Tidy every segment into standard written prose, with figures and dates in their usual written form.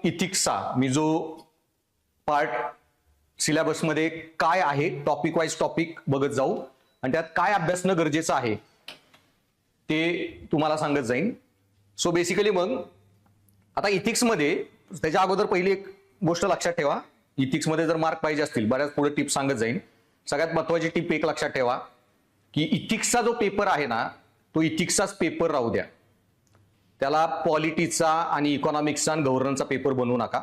इथिक्सचा मी जो पार्ट सिलेबसमध्ये काय आहे टॉपिक वाईज टॉपिक बघत जाऊ आणि त्यात काय अभ्यासणं गरजेचं आहे ते तुम्हाला सांगत जाईन. सो बेसिकली मग आता इथिक्समध्ये त्याच्या अगोदर पहिली एक गोष्ट लक्षात ठेवा. इथिक्समध्ये जर मार्क पाहिजे असतील, बऱ्याच पुढे टिप सांगत जाईन. सगळ्यात महत्वाची टिप एक लक्षात ठेवा की इथिक्सचा जो पेपर आहे ना तो इथिक्सचाच पेपर राहू द्या. त्याला पॉलिटीचा आणि इकॉनॉमिक्सचा आणि गव्हर्नन्सचा पेपर बनवू नका.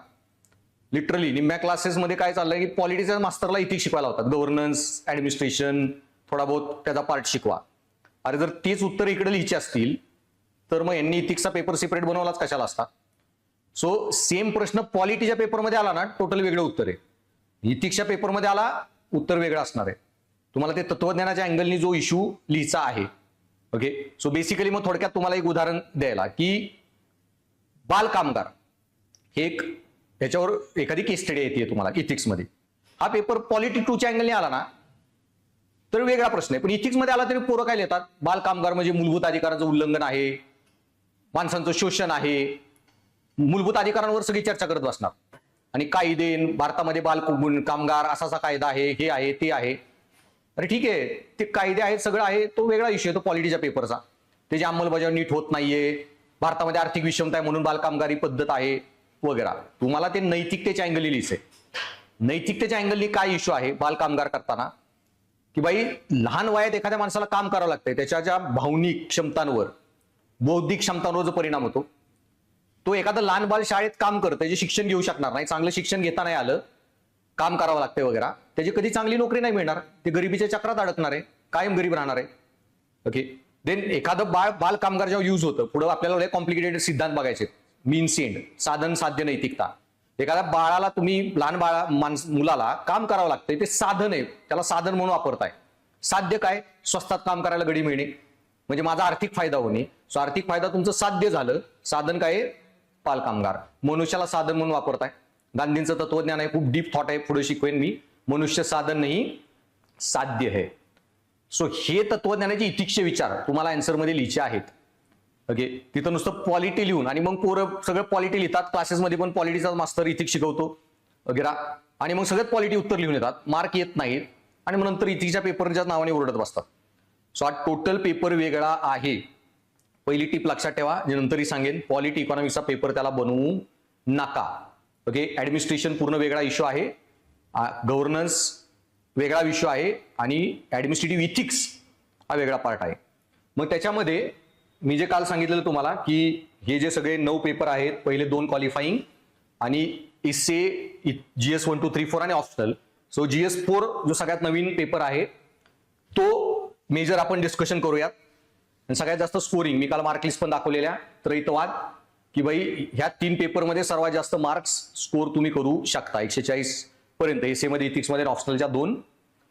लिटरली निम्म्या क्लासेसमध्ये काय चाललंय की पॉलिटीच्या मास्टरला इथिक्स शिकवायला होतात, गव्हर्नन्स ऍडमिनिस्ट्रेशन थोडा बहुत त्याचा पार्ट शिकवा. अरे जर तेच उत्तर इकडे लिहायचे असतील तर मग यांनी इथिक्सचा पेपर सेपरेट बनवलाच कशाला असता. सो सेम प्रश्न पॉलिटीच्या पेपरमध्ये आला ना टोटल वेगळं उत्तर आहे, इथिक्सच्या पेपरमध्ये आला उत्तर वेगळं असणार आहे. तुम्हाला ते तत्वज्ञानाच्या अँगलनी जो इश्यू लिहायचा आहे. ओके, सो बेसिकली मग थोडक्यात तुम्हाला एक उदाहरण द्यायला की बाल कामगार हे एक त्याच्यावर एखादी केस स्टडी येते तुम्हाला इथिक्समध्ये. हा पेपर पॉलिटी 2च्या अँगलने आला ना तर वेगळा प्रश्न आहे, पण इथिक्समध्ये आला तरी पोरं काय लिहितात, बाल कामगार म्हणजे मूलभूत अधिकारांचं उल्लंघन आहे, माणसांचं शोषण आहे, मूलभूत अधिकारांवर सगळी चर्चा करत बसणार आणि कायदे भारतामध्ये बाल कामगार असा कायदा आहे, हे आहे ते आहे. अरे ठीक आहे, ते कायदे आहेत सगळं आहे, तो वेगळा इश्यू आहे तो पॉलिटीच्या पेपरचा. त्याची अंमलबजावणी नीट होत नाहीये, भारतामध्ये आर्थिक विषमता आहे म्हणून बालकामगारी पद्धत आहे वगैरे. तुम्हाला ते नैतिकतेच्या अँगलनी लिहायचंय. नैतिकतेच्या अँगलनी काय इश्यू आहे बाल कामगार करताना की बाई लहान वयात एखाद्या माणसाला काम करावं लागतंय, त्याच्या ज्या भावनिक क्षमतांवर बौद्धिक क्षमतांवर जो परिणाम होतो तो एखादं लहान बाल शाळेत काम करतंय जे शिक्षण घेऊ शकणार नाही, चांगलं शिक्षण घेता नाही आलं, काम करावं लागतंय वगैरे, त्याची कधी चांगली नोकरी नाही मिळणार, ते गरिबीच्या चक्रात अडकणार आहे, कायम गरीब राहणार आहे. ओके, देन एखादं बाल कामगार जेव्हा यूज होतं पुढे आपल्याला कॉम्प्लिकेटेड सिद्धांत बघायचे, मीन्स एंड, साधन साध्य नैतिकता. एखाद्या बाळाला तुम्ही लहान मुलाला काम करावं लागतंय, ते साधन आहे, त्याला साधन म्हणून वापरताय. साध्य काय, स्वस्तात काम करायला गडी मिळणे म्हणजे माझा आर्थिक फायदा होणे. सो आर्थिक फायदा तुमचं साध्य झालं, साधन काय बाल कामगार. मनुष्याला साधन म्हणून वापरताय. गांधींचं तत्वज्ञान आहे, खूप डीप थॉट आहे, पुढे शिकवेन मी. मनुष्य साधन नाही साध्य है. सो हे तत्वज्ञानाचे इथिक्सचे विचार तुम्हाला आन्सर मध्ये लिहायचे आहेत. ओके, तिथं नुसतं पॉलिटी लिहून आणि मग पोरं सगळं पॉलिटी लिहितात, क्लासेसमध्ये पण पॉलिटीचा मास्टर इथिक्स शिकवतो वगैरे आणि मग सगळ्यात पॉलिटी उत्तर लिहून येतात, मार्क येत नाहीत आणि मग नंतर इथिक्सच्या पेपरच्या नावाने ओरडत बसतात. सो हा टोटल पेपर वेगळा आहे. पहिली टिप लक्षात ठेवा, जे नंतरही सांगेन, पॉलिटी इकॉनॉमिक्सचा पेपर त्याला बनवू नका. ओके, ऍडमिनिस्ट्रेशन पूर्ण वेगळा इश्यू आहे, गव्हर्नन्स वेगळा विषय आहे आणि ऍडमिनिस्ट्रेटिव्ह इथिक्स हा वेगळा पार्ट आहे. मग त्याच्यामध्ये मी जे काल सांगितलेलं तुम्हाला की हे जे सगळे 9 पेपर आहेत, पहिले 2 क्वालिफाईंग आणि इसे GS 1 2 3 4 आणि ऑप्शनल. सो GS 4 जो सगळ्यात नवीन पेपर आहे तो मेजर आपण डिस्कशन करूयात. आणि सगळ्यात जास्त स्कोरिंग मी काल मार्कलिस्ट पण दाखवलेल्या त्रैतवाद की बाई ह्या 3 पेपरमध्ये सर्वात जास्त मार्क्स स्कोर तुम्ही करू शकता 140 पर्यंत, एसे मध्ये, इथिक्समध्ये, ऑप्शनलच्या 2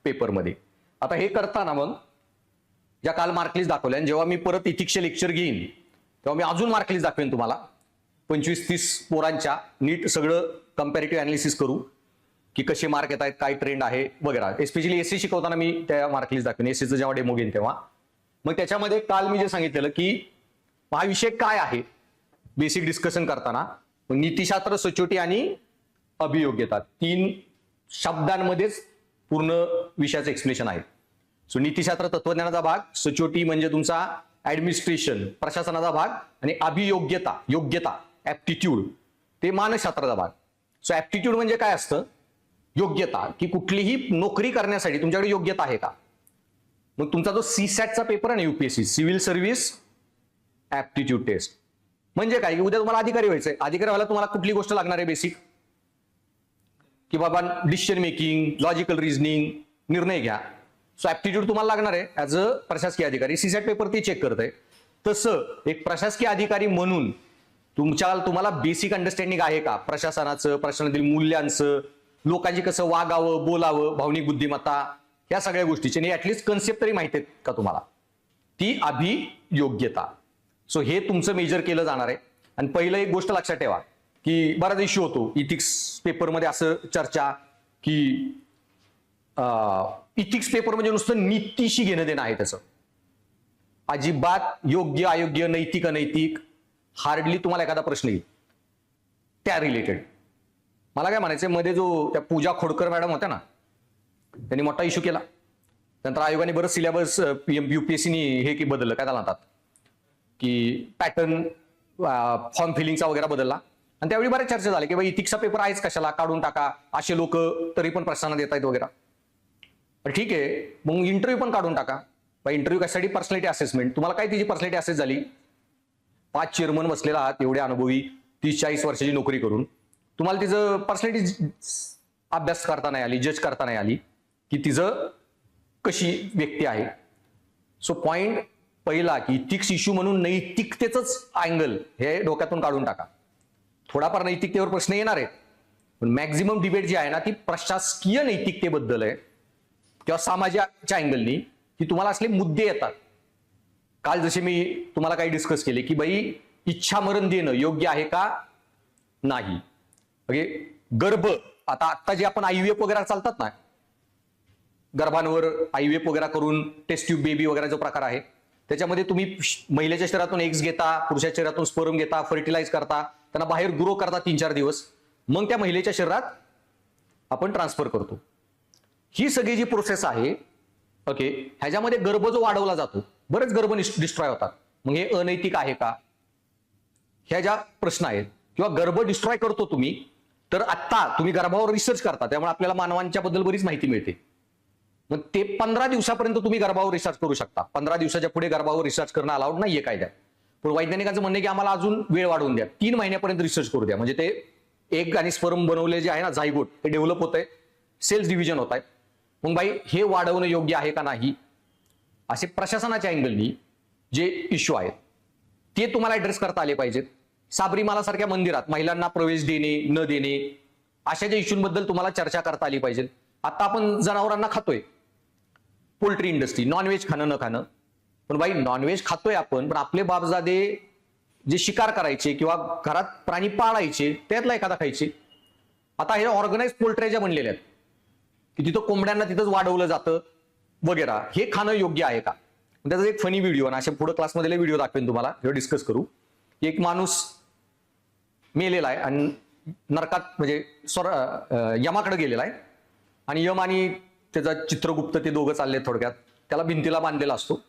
पेपरमध्ये. आता हे करताना मग ज्या काल मार्कलिस्ट दाखवल्या आणि जेव्हा मी परत इथिक्सचे लेक्चर घेईन तेव्हा मी अजून मार्कलिस्ट दाखवेन तुम्हाला 25-30 पोरांच्या, नीट सगळं कंपॅरेटिव्ह अनालिसिस करू की कसे मार्क येत आहेत, काय ट्रेंड आहे वगैरे. एस्पेशली एससी शिकवताना मी त्या मार्कलिस्ट दाखवेन, एससीचं जेव्हा डेमो घेईन तेव्हा. मग त्याच्यामध्ये काल मी जे सांगितलेलं की हा विषय काय आहे बेसिक डिस्कशन करताना, नीतिशास्त्र, सचोटी आणि अभियोग्यता 3 शब्दांमध्येच पूर्ण विषयाचं एक्सप्लेनेशन आहे. सो नीतिशास्त्र तत्वज्ञानाचा भाग, सचोटी म्हणजे तुमचा ऍडमिनिस्ट्रेशन प्रशासनाचा भाग आणि अभियोग्यता योग्यता ऍप्टिट्यूड ते मानसशास्त्राचा भाग. सो ऍप्टिट्यूड म्हणजे काय असतं, योग्यता, की कुठलीही नोकरी करण्यासाठी तुमच्याकडे योग्यता आहे का. मग तुमचा जो CSATचा पेपर आहे ना UPSC civil service aptitude test म्हणजे काय की उद्या तुम्हाला अधिकारी व्हायचंय, अधिकारी व्हायला तुम्हाला कुठली गोष्ट लागणार आहे बेसिक की बाबा डिसिजन मेकिंग, लॉजिकल रिझनिंग, निर्णय घ्या. सो ऍप्टिट्यूड तुम्हाला लागणार आहे ऍज अ प्रशासकीय अधिकारी. CSAT पेपर ते चेक करत आहे. तसं एक प्रशासकीय अधिकारी म्हणून तुम्हाला बेसिक अंडरस्टँडिंग आहे का प्रशासनाचं, प्रशासनातील मूल्यांचं, लोकांची कसं वागावं, बोलावं, भावनिक बुद्धिमत्ता, या सगळ्या गोष्टीची आणि ऍटलिस्ट कन्सेप्ट तरी माहिती आहेत का तुम्हाला, ती अभियोग्यता. सो हे तुमचं मेजर केलं जाणार आहे. आणि पहिलं एक गोष्ट लक्षात ठेवा की बराच इश्यू होतो इथिक्स पेपरमध्ये असं चर्चा की इथिक्स पेपर म्हणजे नुसतं नीतीशी घेणं देणं आहे त्याचं. अजिबात योग्य अयोग्य, नैतिक अनैतिक हार्डली तुम्हाला एखादा प्रश्न येईल त्या रिलेटेड. मला काय म्हणायचं, मध्ये जो त्या पूजा खोडकर मॅडम होत्या ना, त्यांनी मोठा इश्यू केला. नंतर आयोगाने बरंच सिलेबस युपीएससीनी हे की बदललं, काय त्याला म्हणतात की पॅटर्न फॉर्म फिलिंगचा वगैरे बदलला. आणि त्यावेळी बऱ्याच चर्चा झाल्या की बाई इथिक्सचा पेपर आहेच कशाला, काढून टाका, असे लोक तरी पण प्रश्न देत आहेत वगैरे. पण ठीक आहे, मग इंटरव्ह्यू पण काढून टाका. इंटरव्ह्यू कशासाठी, पर्सनॅलिटी असेसमेंट. तुम्हाला काय तिची पर्सनॅलिटी असेस झाली, 5 चेअरमन बसलेला आहात एवढे अनुभवी, 30-40 वर्षाची नोकरी करून, तुम्हाला तिचं पर्सनॅलिटी अभ्यास करता नाही आली, जज करता नाही आली की तिचं कशी व्यक्ती आहे. सो पॉइंट पहिला की इथिक्स इश्यू म्हणून नैतिकतेच अँगल हे डोक्यातून काढून टाका. थोडाफार नैतिकतेवर प्रश्न येणार आहेत, पण मॅक्झिमम डिबेट जी आहे ना ती प्रशासकीय नैतिकतेबद्दल आहे किंवा समाजाच्या अँगलनी, की तुम्हाला असले मुद्दे येतात. काल जसे मी तुम्हाला काही डिस्कस केले की बाई इच्छा मरण देणं योग्य आहे का नाही. गर्भ आता जे आपण आयव्हीएफ वगैरे चालतात ना, गर्भांवर आयव्हीएफ वगैरे करून टेस्ट ट्यूब बेबी वगैरे जो प्रकार आहे, त्याच्यामध्ये तुम्ही महिलेच्या शरीरातून एग्स घेता, पुरुषाच्या शरीरातून स्पर्म घेता, फर्टिलाइज करता, त्यांना बाहेर ग्रो करता 3-4 दिवस, मग त्या महिलेच्या शरीरात आपण ट्रान्सफर करतो. ही सगळी जी प्रोसेस आहे, ह्याच्यामध्ये गर्भ जो वाढवला जातो, बरेच गर्भ डिस्ट्रॉय होतात. मग हे अनैतिक आहे का, ह्या ज्या प्रश्न आहेत. किंवा गर्भ डिस्ट्रॉय करतो तुम्ही, तर आत्ता तुम्ही गर्भावर रिसर्च करता, त्यामुळे आपल्याला मानवांच्या बद्दल बरीच माहिती मिळते. मग ते 15 दिवसापर्यंत तुम्ही गर्भावर रिसर्च करू शकता. 15 दिवसाच्या पुढे गर्भावर रिसर्च करणं अलाउड नाहीये कायद्यात. पण वैज्ञानिकांचं म्हणणं आहे की आम्हाला अजून वेळ वाढवून द्या, 3 महिन्यापर्यंत रिसर्च करू द्या. म्हणजे ते एग आणि स्पर्म बनवले जे आहे ना, झायगोट, ते डेव्हलप होत आहे, सेल्स डिव्हिजन होत आहे. मग बाई हे वाढवणं योग्य आहे का नाही, असे प्रशासनाच्या अँगलनी जे इश्यू आहेत ते तुम्हाला ऍड्रेस करता आले पाहिजेत. साबरीमाला सारख्या मंदिरात महिलांना प्रवेश देणे न देणे, अशा ज्या इश्यूंबद्दल तुम्हाला चर्चा करता आली पाहिजे. आता आपण जनावरांना खातोय, पोल्ट्री इंडस्ट्री, नॉनव्हेज खाणं न खाणं, पण बाई नॉनव्हेज खातोय आपण, पण आपले बापजादे जे शिकार करायचे किंवा घरात प्राणी पाळायचे त्यातला एखादा खायचे. आता हे ऑर्गनाइज पोल्ट्री ज्या बनलेल्या आहेत की तिथं कोंबड्यांना तिथंच वाढवलं जातं वगैरे, हे खाणं योग्य आहे का. त्याचा एक फनी व्हिडिओ आणि अशा पुढे क्लासमधले व्हिडिओ दाखवेन तुम्हाला, जेव्हा डिस्कस करू. एक माणूस मेलेला आहे आणि नरकात म्हणजे यमाकडे गेलेला आहे, आणि यम आणि त्याचा चित्रगुप्त ते दोघं चालले, थोडक्यात त्याला भिंतीला बांधलेला असतो.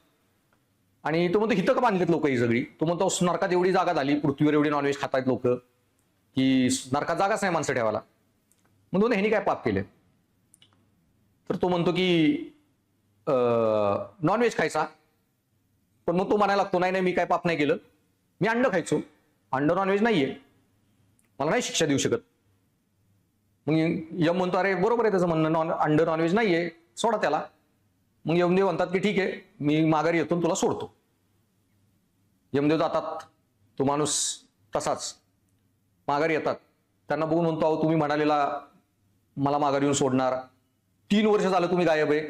आणि तो म्हणतो हिथं का बांधलेत लोक ही सगळी. तो म्हणतो नरकात एवढी जागा झाली, पृथ्वीवर एवढी नॉनव्हेज खातायत लोक की नरकात जागाच नाही माणसं ठेवायला. म्हणतो ह्यानी काय पाप केले. तर तो म्हणतो की नॉनव्हेज खायचा. पण मग तो म्हणायला लागतो नाही मी काय पाप नाही केलं, मी अंड खायचो, अंड नॉनव्हेज नाहीये, मला नाही शिक्षा देऊ शकत. मग यम म्हणतो अरे बरोबर आहे त्याचं म्हणणं, अंड नॉनव्हेज नाहीये, सोडा त्याला. मग यमदेव म्हणतात की ठीक आहे, मी माघारी येतो तुला सोडतो. यमदेव जातात, तो माणूस तसाच माघारी येतात. त्यांना बघून म्हणतो अहो तुम्ही म्हणालेला मला माघारी येऊन सोडणार, 3 वर्ष झालं तुम्ही गायब आहे,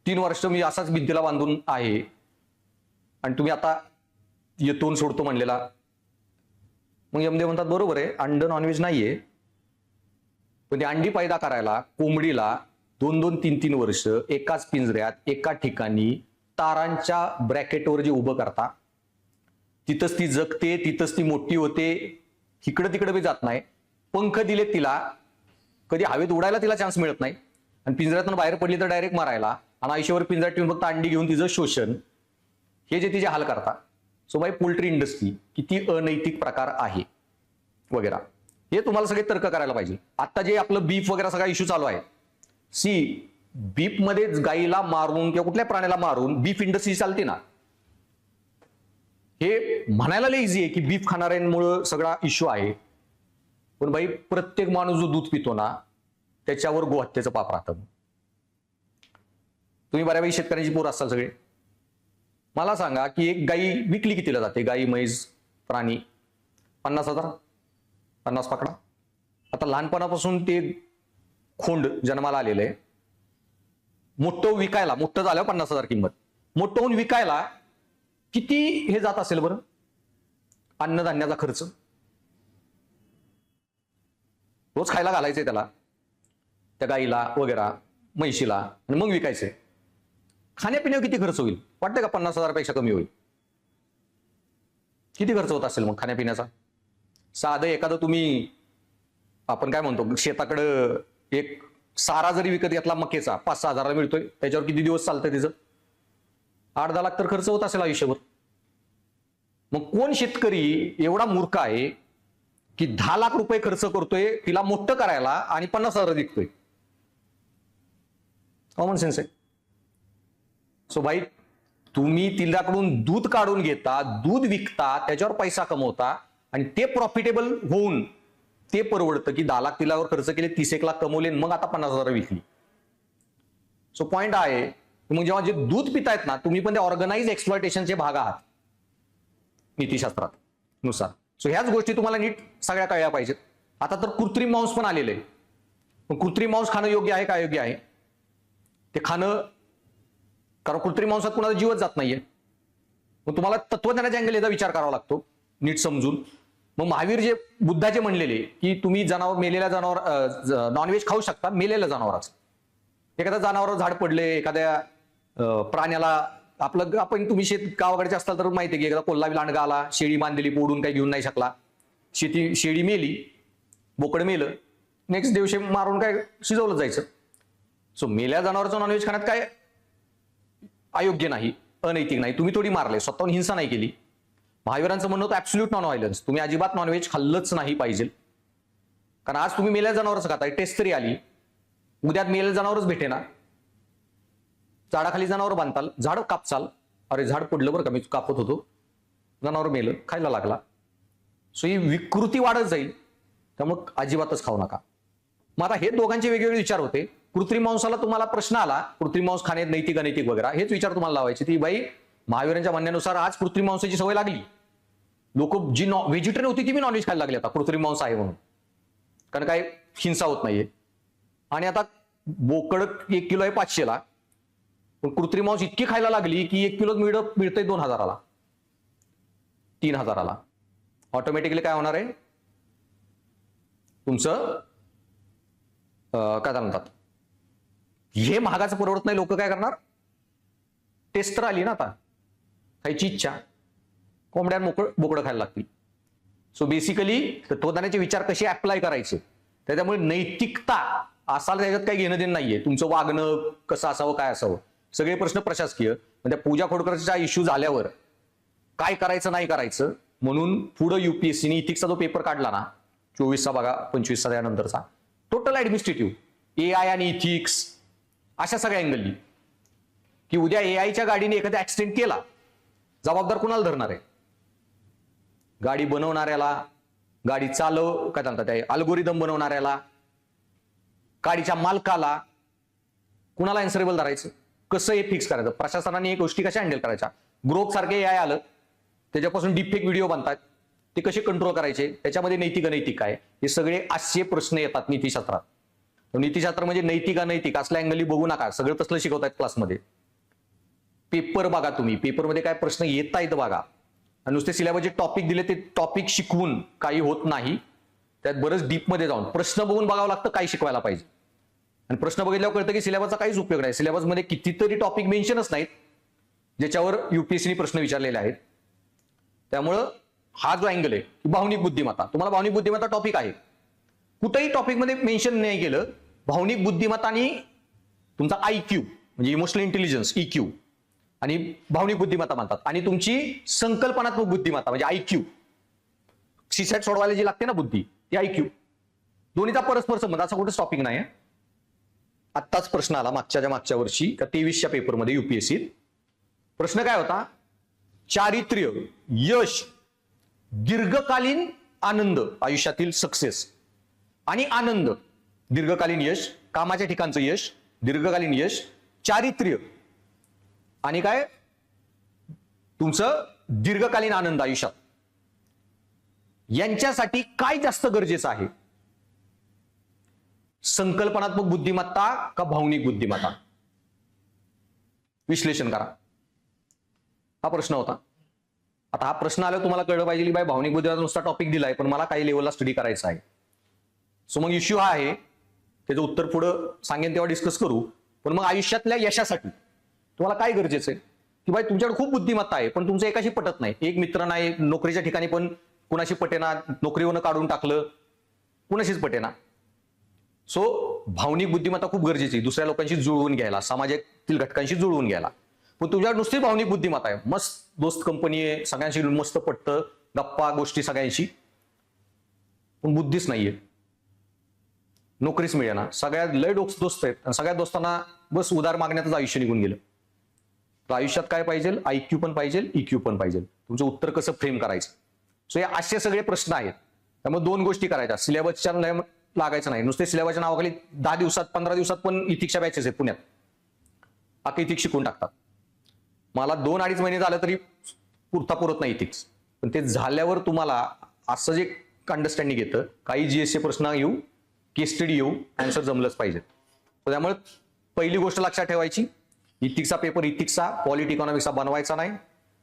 3 वर्ष मी असाच भिंतीला बांधून आहे, आणि तुम्ही आता येतो सोडतो म्हणलेला. मग यमदेव म्हणतात बरोबर आहे, अंड नॉनव्हेज नाहीये, पण ती अंडी पैदा करायला कोंबडीला 2-2, 3-3 वर्ष एकाच पिंजऱ्यात एका ठिकाणी तारांच्या ब्रॅकेटवर जे उभं करता, तिथंच ती जगते, तिथंच ती मोठी होते, इकडं तिकडे बी जात नाही. पंख दिले तिला, कधी हवेत उडायला तिला चान्स मिळत नाही, आणि पिंजऱ्यातून बाहेर पडली तर डायरेक्ट मारायला, आणि आयुष्यावर पिंजऱ्यात ठेवून फक्त अंडी घेऊन तिचं शोषण, हे जे तिचे हाल करता. सो बाई पोल्ट्री इंडस्ट्री किती अनैतिक प्रकार आहे वगैरे, हे तुम्हाला सगळे तर्क करायला पाहिजे. आता जे आपलं बीफ वगैरे सगळा इश्यू चालू आहे, बीफ मध्ये गाईला मारून किंवा कुठल्या प्राण्याला मारून बीफ इंडस्ट्री चालते ना, हे म्हणायला लय इझी आहे की बीफ खाणाऱ्यांमुळे सगळा इश्यू आहे. पण बाई प्रत्येक माणूस जो दूध पितो ना त्याच्यावर गोहत्येचं पाप राहतं. तुम्ही बऱ्यापैकी शेतकऱ्यांची पोर असाल सगळे, मला सांगा की एक गाई विकली कितीला जाते, गाई म्हैस प्राणी 50,000, 50 पकडा. आता लहानपणापासून ते खोंड जन्माला आलेलं आहे, मोठं विकायला, मोठं झाल्यावर 50,000 किंमत, मोठं होऊन विकायला किती हे जात असेल बरं, अन्नधान्याचा खर्च. रोज खायला घालायचंय त्याला, त्या गाईला वगैरे म्हैशीला, आणि मग विकायचंय. खाण्यापिण्यावर किती खर्च होईल वाटतंय का? 50,000 पेक्षा कमी होईल. किती खर्च होत असेल मग खाण्यापिण्याचा? साधं एखादं तुम्ही आपण काय म्हणतो, शेताकडं एक सारा जरी विकत घेतला मकेचा 5-6 हजाराला मिळतोय, त्याच्यावर किती दिवस चालतंय तिचं? 8-10 लाख तर खर्च होत असेल आयुष्यभर. मग कोण शेतकरी एवढा मूर्ख आहे की 10 लाख रुपये खर्च करतोय तिला मोठं करायला आणि 50,000 विकतोय? कॉमन सेन्स आहे. सो भाई, तुम्ही तिच्याकडून दूध काढून घेता, दूध विकता, त्याच्यावर पैसा कमवता आणि ते प्रॉफिटेबल होऊन ते परवडतं की 10 लाख तिलावर खर्च केले, 30-1 लाख कमवले, मग आता 50,000 विकली. सो पॉइंट आहे, मग जेव्हा जे दूध पितायत ना, तुम्ही पण ते ऑर्गनाइज एक्सप्लॉयटेशनचे भाग आहात नीतीशास्त्रात नुसार. सो ह्याच गोष्टी तुम्हाला नीट सगळ्या कळल्या पाहिजेत. आता तर कृत्रिम मांस पण आलेलं आहे. मग कृत्रिम मांस खाणं योग्य आहे का? योग्य आहे ते खाणं, कारण कृत्रिम मांसात कुणाला जीवच जात नाहीये. मग तुम्हाला तत्वज्ञानाच्या अँगल विचार करावा लागतो नीट समजून. मग महावीर जे बुद्धाचे म्हणलेले की तुम्ही जनावर, मेलेल्या जनावर नॉनव्हेज खाऊ शकता, मेलेल्या जनावराचं. एखाद्या जनावरावर झाड पडले, एखाद्या प्राण्याला आपलं, आपण तुम्ही शेत गावाकडचे असताल तर माहिती आहे की एखादा कोल्हावी लांडगा आला, शेळी बांधलेली, पोडून काही घेऊन नाही शकला, शेळी मेली, बोकड मेलं, नेक्स्ट दिवशी मारून काय शिजवलं जायचं. सो मेल्या जनावरांचं नॉनव्हेज खाण्यात काय अयोग्य नाही, अनैतिक नाही. तुम्ही थोडी मारले, स्वतःहून हिंसा नाही केली. महावीरांचं म्हणणं होतं ऍब्सोल्यूट नॉन व्हायलन्स, तुम्ही अजिबात नॉनव्हेज खाल्लंच नाही पाहिजे. कारण आज तुम्ही मेल्या जनावरच खाताय, टेस्ट तरी आली, उद्यात मेलेलं जनावरच भेटेना. झाडाखाली जनावर बांधताल, झाड कापचाल, अरे झाड पडलं बरं का, मी कापत होतो, जनावर मेलं, खायला लागला. सो ही विकृती वाढत जाईल, त्यामुळे अजिबातच खाऊ नका. मग आता हे दोघांचे वेगवेगळे विचार होते. कृत्रिम मांसाला तुम्हाला प्रश्न आला, कृत्रिम मांस खाणे नैतिक अनैतिक वगैरे, हेच विचार तुम्हाला लावायचे की बाई महावीरांच्या म्हणण्यानुसार आज कृत्रिम मांसाची सवय लागली, लोक जी व्हेजिटेरियन होती ती मी नॉनव्हेज खायला लागली आता कृत्रिम मांस आहे म्हणून, कारण काय हिंसा होत नाहीये. आणि आता बोकड 1 किलो आहे 500ला, पण कृत्रिम मांस इतकी खायला लागली की 1 किलो मिळतंय 2,000ला, 3,000ला. ऑटोमॅटिकली काय होणार आहे, तुमचं काय म्हणतात, हे महागाचं परवडत नाही, लोक काय करणार, टेस्ट तर आली ना आता, खायची इच्छा, कोंबड्या बोकडं खायला लागतील. सो बेसिकली तत्वज्ञानाचे विचार कसे अप्लाय करायचे, त्याच्यामुळे नैतिकता असाल त्याच्यात काही घेणं देणं नाहीये. तुमचं वागणं कसं असावं, काय असावं, सगळे प्रश्न प्रशासकीय. म्हणजे पूजा खोडकरचा इश्यू झाल्यावर काय करायचं नाही करायचं म्हणून पुढं युपीएससीने इथिक्सचा जो पेपर काढला ना, 24चा बघा, 25चा त्यानंतरचा, टोटल ऍडमिनिस्ट्रेटिव्ह, एआय आणि इथिक्स, अशा सगळ्या अँगलनी, की उद्या एआयच्या गाडीने एखादा ऍक्सिडेंट केला, जबाबदार कुणाला धरणार आहे? गाडी बनवणाऱ्याला, गाडी काय म्हणतात, अल्गोरिदम बनवणाऱ्याला, गाडीच्या मालकाला, कुणाला अँसरेबल धरायचं? कसं हे फिक्स करायचं? प्रशासनाने एक गोष्टी कशा हँडल करायच्या? ग्रोक सारखे एआय आलं, त्याच्यापासून डीपफेक व्हिडिओ बनतात, ते कसे कंट्रोल करायचे? त्याच्यामध्ये नैतिक अनैतिक काय? हे सगळे असे प्रश्न येतात नीतिशास्त्रात. नीतिशास्त्र म्हणजे नैतिक अनैतिक असल्या अँगली बघू नका, सगळं तसलं शिकवतायत क्लासमध्ये. पेपर बघा तुम्ही, पेपरमध्ये काय प्रश्न येत आहेत बघा. आणि नुसते सिलेबस जे टॉपिक दिले ते टॉपिक शिकवून काही होत नाही, त्यात बरंच डीपमध्ये जाऊन प्रश्न बघून बघावं लागतं काय शिकवायला पाहिजे. आणि प्रश्न बघितल्यावर कळतं की सिलेबसचा काहीच उपयोग नाही. सिलेबसमध्ये कितीतरी टॉपिक मेन्शनच नाहीत ज्याच्यावर युपीएससीने प्रश्न विचारलेले आहेत. त्यामुळं हा जो अँगल आहे की भावनिक बुद्धिमत्ता, तुम्हाला भावनिक बुद्धिमत्ता टॉपिक आहे, कुठेही टॉपिकमध्ये मेन्शन नाही केलं. भावनिक बुद्धिमत्ता आणि तुमचा IQ म्हणजे इमोशनल इंटेलिजन्स EQ आणि भावनिक बुद्धिमत्ता म्हणतात, आणि तुमची संकल्पनात्मक बुद्धिमत्ता म्हणजे IQ, सीसॅट सोडवायला जी लागते ना बुद्धी, ती IQ, दोन्हीचा परस्पर संबंध. असा कुठेच टॉपिक नाही. आत्ताच प्रश्न आला मागच्या वर्षी 23च्या पेपरमध्ये युपीएससीत. प्रश्न काय होता? चारित्र्य, यश, दीर्घकालीन आनंद, आयुष्यातील सक्सेस आणि आनंद, दीर्घकालीन यश, कामाच्या ठिकाणचं यश, दीर्घकालीन यश, चारित्र्य आणि काय तुमचं दीर्घकालीन आनंद आयुष्यात, यांच्यासाठी काय जास्त गरजेचं आहे? संकल्पनात्मक बुद्धिमत्ता का भावनिक बुद्धिमत्ता? विश्लेषण करा. हा प्रश्न होता. आता हा प्रश्न आल्यावर तुम्हाला कळलं पाहिजे की बाय भावनिक बुद्धिमत्ता नुसता टॉपिक दिलाय, पण मला काही लेवलला स्टडी करायचा आहे. सो मग इश्यू हा आहे, त्याचं उत्तर पुढं सांगेन तेव्हा डिस्कस करू. पण मग आयुष्यातल्या यशासाठी तुम्हाला काय गरजेचं आहे की बाय तुमच्याकडे खूप बुद्धिमत्ता आहे पण तुमचं एकाशी पटत नाही, एक मित्र नाही, नोकरीच्या ठिकाणी पण कुणाशी पटेना, नोकरीवरून काढून टाकलं, कुणाशीच पटेना. सो भावनिक बुद्धिमत्ता खूप गरजेची, दुसऱ्या लोकांशी जुळवून घ्यायला, समाजातील घटकांशी जुळवून घ्यायला. पण तुझ्याकडे नुसती भावनिक बुद्धिमत्ता आहे, मस्त दोस्त कंपनी आहे, सगळ्यांशी मस्त पटतं, गप्पा गोष्टी सगळ्यांशी, पण बुद्धीच नाहीये, नोकरीच मिळेना, सगळ्यात लय दोस्त आहेत आणि सगळ्या दोस्तांना बस उधार मागण्यातच आयुष्य निघून गेलं. तर आयुष्यात काय पाहिजे? IQ पण पाहिजे, EQ पण पाहिजे. तुमचं उत्तर कसं फ्रेम करायचं. सो हे असे सगळे प्रश्न आहेत. त्यामुळे 2 गोष्टी करायच्या, सिलेबसच्या लागायचं नाही, नुसते सिलेबसच्या नावाखाली 10 दिवसात 15 दिवसात पण इथिक्सच्या बॅचेस आहेत पुण्यात, अख्खा इथिक्स शिकून टाकतात. मला 2-2.5 महिने झालं तरी पुरत नाही इथिक्स, पण ते झाल्यावर तुम्हाला असं जे अंडरस्टँडिंग येतं, काही GSचे प्रश्न येऊ, केस स्टडी येऊ, आन्सर जमलंच पाहिजे. त्यामुळे पहिली गोष्ट लक्षात ठेवायची, इथिक्सचा पेपर इथिक्सचा, पॉलिटी इकॉनॉमिक्सचा बनवायचा नाही.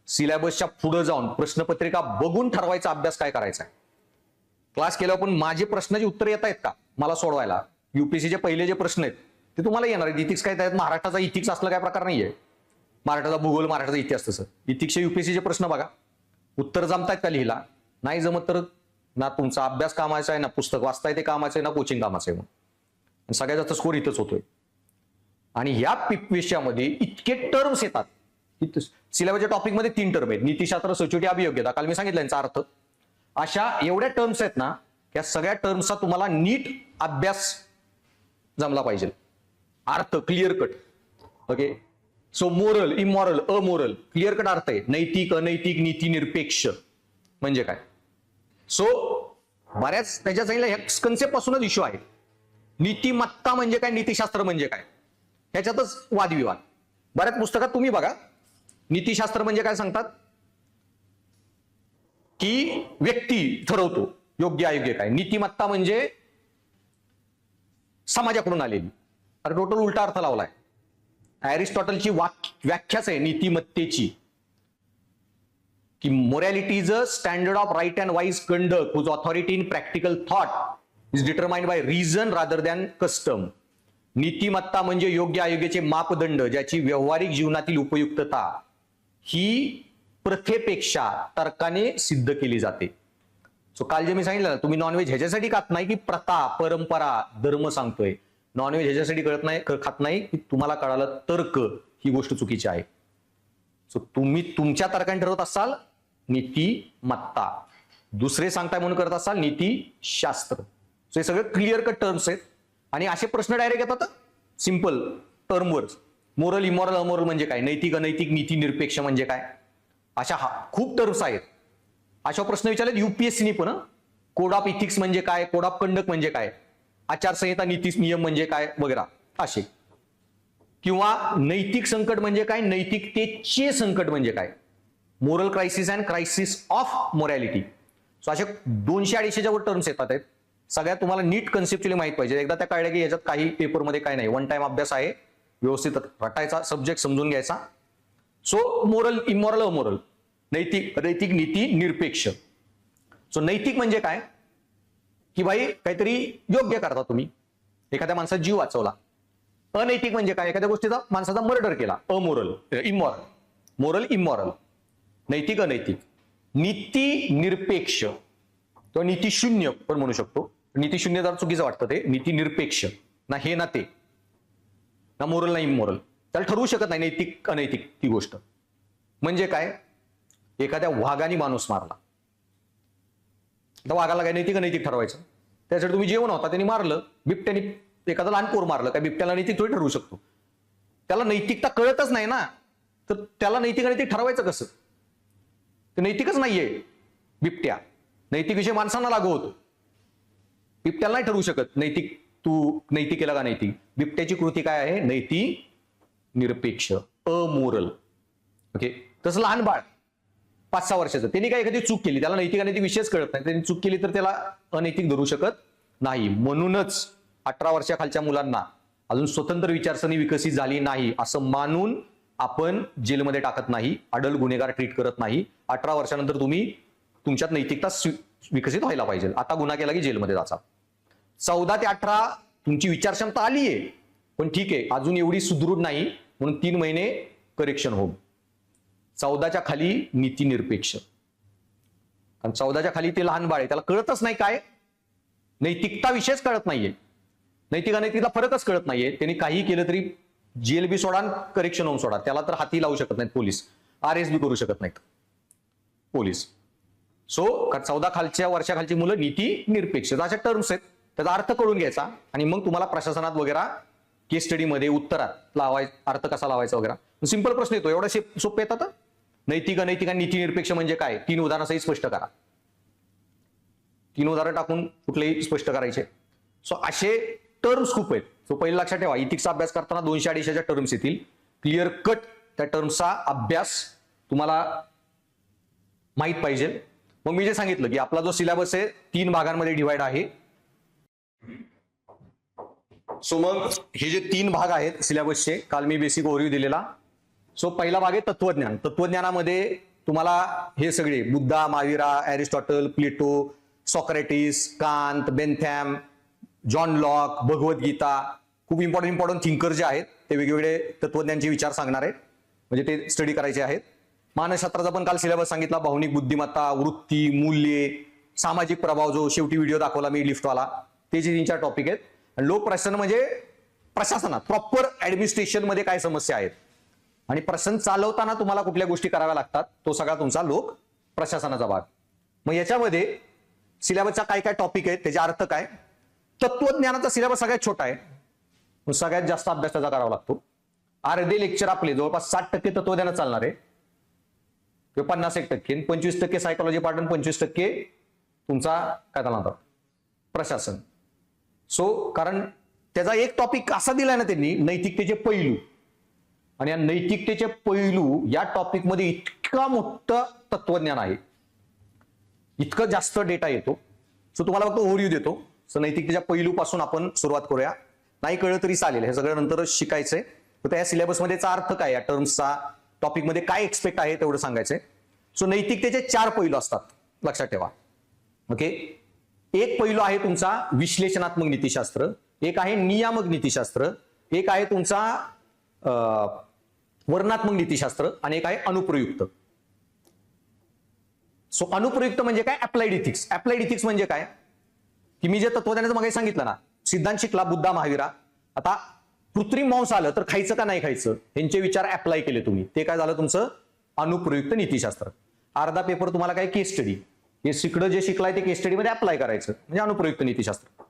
सिलेबसच्या पुढे जाऊन प्रश्नपत्रिका बघून ठरवायचा अभ्यास काय करायचा आहे. क्लास केल्यावर पण माझे प्रश्नाची उत्तर येत आहेत का मला सोडवायला? UPSCचे पहिले जे प्रश्न आहेत ते तुम्हाला येणार आहेत. इथिक्स काय त्यात महाराष्ट्राचा इथिक्स असला काय प्रकार नाहीये, महाराष्ट्राचा भूगोल, महाराष्ट्राचा इतिहास तसं. इथिक्सचे UPSCचे प्रश्न बघा, उत्तर जमतायत का लिहिला, नाही जमत तर ना तुमचा अभ्यास कामाचा आहे, ना पुस्तक वाचताय ते कामाचं आहे, ना कोचिंग कामाचं आहे. म्हणून सगळ्यात जास्त स्कोर इथंच होतोय. आणि ह्या विषयामध्ये इतके टर्म्स येतात. सिलेबसच्या टॉपिकमध्ये 3 टर्म आहेत, नीतिशास्त्र, सचोटी, अभियोग्यता. काल मी सांगितलं यांचा अर्थ. अशा एवढ्या टर्म्स आहेत ना, या सगळ्या टर्म्सचा तुम्हाला नीट अभ्यास जमला पाहिजे, अर्थ clear cut. Okay, so moral, immoral, amoral, clear cut अर्थ आहे. नैतिक, अनैतिक, नीती निरपेक्ष म्हणजे काय. सो बऱ्याच त्याच्या सांगितलं ह्या कन्सेप्ट पासूनच इश्यू आहे. नीतिमत्ता म्हणजे काय, नीतिशास्त्र म्हणजे काय, ह्याच्यातच वादविवाद. बऱ्याच पुस्तकात तुम्ही बघा, नीतिशास्त्र म्हणजे काय सांगतात की व्यक्ती ठरवतो योग्य अयोग्य काय. नीतिमत्ता म्हणजे समाजाकडून आलेली. अरे टोटल उलटा अर्थ लावलाय. अरिस्टॉटलची व्याख्याच आहे नीतिमत्तेची की morality is a standard of right and wise conduct whose authority in practical thought is determined by reason rather than custom. नीतिमत्ता म्हणजे योग्य अयोग्याचे मापदंड ज्याची व्यावहारिक जीवनातील उपयुक्तता ही प्रथेपेक्षा तर्काने सिद्ध केली जाते. सो काल जे मी सांगितलं, तुम्ही नॉनव्हेज ह्याच्यासाठी खात नाही की प्रथा, परंपरा, धर्म सांगतोय. नॉनव्हेज ह्याच्यासाठी खात नाही की तुम्हाला कळालं तर्क ही गोष्ट चुकीची आहे. सो तुम्ही तुमच्या तर्काने ठरवत असाल नीतिमत्ता, दुसरे सांगताय म्हणून करत असाल नीतिशास्त्र. सो हे सगळे क्लिअर कट टर्म्स आहेत. आणि असे प्रश्न डायरेक्ट येतात सिंपल टर्मवर. मोरल, इमॉरल, अमोरल म्हणजे काय, नैतिक, अनैतिक, नीती निरपेक्ष म्हणजे काय, अशा खूप टर्म्स आहेत. अशा प्रश्न विचारले UPSCनी पण. कोड ऑफ इथिक्स म्हणजे काय, कोड ऑफ कंडक्ट म्हणजे काय, आचारसंहिता, नीती नियम म्हणजे काय वगैरे असे. किंवा नैतिक संकट म्हणजे काय, नैतिकतेचे संकट म्हणजे काय, moral crisis and crisis of morality. So असे 200-250च्या वर टर्म्स येतात आहेत. सगळ्यात तुम्हाला नीट कन्सेप्च्युअली माहित पाहिजे. एकदा त्या कळल्या की याच्यात काही पेपरमध्ये काय नाही, 1 टाइम अभ्यास आहे, व्यवस्थित रटायचा, सब्जेक्ट समजून घ्यायचा. सो मोरल, इमॉरल, अमोरल, नैतिक, अनैतिक, नीती निरपेक्ष. सो नैतिक म्हणजे काय की भाई काहीतरी योग्य करता तुम्ही, एखाद्या माणसाचा जीव वाचवला. अनैतिक म्हणजे काय, एखाद्या गोष्टीचा माणसाचा मर्डर केला. Amoral, immoral. मोरल, इमॉरल, नैतिक, अनैतिक. नीती निरपेक्ष किंवा नीती शून्य पण म्हणू शकतो. नीती शून्य जर चुकीचं वाटतं ते. नीती निरपेक्ष, ना हे ना ते, ना मोरल ना इमोरल, त्याला ठरवू शकत नाही नैतिक अनैतिक ती गोष्ट. म्हणजे काय, एखाद्या वाघाने माणूस मारला, तर वाघाला काय नैतिक अनैतिक ठरवायचं, त्यासाठी तुम्ही जेवण होता त्यांनी मारलं. बिबट्याने एखादं लहान पोर मारलं, काय बिबट्याला नैतिक थोडी ठरवू शकतो. त्याला नैतिकता कळतच नाही ना, तर त्याला नैतिक अनैतिक ठरवायचं कसं. ते नैतिकच नाहीये बिबट्या. नैतिक विषय माणसांना लागू होतो, बिबट्याला नाही ठरवू शकत नैतिक, तू नैतिक केला का नैतिक. बिबट्याची कृती काय आहे, नैतिक निरपेक्ष, अमोरल. ओके, तसं लहान बाळ 5-6 वर्षाचं, त्यांनी काय एखादी चूक केली, त्याला नैतिक अनैतिक विषयच कळत नाही, त्यांनी चूक केली तर त्याला अनैतिक धरू शकत नाही. म्हणूनच 18 वर्षाखालच्या मुलांना अजून स्वतंत्र विचारसरणी विकसित झाली नाही असं मानून आपण जेलमध्ये टाकत नाही, अडल्ट गुन्हेगार ट्रीट करत नाही. 18 वर्षानंतर तुम्ही तुमच्यात नैतिकता विकसित व्हायला पाहिजे. आता गुन्हा केला की जेलमध्ये जाचा. 14 ते 18 तुमची विचारक्षमता आली आहे, पण ठीक आहे अजून एवढी सुदृढ नाही, म्हणून 3 महिने करेक्शन होम. 14च्या खाली नीती निरपेक्ष. कारण 14च्या खाली ते लहान बाळ आहे, त्याला कळतच नाही काय नैतिकता विषयच कळत नाहीये, नैतिक अनैतिकता फरकच कळत नाहीये. त्यांनी काही केलं तरी जेलबी सोडा, करेक्शन होम सोडा, त्याला तर हाती लावू शकत नाहीत पोलीस, RSB करू शकत नाहीत पोलीस. सो 14 खालच्या वर्षाखालची मुलं नीती निरपेक्ष अशा टर्म्स आहेत, त्याचा अर्थ कळून घ्यायचा आणि मग तुम्हाला प्रशासनात वगैरे केस स्टडीमध्ये उत्तरात अर्थ कसा लावायचा वगैरे. सिंपल प्रश्न येतो, एवढा सोपे येतात. नैतिक अनैतिक आणि नीती निरपेक्ष म्हणजे काय, 3 उदाहरणासहित स्पष्ट करा. 3 उदाहरण टाकून कुठलेही स्पष्ट करायचे. सो असे टर्म्स खूप आहेत. सो पहिलं लक्षात ठेवा, इथिक्सचा अभ्यास करताना 200-250च्या टर्म्स येतील. क्लिअर कट त्या टर्म्सचा अभ्यास तुम्हाला माहित पाहिजे. मग मी जे सांगितलं की आपला जो सिलेबस आहे 3 भागांमध्ये डिवाइड आहे. सो मग हे जे 3 भाग आहेत सिलेबसचे, काल मी बेसिक ओव्हरव्ह्यू दिलेला. सो पहिला भाग आहे तत्वज्ञान. तत्वज्ञानामध्ये तुम्हाला हे सगळे Buddha, Mahavira, Aristotle, Plato, Socrates, Kant, Bentham, John Locke, Bhagavad Gita, खूप इम्पॉर्टंट थिंकर जे आहेत ते वेगवेगळे तत्वज्ञानचे विचार सांगणार आहेत, म्हणजे ते स्टडी करायचे आहेत. मानसशास्त्राचा पण काल सिलेबस सांगितला, भावनिक बुद्धिमत्ता, वृत्ती, मूल्ये, सामाजिक प्रभाव, जो शेवटी व्हिडिओ दाखवला मी लिफ्टवाला, ते जे 3-4 टॉपिक आहेत. आणि लोक प्रशासन म्हणजे प्रशासनात प्रॉपर ऍडमिनिस्ट्रेशन मध्ये काय समस्या आहेत आणि प्रशासन चालवताना तुम्हाला कुठल्या गोष्टी कराव्या लागतात, तो सगळा तुमचा लोक प्रशासनाचा भाग. मग याच्यामध्ये सिलेबसचा काय काय टॉपिक आहेत, त्याचे अर्थ काय. तत्वज्ञानाचा सिलेबस सगळ्यात छोटा आहे, सगळ्यात जास्त अभ्यास त्याचा करावा लागतो. अर्धे लेक्चर आपले जवळपास 60% तत्वज्ञान चालणार आहे, 51% 25% सायकोलॉजी पार्ट आणि 25% तुमचा काय त्याला म्हणतात प्रशासन. सो कारण त्याचा एक टॉपिक असा दिलाय ना त्यांनी, नैतिकतेचे पैलू, आणि या नैतिकतेचे पैलू या टॉपिक मध्ये इतका मोठं तत्वज्ञान आहे, इतकं जास्त डेटा येतो. सो तुम्हाला फक्त ओव्हरव्ह्यू देतो. सो नैतिकतेच्या पैलूपासून आपण सुरुवात करूया. नाही कळलं तरी चालेल, हे सगळं नंतरच शिकायचंय. तर त्या सिलेबसमध्येचा अर्थ काय, या टर्म्सचा टॉपिकमध्ये काय एक्सपेक्ट आहे तेवढं सांगायचंय. सो नैतिकतेचे 4 पैलू असतात, लक्षात ठेवा. ओके, एक पैलू आहे तुमचा विश्लेषणात्मक नीतिशास्त्र, एक आहे नियामक नीतिशास्त्र, एक आहे तुमचा वर्णनात्मक नीतिशास्त्र आणि एक आहे अनुप्रयुक्त. सो अनुप्रयुक्त म्हणजे काय, अप्लाइड इथिक्स. अप्लाइड इथिक्स म्हणजे काय की मी जे तत्वज्ञानाचं मागे सांगितलं ना, सिद्धांत शिकला बुद्धा, महावीरा, आता कृत्रिम मांस आलं तर खायचं का नाही खायचं, यांचे विचार अप्लाय केले तुम्ही, ते काय झालं तुमचं अनुप्रयुक्त नीतिशास्त्र. अर्धा पेपर तुम्हाला काय केस स्टडी, हे शिकडं जे शिकलाय ते केस स्टडीमध्ये अप्लाय करायचं, म्हणजे अनुप्रयुक्त नीतिशास्त्र.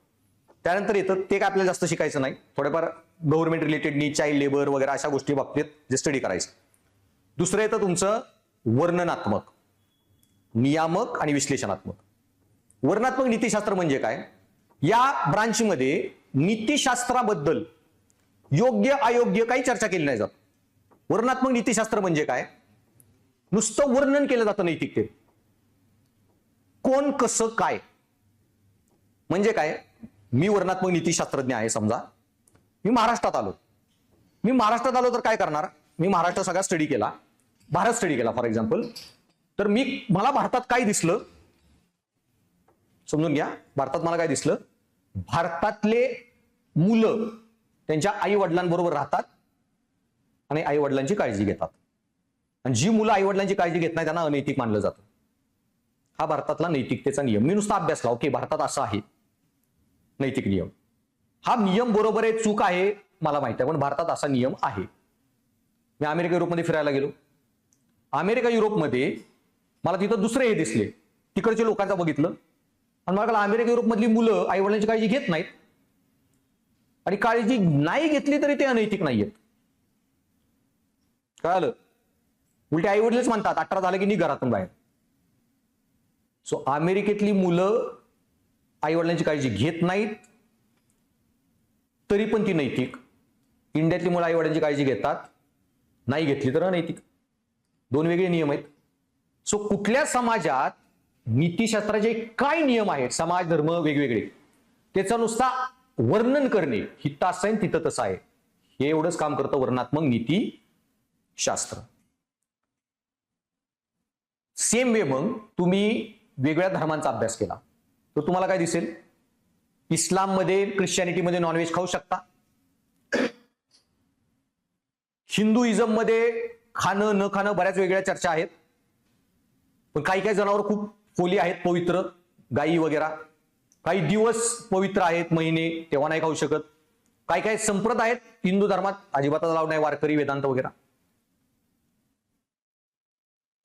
त्यानंतर येतं ते काय आपल्याला जास्त शिकायचं नाही, थोडेफार गव्हर्नमेंट रिलेटेड नी, चाइल्ड लेबर वगैरे अशा गोष्टी बाबतीत जे स्टडी करायचं. दुसरं येतं तुमचं वर्णनात्मक, नियामक आणि विश्लेषणात्मक. वर्णनात्मक नीतिशास्त्र म्हणजे काय, या ब्रांचमध्ये नीतिशास्त्राबद्दल योग्य अयोग्य काही चर्चा केली नाही जात. वर्णनात्मक नीतिशास्त्र म्हणजे काय, नुसतं वर्णन केलं जातं नैतिकतेत, कोण कसं काय. म्हणजे काय, मी वर्णनात्मक नीतिशास्त्रज्ञ आहे, समजा मी महाराष्ट्रात आलो तर काय करणार, मी महाराष्ट्र सगळा स्टडी केला, भारत स्टडी केला फॉर एक्झाम्पल, तर मला भारतात काय दिसलं समजून घ्या. भारतात मला काय दिसलं, भारतातले मुलं त्यांच्या आई वडिलांबरोबर राहतात आणि आई वडिलांची काळजी घेतात, आणि जी मुलं आई वडिलांची काळजी घेत नाही त्यांना अनैतिक मानलं जातं. हा भारतातला नैतिकतेचा नियम. मी नुसता अभ्यासला, ओके भारतात असं आहे नैतिक नियम, हा नियम बरोबर आहे चूक आहे मला माहिती आहे, पण भारतात असा नियम आहे. मी अमेरिका युरोपमध्ये फिरायला गेलो, अमेरिका युरोपमध्ये मला तिथं दुसरे हे दिसले, तिकडच्या लोकांचं बघितलं, आणि मला अमेरिका युरोपमधली मुलं आई वडिलांची काळजी घेत नाहीत, आणि काळजी नाही घेतली तरी ते अनैतिक नाहीयेत. कळालं, उलटे आई वडीलच म्हणतात 18 झालं की निघ घरातून बाहेर. सो अमेरिकेतली मुलं आई वडिलांची काळजी घेत नाहीत तरी पण ती नैतिक, इंडियातली मुलं आई वडिलांची काळजी घेतात, नाही घेतली तर अनैतिक. 2 वेगळे नियम आहेत. सो कुठल्या समाजात नीतिशास्त्राचे काय नियम आहेत, समाज धर्म वेगवेगळे, त्याचं नुसता वर्णन करणे, हित असं आहे तिथं तसं आहे, हे एवढंच काम करतं वर्णनात्मक नीतिशास्त्र. सेम वे मग तुम्ही वेगळ्या धर्मांचा अभ्यास केला तर तुम्हाला काय दिसेल, इस्लाममध्ये ख्रिश्चॅनिटीमध्ये नॉनव्हेज खाऊ शकता, हिंदुइझम मध्ये खाणं न खाणं बऱ्याच वेगळ्या चर्चा आहेत, पण काही काही जनावर खूप फोली आहेत पवित्र, गायी वगैरे, काही दिवस पवित्र आहेत, महिने, तेव्हा नाही खाऊ शकत. काही काही संप्रदाय आहेत हिंदू धर्मात, अजिबातच अलाउड नाही, वारकरी, वेदांत वगैरे.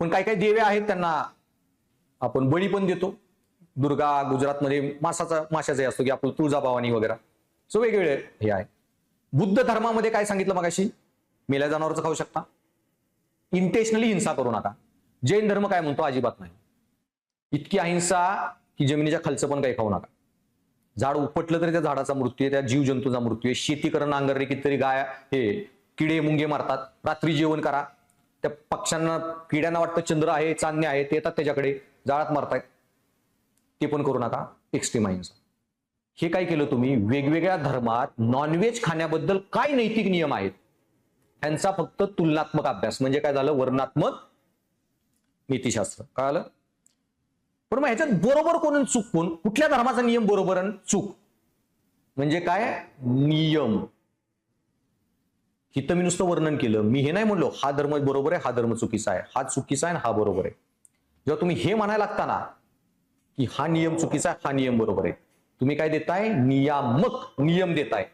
पण काही काही देवे आहेत त्यांना आपण बळी पण देतो. दुर्गा, गुजरातमध्ये माशाचा असतो की आपलं तुळजाभवानी वगैरे. सो वेगवेगळे हे आहे. बुद्ध धर्मामध्ये काय सांगितलं मगाशी, मेल्या जनावरचं खाऊ शकता, इंटेन्शनली हिंसा करू नका. जैन धर्म काय म्हणतो, अजिबात नाही. इतकी अहिंसा की जमिनीच्या खालचं पण काही खाऊ नका. झाड उपटलं तरी त्या झाडाचा मृत्यू आहे, त्या जीवजंतूचा मृत्यू आहे. शेती करणं नांगरणे, कितीतरी गाय हे किडे मुंगे मारतात. रात्री जेवण करा, त्या पक्ष्यांना किड्यांना वाटतं चंद्र आहे, चांदणे आहे, ते येतात त्याच्याकडे, जाळात मारतायत, ते पण करू नका. एक्स्ट्रीम अहिंसा. हे काय केलं तुम्ही, वेगवेगळ्या धर्मात नॉनव्हेज खाण्याबद्दल काय नैतिक नियम आहेत ह्यांचा फक्त तुलनात्मक अभ्यास. म्हणजे काय झालं, वर्णनात्मक नीतिशास्त्र. कळालं? पण मग ह्याच्यात बरोबर कोण आणि चूक कोण, कुठल्या धर्माचा नियम बरोबर आणि चूक म्हणजे काय, नियम. इथं मी नुसतं वर्णन केलं, मी हे नाही म्हणलो हा धर्म बरोबर आहे, हा धर्म चुकीचा आहे, हा चुकीचा आहे, हा बरोबर आहे. जेव्हा तुम्ही हे म्हणायला लागता ना की हा नियम चुकीचा आहे, हा नियम बरोबर आहे, तुम्ही काय देताय, नियामक नियम देताय.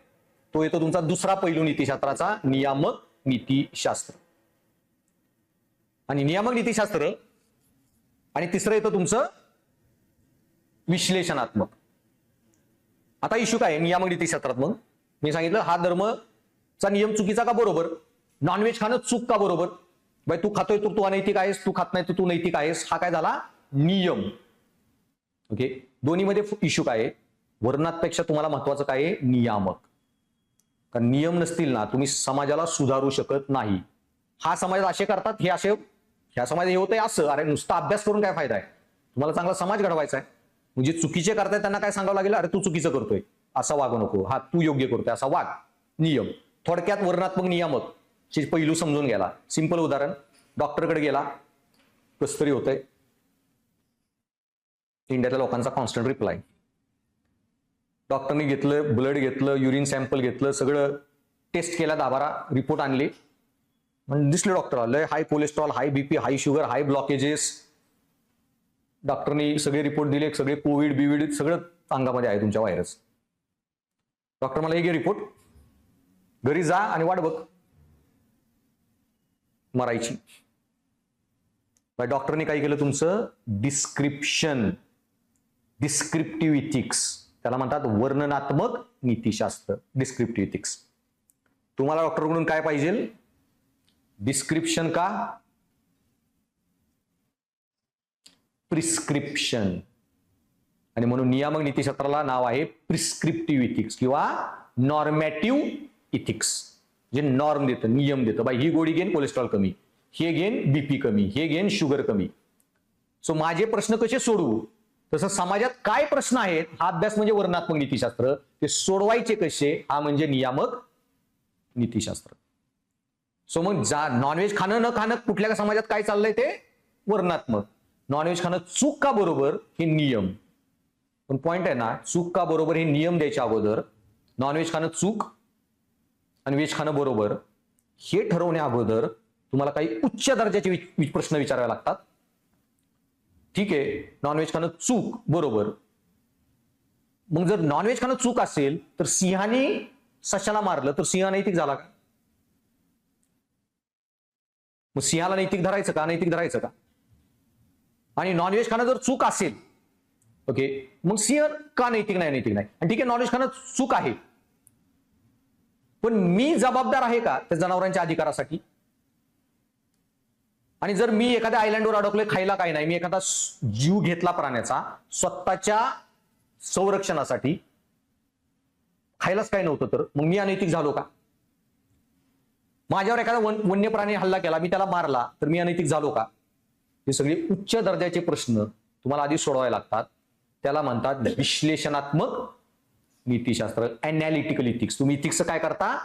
तो येतो तुमचा दुसरा पैलू नीतिशास्त्राचा, नियामक नीतिशास्त्र. आणि नियामक नीतिशास्त्र आणि तिसरं येतं तुमचं विश्लेषणात्मक. आता इश्यू काय, नियामक नीतिशास्त्रात मग मी सांगितलं हा धर्मचा नियम चुकीचा का बरोबर, नॉनव्हेज खाणं चूक का बरोबर, बाई तू खातोय तर तू अनैतिक आहेस, तू खात नाही तर तू नैतिक आहेस. हा काय झाला, नियम. ओके, दोन्हीमध्ये इश्यू काय आहे, वर्णनापेक्षा तुम्हाला महत्वाचं काय आहे, नियामक. कारण नियम नसतील ना तुम्ही समाजाला सुधारू शकत नाही. हा समाजात असे करतात, हे असे, ह्या समाजात हे होतंय असं, अरे नुसता अभ्यास करून काय फायदा आहे, तुम्हाला चांगला समाज घडवायचा आहे. म्हणजे चुकीचे करताय त्यांना काय सांगावं लागेल, अरे तू चुकीचं करतोय, असा वागू नको, हा तू योग्य करतोय असा वाग. नियम. थोडक्यात वर्णनात्मक नियामक चे पैलू समजून घ्यायला. सिंपल उदाहरण, डॉक्टरकडे गेला, कसं तरी होतंय, इंडियातल्या लोकांचा कॉन्स्टंट रिप्लाय. डॉक्टरने घेतलं, ब्लड घेतलं, युरिन सॅम्पल घेतलं, सगळं टेस्ट केला, 10-12 रिपोर्ट आणले. म्हणजे दिसले डॉक्टर आले, हाय कोलेस्ट्रॉल, हाय बीपी, हाय शुगर, हाय ब्लॉकेजेस. डॉक्टरनी सगळे रिपोर्ट दिले, सगळे कोविड बिविड सगळं अंगामध्ये आहे तुमच्या व्हायरस. डॉक्टर मला एक रिपोर्ट, घरी जा आणि वाट बघ मरायची. डॉक्टरने काय केलं, तुमचं डिस्क्रिप्शन, डिस्क्रिप्टिव्ह इथिक्स, त्याला म्हणतात वर्णनात्मक नीतिशास्त्र, डिस्क्रिप्टिव्ह इथिक्स. तुम्हाला डॉक्टरकडून काय पाहिजे, डिस्क्रिप्शन का प्रिस्क्रिप्शन. आणि म्हणून नियामक नीतिशास्त्राला नाव आहे प्रिस्क्रिप्टिव्ह इथिक्स किंवा नॉर्मॅटिव्ह इथिक्स. जे नॉर्म देतं, नियम देतं, बाई ही गोळी घेन कोलेस्ट्रॉल कमी, हे घेन बीपी कमी, हे घेन शुगर कमी. सो माझे प्रश्न कसे सोडवू, तसं समाजात काय प्रश्न आहेत हा अभ्यास म्हणजे वर्णनात्मक नीतिशास्त्र, ते सोडवायचे कसे हा म्हणजे नियामक नीतिशास्त्र. सो मग नॉनव्हेज खाणं न खाणं कुठल्या समाजात काय चाललंय ते वर्णनात्मक, नॉनव्हेज खाणं चूक का बरोबर हे नियम. पण पॉइंट आहे ना, चूक का बरोबर हे नियम द्यायच्या अगोदर नॉनव्हेज खाणं चूक आणि व्हेज खाणं बरोबर हे ठरवण्या अगोदर तुम्हाला काही उच्च दर्जाचे प्रश्न विचारावे लागतात. ठीक आहे, नॉनव्हेज खाणं चूक बरोबर, मग जर नॉनव्हेज खाणं चूक असेल तर सिंहाने सशाला मारलं तर सिंह नैतिक झाला का, मग सिंहाला नैतिक धरायचं का, नैतिक धरायचं का. आणि नॉनव्हेज खाणं जर चूक असेल, ओके, मग सिंह का नैतिक नाही, नैतिक नाही. आणि ठीक आहे, नॉनव्हेज खाणं चूक आहे, पण मी जबाबदार आहे का त्या जनावरांच्या अधिकारासाठी. आणि जर मी एखाद्या आयलंडवर अडकलोय, खायला काही नाही, मी एखादा जीव घेतला प्राण्याचा स्वतःच्या संरक्षणासाठी, खायलाच काही नव्हतं, तर मग मी अनैतिक झालो का. माझ्यावर एखादा वन्य प्राणी हल्ला केला, मी त्याला मारला, तर मी अनैतिक झालो का. हे सगळे उच्च दर्जाचे प्रश्न तुम्हाला आधी सोडवायला लागतात. त्याला म्हणतात विश्लेषणात्मक नीतिशास्त्र, अनॅलिटिकल इथिक्स. तुम्ही इथिक्स काय करता,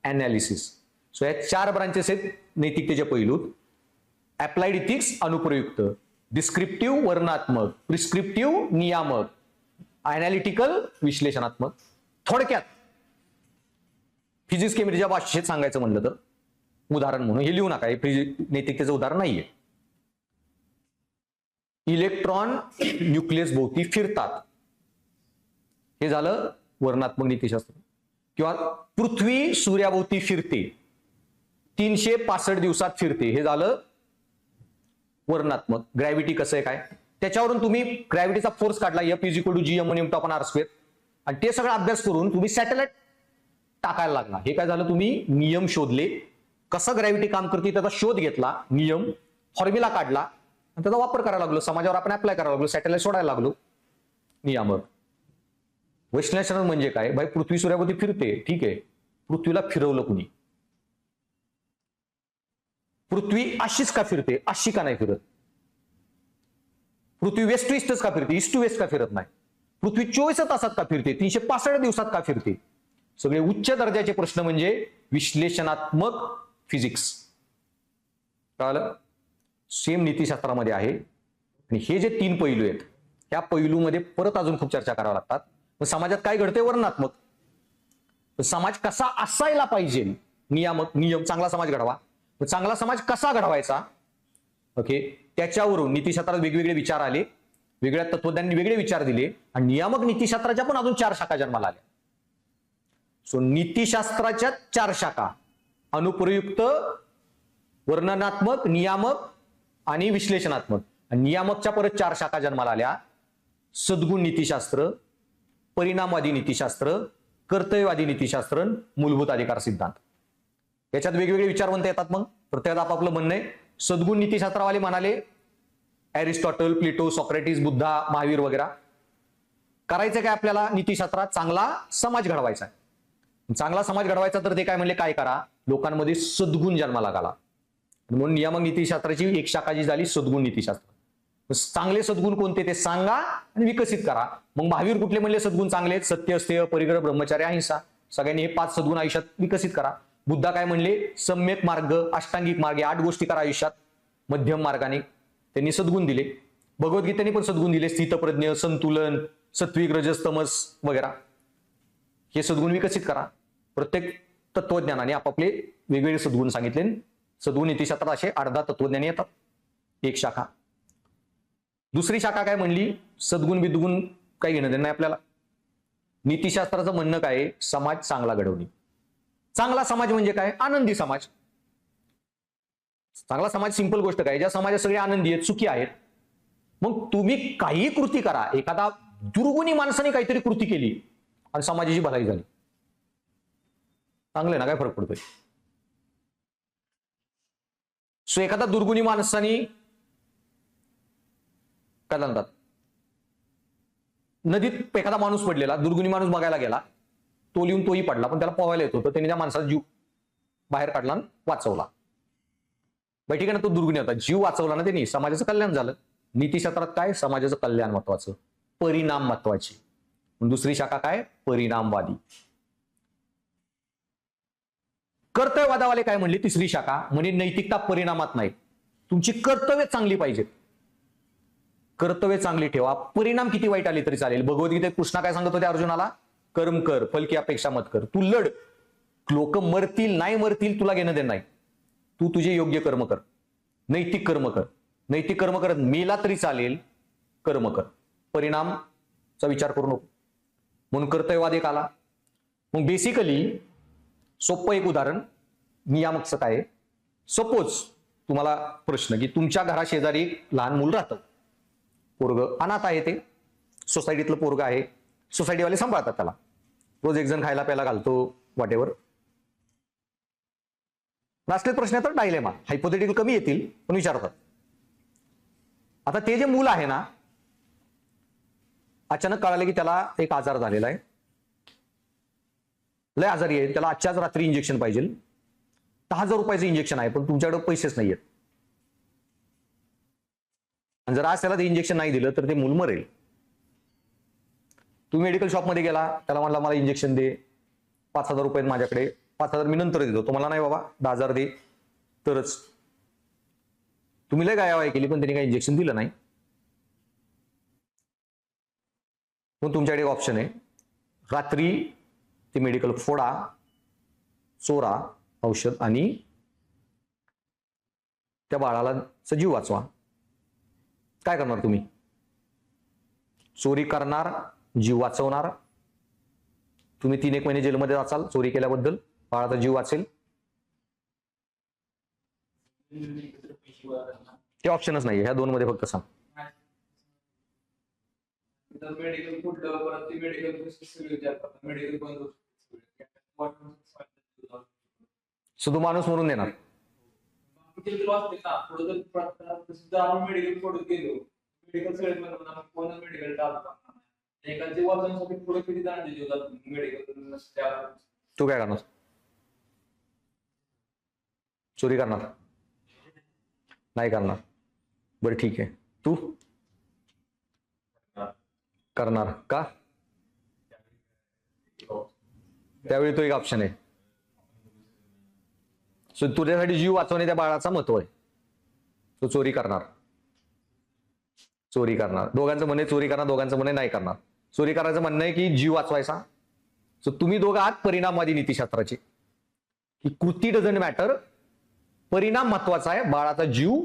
अनालिसिस. सो या 4 ब्रांचेस आहेत नैतिकतेचे पैलूत. अप्लाइड इथिक्स अनुप्रयुक्त, डिस्क्रिप्टिव्ह वर्णनात्मक, प्रिस्क्रिप्टिव्ह नियामक, अनालिटिकल विश्लेषणात्मक. थोडक्यात फिजिक्स केमिस्ट्रीच्या भाषेत सांगायचं म्हणलं तर, उदाहरण म्हणून हे लिहू नका, हे नैतिकतेचं उदाहरण नाहीये. इलेक्ट्रॉन न्यूक्लियस भोवती फिरतात, हे झालं वर्णात्मक नीतिशास्त्र. किंवा पृथ्वी सूर्याभोवती फिरते, 365 दिवसात फिरते, हे झालं वर्णात्मक. ग्रॅव्हिटी कसं आहे काय, त्याच्यावरून तुम्ही ग्रॅव्हिटीचा फोर्स काढला, F = G(m)(1/r², आणि ते सगळं अभ्यास करून तुम्ही सॅटेलाइट टाकायला लागला. हे काय झालं, तुम्ही नियम शोधले, कसं ग्रॅव्हिटी काम करते त्याचा शोध घेतला, नियम फॉर्म्युला काढला आणि त्याचा वापर करायला लागलो, समाजावर आपण अप्लाय करायला लागलो, सॅटेलाइट सोडायला लागलो. नियामक विश्लेषण म्हणजे काय, भाई पृथ्वी सूर्याभोवती फिरते, ठीक आहे, पृथ्वीला फिरवलं कुणी, पृथ्वी अशीच का फिरते, अशी का नाही फिरत, पृथ्वी वेस्ट टू ईस्टच का फिरते, ईस्ट टू वेस्ट का फिरत नाही, पृथ्वी 24 तासात का फिरते, 365 दिवसात का फिरते. सगळे उच्च दर्जाचे प्रश्न म्हणजे विश्लेषणात्मक फिजिक्स. कळलं, सेम नीतिशास्त्रामध्ये आहे. आणि हे जे 3 पैलू आहेत, ह्या पैलूमध्ये परत अजून खूप चर्चा कराव्या लागतात. मग समाजात काय घडते, वर्णात्मक. समाज कसा असायला पाहिजे, नियामक, नियम, चांगला समाज घडवा. चांगला समाज कसा घडवायचा, ओके, त्याच्यावरून नीतिशास्त्रात वेगवेगळे विचार आले, वेगळ्या तत्वज्ञांनी वेगळे विचार दिले, आणि नियामक नीतिशास्त्राच्या पण अजून 4 शाखा जन्माला आल्या. सो नीतिशास्त्राच्या 4 शाखा, अनुप्रयुक्त, वर्णनात्मक, नियामक आणि विश्लेषणात्मक. नियामकच्या परत 4 शाखा जन्माला आल्या, सद्गुण नीतिशास्त्र, परिणामवादी नीतिशास्त्र, कर्तव्यवादी नीतिशास्त्र, मूलभूत अधिकार सिद्धांत. याच्यात वेगवेगळे विचारवंत येतात. मग प्रत्येकाचं आपापलं म्हणणं आहे. सद्गुण नीतिशास्त्रवाले म्हणाले, एरिस्टॉटल, प्लेटो, सॉक्रेटिस, बुद्धा, महावीर वगैरे. करायचं काय आपल्याला, नीतिशास्त्रात चांगला समाज घडवायचा आहे. चांगला समाज घडवायचा तर ते काय म्हणले, काय करा, लोकांमध्ये सद्गुण जन्माला घाला. म्हणून नियामक नीतिशास्त्राची एक शाखा जी झाली, सद्गुण नीतिशास्त्र. चांगले सद्गुण कोणते ते सांगा आणि विकसित करा. मग महावीर कुठले म्हणले सद्गुण चांगले, सत्य, स्थेय, परिग्रह, ब्रह्मचर्य, अहिंसा. सगळ्यांनी हे 5 सद्गुण आयुष्यात विकसित करा. बुद्धा काय म्हणले, सम्यक मार्ग, अष्टांगिक मार्ग, 8 गोष्टी करा आयुष्यात मध्यम मार्गाने. त्यांनी सद्गुण दिले. भगवद्गीतेने पण सद्गुण दिले, स्थितप्रज्ञ, संतुलन, सत्विक, रजस, तमस वगैरे. हे सद्गुण विकसित करा. प्रत्येक तत्वज्ञानाने आपापले वेगवेगळे सद्गुण सांगितले. सद्गुण नीतिशास्त्रात असे 18 तत्वज्ञानी येतात, एक शाखा. दुसरी शाखा काय म्हणली, सद्गुण बिद्गुण काही घेणं देणं नाही आपल्याला. नीतिशास्त्राचं म्हणणं काय, समाज चांगला घडवणे. चांगला समाज म्हणजे काय, आनंदी समाज. चांगला समाज सिंपल गोष्ट काय, ज्या समाजात सगळे आनंदी आहेत, सुखी आहेत. मग तुम्ही काही कृती करा, एखादा दुर्गुणी माणसाने काहीतरी कृती केली आणि समाजाची भलाई झाली, चांगलं ना, काय फरक पडतोय. सो एखादा दुर्गुणी माणसाने काय म्हणतात, नदीत एखादा माणूस पडलेला, दुर्गुणी माणूस बघायला गेला, तो लिहून तोही पडला, पण त्याला पोहायला येत होतं, त्याने त्या माणसाचा जीव बाहेर काढला आणि वाचवला. बाई ठीक आहे ना, तो दुर्गुणी होता, जीव वाचवला ना त्यांनी, समाजाचं कल्याण झालं. नीतिशास्त्रात काय, समाजाचं कल्याण महत्वाचं, परिणाम महत्वाचे. दुसरी शाखा काय, परिणामवादी. कर्तव्यवादावाले काय म्हणले, तिसरी शाखा म्हणजे नैतिकता परिणामात नाही, तुमची कर्तव्य चांगली पाहिजेत, कर्तव्य चांगली ठेवा, परिणाम किती वाईट आले तरी चालेल. भगवद्गीतेत कृष्णा काय सांगत होते अर्जुनाला, कर्म कर, फल की अपेक्षा मत कर. तू लढ, लोक मरतील नाही मरतील तुला घेणं देणं नाही, तू तुझे योग्य कर्म कर, नैतिक कर्म कर. नैतिक कर्म करत मेला तरी चालेल, कर्म कर, परिणामचा विचार करू नको. म्हणून कर्तव्यवाद एक आला. मग बेसिकली सोपं एक उदाहरण नियामकचं काय, सपोज तुम्हाला प्रश्न की तुमच्या घरा शेजारी लहान मूल राहतं, पोरग अनाथ आहे, ते सोसायटीतलं पोरग आहे, सोसायटीवाले सांभाळतात त्याला, रोज एक जण खायला प्यायला घालतो, व्हॉटेवर. असले प्रश्न तर डायलेमा, हायपोथेटिकल कमी येतील पण विचारतात. आता ते जे मूल आहे ना, अचानक कळालं की त्याला एक आजार झालेला आहे, लय आजारी आहे, त्याला आजच्याच रात्री इंजेक्शन पाहिजे, 10,000 रुपयाचं इंजेक्शन आहे, पण तुमच्याकडे पैसेच नाहीयेत. आणि जर आज त्याला ते इंजेक्शन नाही दिलं तर ते मूल मरेल. तुम्ही मेडिकल शॉपमध्ये गेला, त्याला म्हणला मला इंजेक्शन दे, 5,000 रुपये माझ्याकडे, 5,000 मी नंतर देतो, तुम्हाला नाही बाबा 10,000 दे तरच. तुम्ही लय गायावाई केली पण त्यांनी काही इंजेक्शन दिलं नाही. मग तुमच्याकडे एक ऑप्शन आहे, रात्री ते मेडिकल फोडा, चोरा औषध आणि त्या बाळाला जीव वाचवा. काय करणार तुम्ही, चोरी करणार, जीव वाचवणार तुम्ही 3-1 महिने जेलमध्ये असाल चोरी केल्याबद्दल, बाळाचा जीव वाचेल? ते ऑप्शनच नाही, ह्या 2 मध्ये फक्त सांग. सो तू माणूस म्हणून देणार? तू काय करणार? चोरी करणार? नाही करणार. बरं ठीक आहे, तू करणार का? त्यावेळी तो एक ऑप्शन आहे. सो तुझ्यासाठी जीव वाचवणे त्या बाळाचा महत्व आहे. तो चोरी करणार. चोरी करणार. दोघांचं म्हणणे चोरी करणार, दोघांचं म्हणणे नाही करणार. चोरी करायचं म्हणणं आहे की जीव वाचवायचा. सो तुम्ही दोघं आहात परिणामवादी नीतिशास्त्राचे, की कृती डझंट मॅटर, परिणाम महत्वाचा आहे, बाळाचा जीव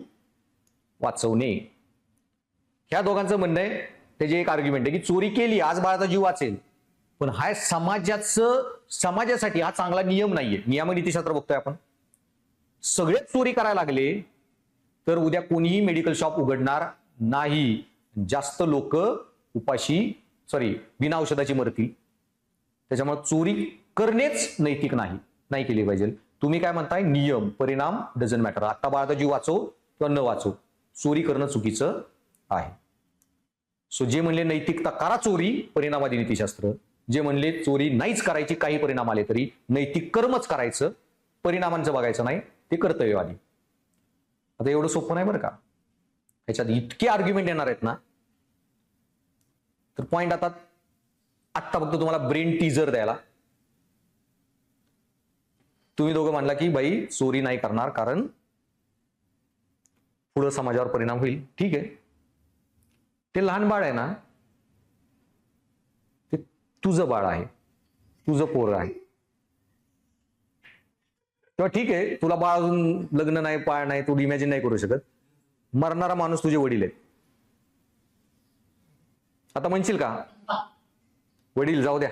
वाचवणे. ह्या दोघांचं म्हणणं आहे. त्याची एक आर्ग्युमेंट आहे की चोरी केली आज बाळाचा जीव वाचेल, पण हा समाजासाठी हा चांगला नियम नाहीये. नियम नीतिशास्त्र बघतोय आपण. सगळेच चोरी करायला लागले तर उद्या कोणीही मेडिकल शॉप उघडणार नाही. जास्त लोक बिना औषधाची मरतील. त्याच्यामुळे चोरी करणेच नैतिक नाही केली पाहिजे. तुम्ही काय म्हणताय? नियम, परिणाम डझंट मॅटर. आता बाळाचा जीव वाचव किंवा न वाचव, चोरी करणं चुकीचं आहे. सो जे म्हणले नैतिकता करा चोरी, परिणामवादी नीतिशास्त्र. जे म्हणले चोरी नाहीच करायची, काही परिणाम आले तरी नैतिक कर्मच करायचं, परिणामांचं बघायचं नाही, ते कर्तव्यवादी. आता एवढं सोपं नाही बरं का. ह्याच्यात इतके आर्ग्युमेंट येणार आहेत ना, तर पॉइंट आता फक्त तुम्हाला ब्रेन टीजर द्यायला. तुम्ही दोघं म्हणला की बाई चोरी नाही करणार कारण पुढं समाजावर परिणाम होईल. ठीक आहे, ते लहान बाळ आहे ना, ते तुझं बाळ आहे, तुझं पोर आहे. तेव्हा ठीक आहे, तुला बाळ अजून लग्न नाही, पाळ नाही, तू इमॅजिन नाही करू शकत. मरणारा माणूस तुझे वडील आहेत. आता म्हणशील का वडील जाऊ द्या,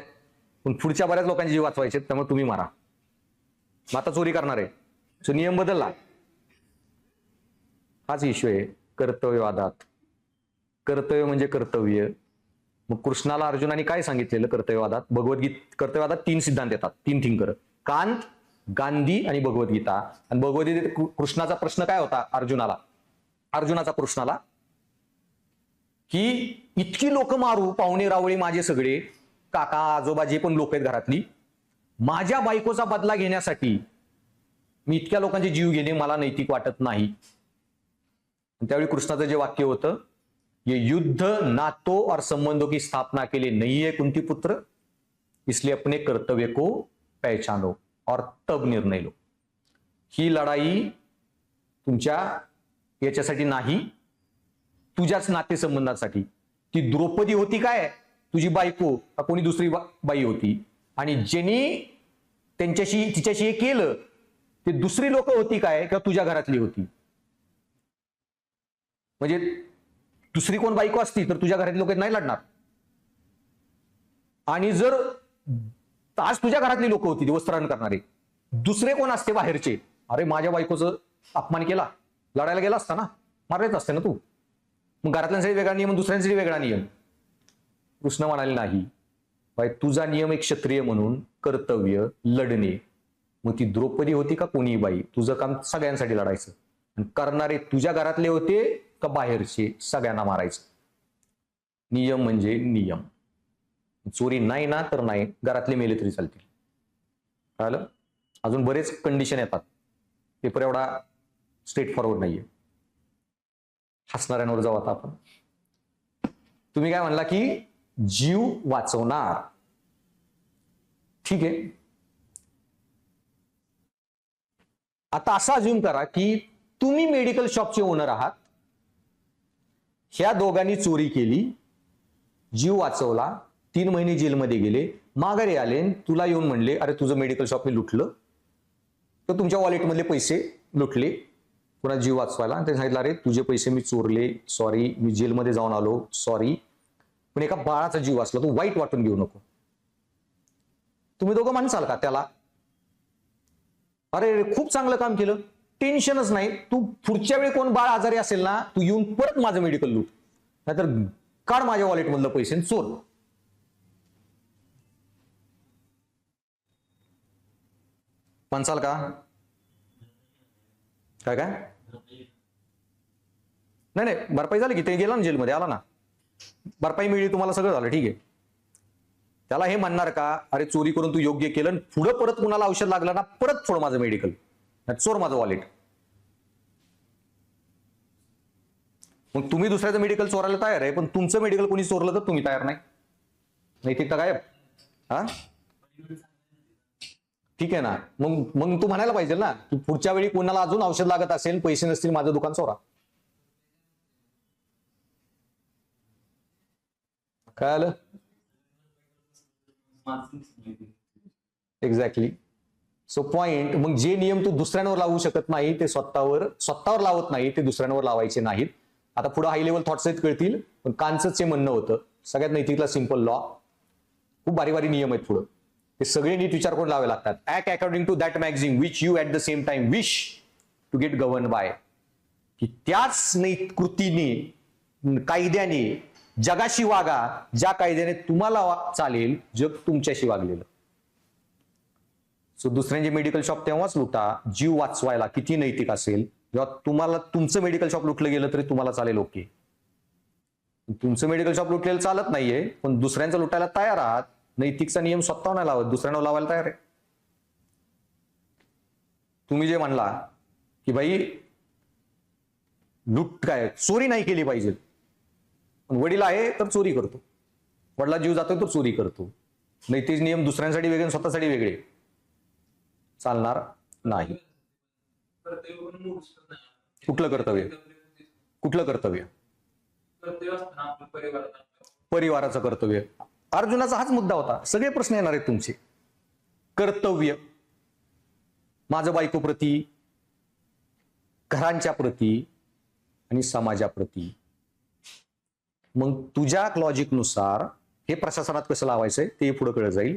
पण पुढच्या बऱ्याच लोकांचे जीव वाचवायचे, त्यामुळे तुम्ही मारा. मग आता चोरी करणार आहे, सो नियम बदलला. हाच इश्यू आहे कर्तव्यवादात. कर्तव्य म्हणजे कर्तव्य. मग कृष्णाला अर्जुनाने काय सांगितलेलं कर्तव्यवादात? कर्तव्यवादात 3 सिद्धांत येतात, 3 थिंकर: कांत, गांधी आणि भगवद्गीता. आणि भगवद्गीतेत कृष्णाचा प्रश्न काय होता अर्जुनाचा कृष्णाला, की इतकी लोक मारू, पाहुणे रावळी माझे सगळे, काका आजोबा जे पण लोक आहेत घरातली, माझ्या बायकोचा बदला घेण्यासाठी मी इतक्या लोकांचे जीव घेणे मला नैतिक वाटत नाही. त्यावेळी कृष्णाचं जे वाक्य होतं, ये युद्ध नातो और संबंधों की स्थापना के लिए नहीं है कुंती पुत्र, इसलिए अपने कर्तव्य को पहचानो और तब निर्णय लो. ही लढाई तुमच्या याच्यासाठी नाही, तुझ्याच नातेसंबंधासाठी. ती द्रौपदी होती काय, तुझी बायको, का कोणी दुसरी बाई होती, आणि ज्यांनी तिच्याशी हे केलं ते दुसरी लोक होती काय, किंवा तुझ्या घरातली होती? म्हणजे दुसरी कोण बायको असती तर तुझ्या घरातली लोक नाही लढणार. आणि जर आज तुझ्या घरातली लोक होती वस्त्रहरण करणारे, दुसरे कोण असते बाहेरचे, अरे माझ्या बायकोचं अपमान केला, लढायला गेला असता ना, मारायच असते ना तू. मग घरातल्यांसाठी वेगळा नियम, दुसऱ्यांसाठी वेगळा नियम. कृष्ण म्हणाले नाही, बाय तुझा नियम एक क्षत्रिय म्हणून कर्तव्य लढणे. मग ती द्रौपदी होती का कोणी बाई, तुझं काम सगळ्यांसाठी लढायचं. आणि करणारे तुझ्या घरातले होते का बाहेरचे, सगळ्यांना मारायचं. नियम म्हणजे नियम. चोरी नाही ना तर नाही, घरातले मेले तरी चालतील. कळलं? अजून बरेच कंडिशन येतात, पेपर एवढा स्ट्रेट फॉरवर्ड नाहीये. हसणाऱ्यांवर जाऊ आता आपण. तुम्ही काय म्हणला की जीव वाचवणार, ठीक आहे. आता असं अज्युम करा की तुम्ही मेडिकल शॉपचे ओनर आहात. ह्या दोघांनी चोरी केली, जीव वाचवला, 3 महिने जेलमध्ये गेले, माघारी आले, तुला येऊन म्हणले अरे तुझं मेडिकल शॉप मी लुटलं, तर तुमच्या वॉलेटमधले पैसे लुटले पुन्हा जीव वाचवायला. ते सांगितलं अरे तुझे पैसे मी चोरले, सॉरी, मी जेलमध्ये जाऊन आलो, सॉरी, पण एका बाळाचा जीव वाचला, तू वाईट वाटून घेऊ नको. तुम्ही दोघं म्हणसाल का त्याला, अरे खूप चांगलं काम केलं, टेन्शनच नाही, तू पुढच्या वेळी कोण बाळ आजारी असेल ना, तू येऊन परत माझं मेडिकल लूट, नाहीतर काढ माझ्या वॉलेट मधलं पैसे चोर. म्हणसाल का? काय काय नाही नाही, भरपाई झाली की, ते गेला ना जेलमध्ये, आला ना, भरपाई मिळली तुम्हाला, सगळं झालं, ठीक आहे. त्याला हे म्हणणार का, अरे चोरी करून तू योग्य केलं, पुढं परत कुणाला औषध लागलं ना, परत फोड माझं मेडिकल, चोर माझं वॉलेट. मग तुम्ही दुसऱ्याचं मेडिकल चोरायला तयार आहे, पण तुमचं मेडिकल कोणी चोरलं तर तुम्ही तयार नाही. नैतिकता गायब. हा ठीक आहे ना, मग मग तू म्हणायला पाहिजे ना की पुढच्या वेळी कोणाला अजून औषध लागत असेल, पैसे नसतील, माझं दुकान चोरा. काय आलं? एक्झॅक्टली. सो पॉइंट, मग जे नियम तू दुसऱ्यांवर लावू शकत नाही ते स्वतःवर लावत नाही, ते दुसऱ्यांवर लावायचे नाहीत. आता पुढे हाय लेवल थॉट्स आहेत कळतील, पण कांचंच म्हणणं होतं सगळ्यात नैतिकला सिंपल लॉ, खूप बारी बारी नियम आहेत पुढं, ते सगळे नीट विचार करून लावावे लागतात. Act according to that magazine which you at the same time wish to get govern by, की त्याच कृतीने, कायद्याने जगाशी वागा ज्या कायद्याने तुम्हाला चालेल, जग तुमच्याशी वागलेलं. सो दुसऱ्यांचे मेडिकल शॉप तेव्हाच लुटा जीव वाचवायला किती नैतिक असेल, जेव्हा तुम्हाला तुमचं मेडिकल शॉप लुटलं गेलं तरी तुम्हाला चालेल, ओके. तुमचं मेडिकल शॉप लुटलेलं चालत नाहीये, पण दुसऱ्यांचं लुटायला तयार आहात, नैतिकचा नियम स्वतः नाही लावत, दुसऱ्यांना लावायला तयार आहे. तुम्ही जे म्हणला की भाई लूट काय, चोरी नाही केली पाहिजे, पण वडील आहे तर चोरी करतो, वडिला जीव जातो तर चोरी करतो, नैतिक नियम दुसऱ्यांसाठी वेगळे स्वतःसाठी वेगळे, चालणार नाही. कुठलं कर्तव्य? कुठलं कर्तव्य? परिवाराचं कर्तव्य. अर्जुनाचा हाच मुद्दा होता, सगळे प्रश्न येणार आहेत तुमचे. कर्तव्य माझं बायकोप्रती, घरांच्या प्रती आणि समाजाप्रती. मग तुझ्या लॉजिकनुसार हे प्रशासनात कसं लावायचंय ते पुढे कळत जाईल.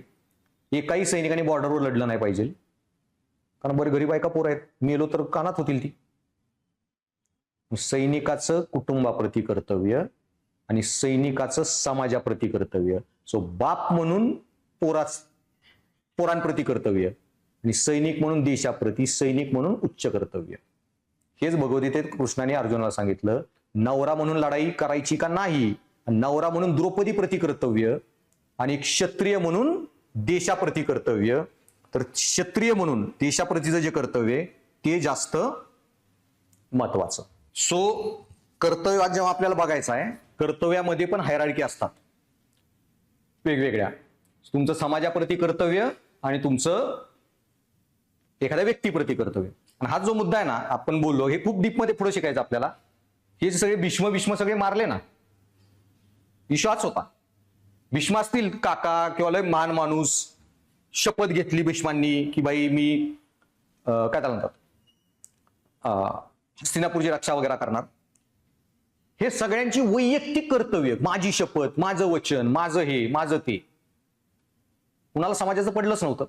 एकाही सैनिकांनी बॉर्डरवर लढलं नाही पाहिजे, कारण बरे गरीब बायका पोर आहेत, मेलो तर कानात होतील ती. सैनिकाचं कुटुंबाप्रती कर्तव्य आणि सैनिकाचं समाजाप्रती कर्तव्य. सो बाप म्हणून पोरांप्रती कर्तव्य आणि सैनिक म्हणून देशाप्रती, सैनिक म्हणून उच्च कर्तव्य. हेच भगवद्गीतेत कृष्णाने अर्जुनाला सांगितलं. नवरा म्हणून लढाई करायची का नाही, नवरा म्हणून द्रौपदी प्रति कर्तव्य आणि क्षत्रिय म्हणून देशाप्रती कर्तव्य. तर क्षत्रिय म्हणून देशाप्रतीचं जे कर्तव्य ते जास्त महत्वाचं. सो कर्तव्यात जेव्हा आपल्याला बघायचं आहे, कर्तव्यामध्ये पण हायरार्की असतात वेगवेगळ्या. तुमचं समाजाप्रती कर्तव्य आणि तुमचं एखाद्या व्यक्तीप्रती कर्तव्य. आणि हा जो मुद्दा आहे ना आपण बोललो, हे खूप डीप मध्ये पुढे शिकायचं आपल्याला. हे सगळे भीष्म सगळे मारले ना, विश्वास होता. भीष्म असतील काका किंवा लय मान माणूस, शपथ घेतली भीष्मांनी की बाई मी काय त्याला म्हणतात हस्तिनापूरची रक्षा वगैरे करणार. हे सगळ्यांची वैयक्तिक कर्तव्य, माझी शपथ, माझं वचन, माझं हे, माझं ते, कुणाला समाजाचं पडलंच नव्हतं.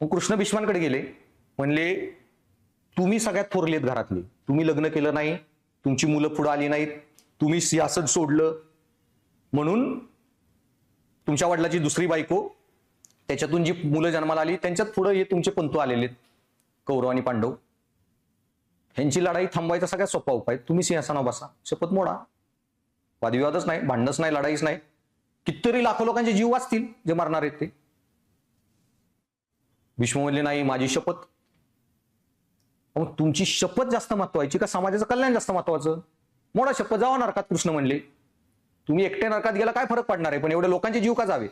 मग कृष्ण भीष्मांकडे गेले, म्हणले तुम्ही सगळ्यात थोरलेत घरातली, तुम्ही लग्न केलं नाही, तुमची मुलं पुढे आली नाहीत, तुम्ही सिंहासन सोडलं, म्हणून तुमच्या वडिलाची दुसरी बायको, त्याच्यातून जी मुलं जन्माला आली त्यांच्यात पुढे हे तुमचे पंतू आलेले कौरव आणि पांडव, ह्यांची लढाई थांबवायचा सगळ्यात सोपा उपाय, तुम्ही सिंहासनावर बसा, शपथ मोडा, वादविवादच नाही, भांडणच नाही, लढाईच नाही, कितीतरी लाखो लोकांचे जीव वाचतील जे मरणार आहेत ते. भीष्म म्हणले नाही, माझी शपथ. मग तुमची शपथ जास्त महत्वाची का समाजाचं कल्याण जास्त महत्वाचं? मोडा शपथ, जावा नरकात. कृष्ण म्हणले तुम्ही एकटे नरकात गेला काय फरक पडणार आहे, पण एवढे लोकांचे जीव का जावे?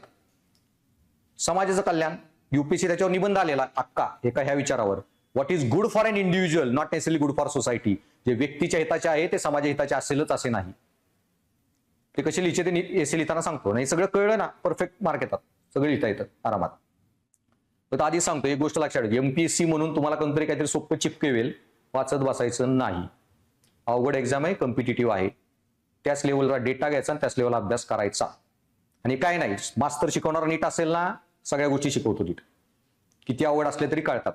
समाजाचं कल्याण. युपीसी त्याच्यावर निबंध आलेला अक्का एका ह्या विचारावर, what is good for an individual not necessary good for society. जे व्यक्तीच्या हिताचे आहे ते समाजा हिताचे असेलच असे नाही. ते कसे लिहिचे ते एसे लिहिताना सांगतो, नाही सगळं कळलं ना परफेक्ट मार्क येतात, सगळं लिहिता येतं आरामात. तर आधी सांगतो एक गोष्ट लक्षात ठेवा, एमपीएससी म्हणून तुम्हाला कोणतरी काहीतरी सोपं चिपकेवेल वाचत बसायचं नाही. अवघड एक्झाम आहे, कॉम्पिटिटिव्ह आहे, त्याच लेवलला डेटा घ्यायचा आणि त्याच लेवलला अभ्यास करायचा. आणि काय नाही, मास्तर शिकवणारा नीट असेल ना सगळ्या गोष्टी शिकवतो तिथे, किती आवड असले तरी कळतात.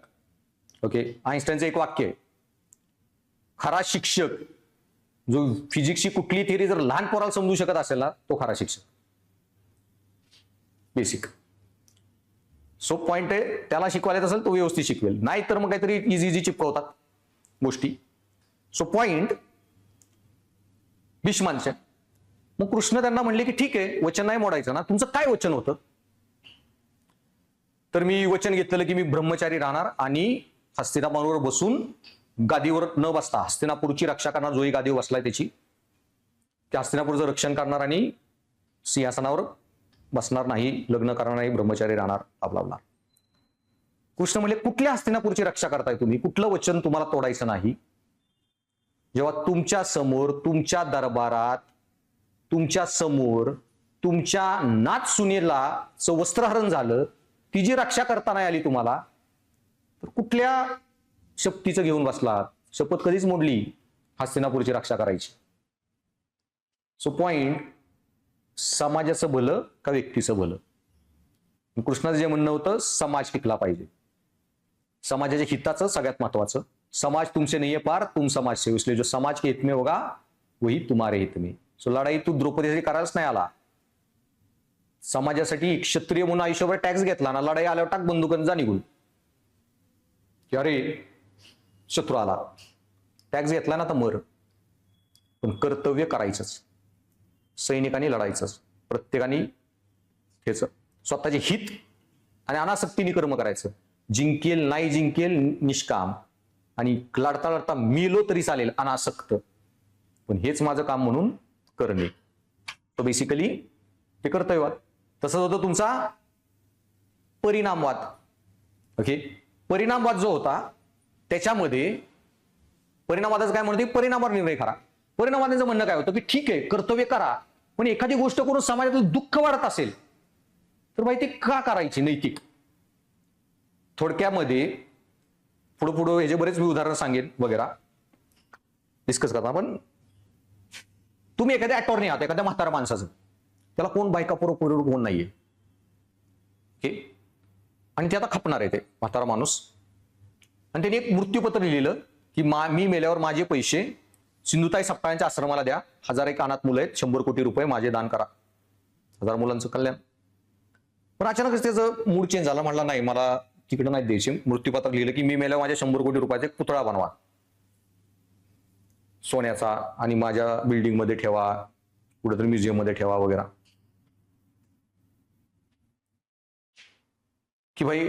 ओके, आइन्स्टाईनचं एक वाक्य आहे, खरा शिक्षक जो फिजिक्सची कुठली थिअरी जर लहान पोराला समजू शकत असेल ना, तो खरा शिक्षक. बेसिक. सो पॉइंट आहे, त्याला शिकवायला असेल तो व्यवस्थित शिकवेल, नाही तर मग काहीतरी इझी इझी चिपकवतात गोष्टी. सो पॉइंट भीष्मांचे. मग कृष्ण त्यांना म्हणले की ठीक आहे, वचन नाही मोडायचं ना, तुमचं काय वचन होतं? तर मी वचन घेतलेलं की मी ब्रह्मचारी राहणार आणि हस्तिनापुरावर बसून गादीवर न बसता हस्तिनापूरची रक्षा करणार, जोही गादीवर बसलाय त्याची, त्या हस्तिनापूरचं रक्षण करणार आणि सिंहासनावर बसणार नाही, लग्न करणार नाही, ब्रह्मचारी राहणार, आपला. कृष्ण म्हणले कुठल्या हस्तिनापूरची रक्षा करताय तुम्ही? कुठलं वचन तुम्हाला तोडायचं नाही? जेव्हा तुमच्या समोर, तुमच्या दरबारात, तुमच्या समोर तुमच्या नाथ सुनेला वस्त्रहरण झालं, ती जी रक्षा करता नाही आली तुम्हाला, तर कुठल्या शपथीचं घेऊन बसलात? शपथ कधीच मोडली हस्तिनापूरची रक्षा करायची. सो पॉइंट, समाजाचं भलं का व्यक्तीचं भलं? कृष्णाचं जे म्हणणं होतं, समाज टिकला पाहिजे, समाजाच्या हिताचं सगळ्यात महत्वाचं. समाज तुमसे नहीं है पार, तुम समाज से, इसलिए जो समाज के हित में होगा वही तुम्हारे हित में. सो लढाई तू द्रौपदीसाठी करायलाच नाही आला, समाजासाठी. क्षत्रिय म्हणून आयुष्यभर टॅक्स घेतला ना, लढाई आल्यावर टाक बंदुकन जा निघून, की अरे शत्रू आला, टॅक्स घेतला ना तर मर. पण कर्तव्य करायचंच, सैनिकांनी लढायचंच, प्रत्येकाने त्याचं स्वतःचे हित आणि अनासक्तीने कर्म करायचं. जिंकेल नाही जिंकेल निष्काम, आणि लढता लढता मेलो तरी चालेल अनासक्त, पण हेच माझं काम म्हणून करणे. तर बेसिकली हे कर्तव्यवाद. तसंच होतं तुमचा परिणामवाद. ओके, परिणामवाद जो होता त्याच्यामध्ये परिणामवादाचं काय म्हणते, परिणामावर निर्णय करा. परिणामवादाचं म्हणणं काय होतं की ठीक आहे कर्तव्य करा, पण एखादी गोष्ट करून समाजातलं दुःख वाढत असेल तर बाई ते का करायची? नैतिक. थोडक्यामध्ये पुढं ह्याचे बरेच मी उदाहरण सांगेन वगैरे डिस्कस करता. पण तुम्ही एखाद्या अटॉर्नी आहात, एखाद्या म्हातारा माणसाचं, त्याला कोण बायका पोरं कोण नाहीये, ओके, आणि ते आता खपणार आहे ते म्हातारा माणूस, आणि त्यांनी एक मृत्यूपत्र लिहिलं की मी मेल्यावर माझे पैसे सिंधुताई सपकाळ्यांच्या आश्रमाला द्या, 1001 अनाथ मुलं आहेत, 100 कोटी रुपये माझे दान करा, 1000 मुलांचं कल्याण. पण अचानकच त्याचं मूड चेंज झाला, म्हटलं नाही मला तिकडे नाही द्यायचे. मृत्यूपत्र लिहिलं की मी मेल्यावर माझ्या 100 कोटी रुपयाचा एक पुतळा बनवा सोन्याचा, आणि माझ्या बिल्डिंग मध्ये ठेवा, कुठेतरी म्युझियम मध्ये ठेवा वगैरे, की भाई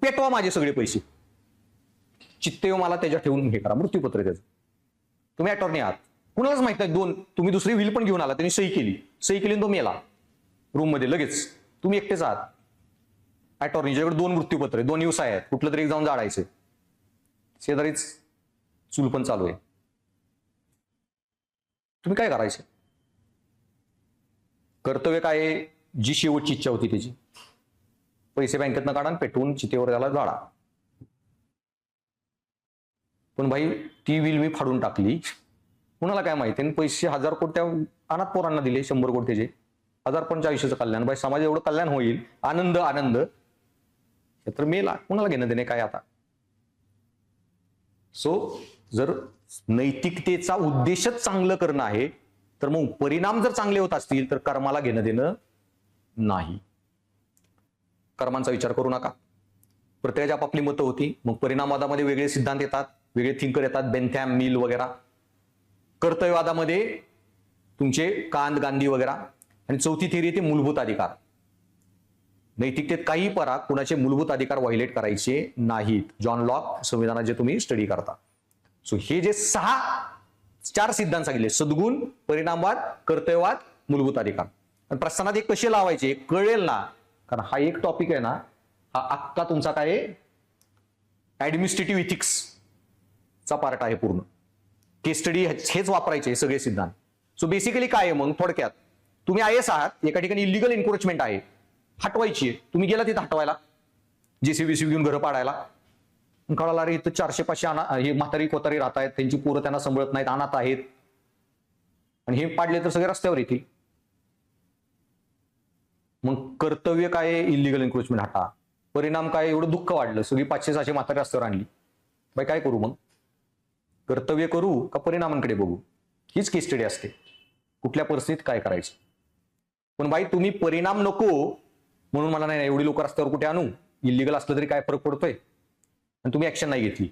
पेटवा माझे सगळे पैसे, चित्ते मला त्याच्या ठेवून हे करा. मृत्यूपत्र त्याचं. तुम्ही अटॉर्नी आहात, कुणालाच माहित नाही, तुम्ही दुसरी व्हील पण घेऊन आला, त्यांनी सही केली तो मेला रूम मध्ये लगेच, तुम्ही एकटेच आहात. अटॉर्नीच्याकडे 2 मृत्यूपत्र, 2 व्यवसाय आहेत, कुठलं तरी एक जाऊन जाळायचे, शेजारीच चूल पण चालू आहे. तुम्ही काय करायचे? कर्तव्य काय? जी शेवटची इच्छा होती त्याची, पैसे बँकेतनं काढा आणि पेटवून चितेवर त्याला जाळा. पण भाई ती व्हील मी फाडून टाकली, कुणाला काय माहिती? पैसे 1000 कोटी अनाथ पोरांना दिले, 100 कोटीचे, 1000 पण आयुष्याचं कल्याण. भाई समाज एवढं कल्याण होईल, आनंद आनंद, तर मेला, कुणाला घेणं देणे काय आता? सो जर नैतिकतेचा उद्देशच चांगलं करणं आहे, तर मग परिणाम जर चांगले होत असतील तर कर्माला घेणं देणं नाही. कर्मांचा विचार करू नका. प्रत्येकाची आपापली मतं होती. मग परिणामवादामध्ये वेगळे सिद्धांत येतात, वेगळे थिंकर येतात, बेनथॅम, मिल वगैरे. कर्तव्यवादामध्ये तुमचे कांत, गांधी वगैरे. आणि चौथी थिअरी येते मूलभूत अधिकार. नैतिकतेत काही पराग कुणाचे मूलभूत अधिकार व्हायलेट करायचे नाहीत. जॉन लॉक संविधानात जे तुम्ही स्टडी करता. सो हे जे 4 सिद्धांत सांगितले, सद्गुण, परिणामवाद, कर्तव्यवाद, मूलभूत अधिकार. आणि प्रस्थानात हे कसे लावायचे कळेल ना, कारण हा एक टॉपिक आहे ना, हा अख्खा तुमचा काय ऍडमिनिस्ट्रेटिव्ह इथिक्स चा पार्ट आहे पूर्ण. केस स्टडी हेच वापरायचे सगळे सिद्धांत. सो बेसिकली काय आहे मग थोडक्यात, तुम्ही IAS आहात, एका ठिकाणी इलिगल एन्क्रोचमेंट आहे, हटवायची आहे, तुम्ही गेला तिथं हटवायला, JCB घेऊन घरं पाडायला, कळाला रे इथं 400-500 हे म्हातारी कोतारी राहत आहेत, त्यांची पोरं त्यांना सांभाळत नाहीत, अनाथ आहेत, आणि हे पाडले तर सगळे रस्त्यावर येतील. मग कर्तव्य काय? इलिगल एन्क्रोचमेंट हटा. परिणाम काय? एवढं दुःख वाढलं, सगळी 500-600 म्हातारे रस्त्यावर आणली. बाई काय करू मग? कर्तव्य करू का परिणामांकडे बघू? हीच केस स्टडी असते, कुठल्या परिस्थितीत काय करायचं. पण बाई तुम्ही परिणाम नको म्हणून मला नाही एवढी लोक रस्त्यावर कुठे आणू, इलिगल असलं तरी काय फरक पडतोय, आणि तुम्ही ऍक्शन नाही घेतली.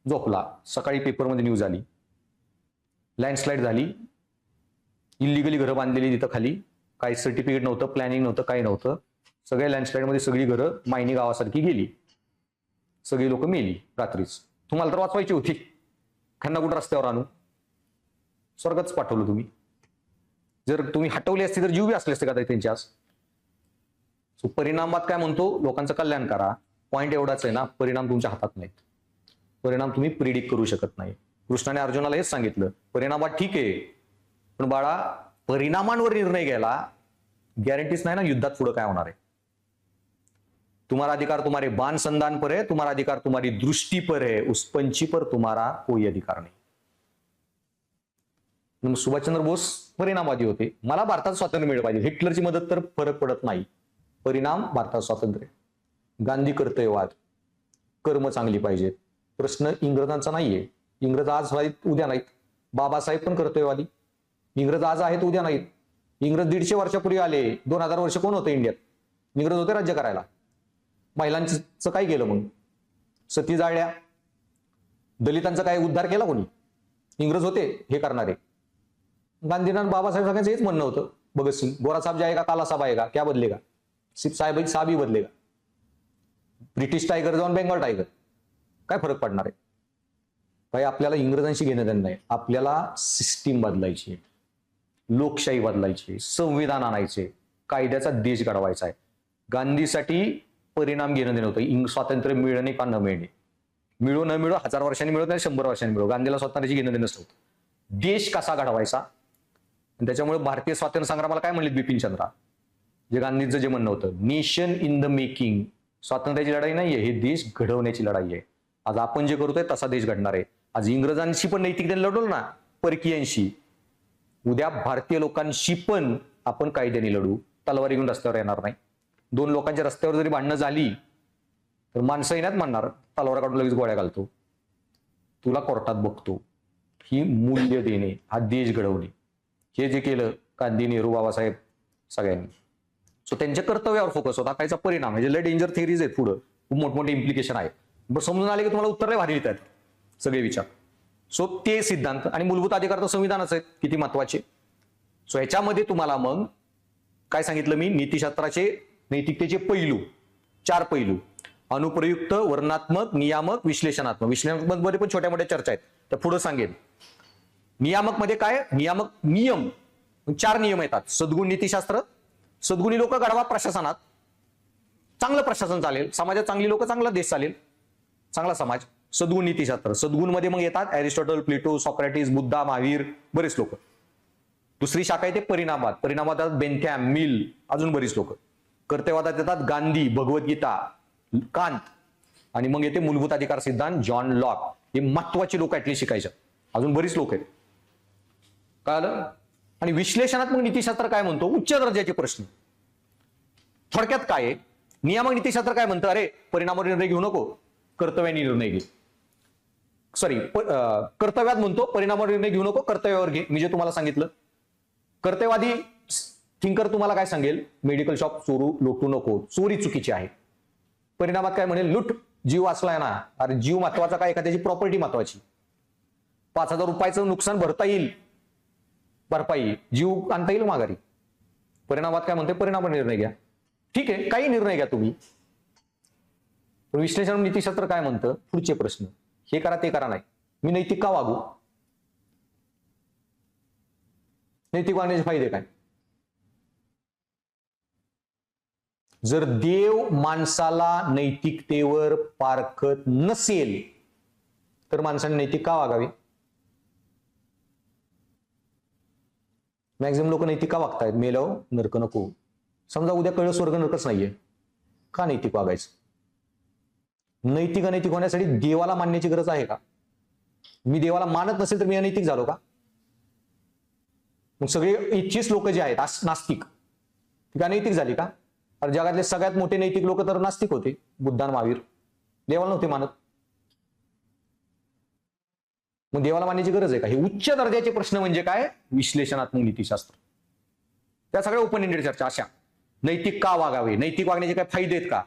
झोपला. सकाळी पेपरमध्ये न्यूज आली, लँडस्लाईड झाली, इलिगली घरं बांधलेली तिथं खाली, काही सर्टिफिकेट नव्हतं, प्लॅनिंग नव्हतं, काही नव्हतं. सगळ्या लँडस्लाईडमध्ये सगळी घरं मायनी गावासारखी गेली, सगळी लोक मेली रात्रीच. तुम्हाला तर वाचवायची होती, खांना कुठं रस्त्यावर आणू? स्वर्गच पाठवलं तुम्ही. जर तुम्ही हटवली असती तर जीव बी असले असते का त्यांची आज? परिणामात काय म्हणतो? लोकांचं कल्याण करा. पॉईंट एवढाच आहे ना, परिणाम तुमच्या हातात नाहीत. परिणाम तुम्ही प्रिडिक्ट करू शकत नाही. कृष्णाने अर्जुनाला हेच सांगितलं, परिणामात ठीक आहे, पण बाळा परिणामांवर निर्णय घ्यायला गॅरंटीच नाही ना युद्धात पुढे काय होणार आहे. तुम्हारा अधिकार तुम्हारे बाण संधान पर है, तुम्हारा अधिकार तुम्हारी दृष्टि पर है, उस पंछी पर तुम्हारा कोई अधिकार नहीं. सुभाषचंद्र बोस परिणामवादी होते. मला भारतात स्वातंत्र्य मिळलं पाहिजे, हिटलरची मदत तर फरक पडत नाही. परिणाम भारतात स्वातंत्र्य. गांधी कर्तव्यवाद, कर्म चांगली पाहिजेत. प्रश्न इंग्रजांचा नाहीये. इंग्रज आज आहेत उद्या नाहीत. बाबासाहेब पण कर्तव्यवादी. इंग्रज आज आहेत उद्या नाहीत. इंग्रज 150 वर्षापूर्वी आले. 2000 वर्ष कोण होते इंडियात? इंग्रज होते राज्य करायला. महिलांचं काय केलं मग? सती जाळल्या. दलितांचा काय उद्धार केला कोणी? इंग्रज होते हे करणारे. गांधींना बाबासाहेब सगळ्यांचं हेच म्हणणं होतं, भगतसिंग, गोरा साहब जाएगा काला साहब आएगा, क्या बदलेगा? सिर्फ साहब ही बदलेगा. ब्रिटिश टायगर जाऊन बेंगॉल टायगर, काय फरक पडणार आहे? भाई आपल्याला इंग्रजांशी घेणं देणं नाही. आपल्याला सिस्टीम बदलायची आहे, लोकशाही बदलायची आहे, संविधान आणायचे, कायद्याचा देश घडवायचा आहे. गांधीसाठी परिणाम घेणं देणं होतं. स्वातंत्र्य मिळणे का न मिळणे, मिळो न मिळो, 1000 वर्षांनी मिळो नाही 100 वर्षांनी मिळो, गांधीला स्वातंत्र्याची घेणं देणंच नव्हतं. देश कसा घडवायचा. त्याच्यामुळे भारतीय स्वातंत्र्य संग्रामाला काय म्हणले बिपिन चंद्रा, जे गांधींचं जे म्हणणं होतं, नेशन इन द मेकिंग. स्वातंत्र्याची लढाई नाहीये, हे देश घडवण्याची लढाई आहे. आज आपण जे करतोय तसा देश घडणार आहे. आज इंग्रजांशी पण नैतिकतेने लढवलं ना, परकीयांशी, उद्या भारतीय लोकांशी पण आपण कायद्याने लढू. तलवारी घेऊन रस्त्यावर येणार नाही. 2 लोकांच्या रस्त्यावर जरी भांडणं झाली तर माणसं येण्यात म्हणणार, तलवार काढून लगेच गोळ्या घालतो, तुला कोर्टात बघतो. ही मूल्य देणे, हा देश घडवणे, हे जे केलं गांधी, नेहरू, बाबासाहेब सगळ्यांनी. सो त्यांच्या कर्तव्यावर फोकस होता. त्याचा परिणाम आहे. लय डेंजर थिअरीज आहेत, पुढं खूप मोठमोठे इम्प्लिकेशन आहे. समजून आले की तुम्हाला उत्तर लय भारी लिहितात सगळे विचार. सो ते सिद्धांत आणि मूलभूत अधिकार तर संविधानच आहेत, किती महत्वाचे. सो ह्याच्यामध्ये तुम्हाला मग काय सांगितलं मी, नीतिशास्त्राचे नैतिकतेचे पैलू, 4 पैलू: अनुप्रयुक्त, वर्णनात्मक, नियामक, विश्लेषणात्मक. विश्लेषणात्मक मध्ये पण छोट्या मोठ्या चर्चा आहेत, तर पुढे सांगेन. नियामक मध्ये काय? नियामक नियम, 4 नियम येतात. सद्गुण नीतिशास्त्र, सद्गुणी लोक घडवा प्रशासनात, चांगलं प्रशासन चालेल, समाजात चांगली लोक, चांगला देश चालेल, चांगला समाज. सद्गुण नीतिशास्त्र. सद्गुण मध्ये मग येतात Aristotle, Plato, Socrates, Buddha, Mahavir, बरेच लोक. दुसरी शाखा येते परिणामवाद. परिणामवादात बेंथॅम, मिल, अजून बरीच लोक. कर्तव्यवादात येतात गांधी, भगवद्गीता, कांत, आणि मग येते मूलभूत अधिकार सिद्धांत, जॉन लॉक. हे महत्वाची लोक ऍटलीस्ट शिकायचं, अजून बरीच लोक आहेत. कळलं? आणि विश्लेषणात्मक नीतिशास्त्र काय म्हणतो? उच्च दर्जाचे प्रश्न. थोडक्यात काय आहे? नियामक नीतिशास्त्र काय म्हणतं? अरे परिणामावर निर्णय घेऊ नको, कर्तव्याने निर्णय घे. सॉरी, कर्तव्यात म्हणतो परिणामावर निर्णय घेऊ नको, कर्तव्यावर घे. मी जे तुम्हाला सांगितलं. कर्तव्यवादी थिंकर तुम्हाला काय सांगेल? मेडिकल शॉप चोरू, लुटू नको, चोरी चुकीची आहे. परिणामात काय म्हणेल? लूट, जीव वाचलाय ना. अरे जीव महत्वाचा काय? एखाद्याची प्रॉपर्टी महत्वाची. 5000 रुपयाचं नुकसान भरता येईल, भरपाई, जीव आणता येईल माघारी. परिणामात काय म्हणते? परिणामावर निर्णय घ्या. ठीक आहे, काही निर्णय घ्या तुम्ही. विश्लेषण नीतिशास्त्र काय म्हणतं? पुढचे प्रश्न, हे करा ते करा नाही. मी नैतिक का वागू? नैतिक वागण्याचे फायदे काय? जर देव माणसाला नैतिकतेवर पारखत नसेल तर माणसाने नैतिक का वागावे? मॅक्झिमम लोक नैतिक का वागतायत? मेलं नरक नको. समजा उद्या कळलं स्वर्ग नरकच नाहीये, का नैतिक वागायचं? नैतिक अनैतिक होण्यासाठी देवाला मानण्याची गरज आहे का? मी देवाला मानत नसेल तर मी अनैतिक झालो का? मग सगळे 21 लोक जे आहेत नास्तिक, ती का नैतिक झाली का? अरे जगातले सगळ्यात मोठे नैतिक लोक तर नास्तिक होते, बुद्ध आणि महावीर. देवाला नव्हते मानत. मग देवाला मानण्याची गरज आहे का? हे उच्च दर्जाचे प्रश्न म्हणजे काय? विश्लेषणात्मक नीतिशास्त्र. त्या सगळ्या ओपन एंडेड चर्चा अशा. नैतिक का वागावे? नैतिक वागण्याचे काय फायदे आहेत का?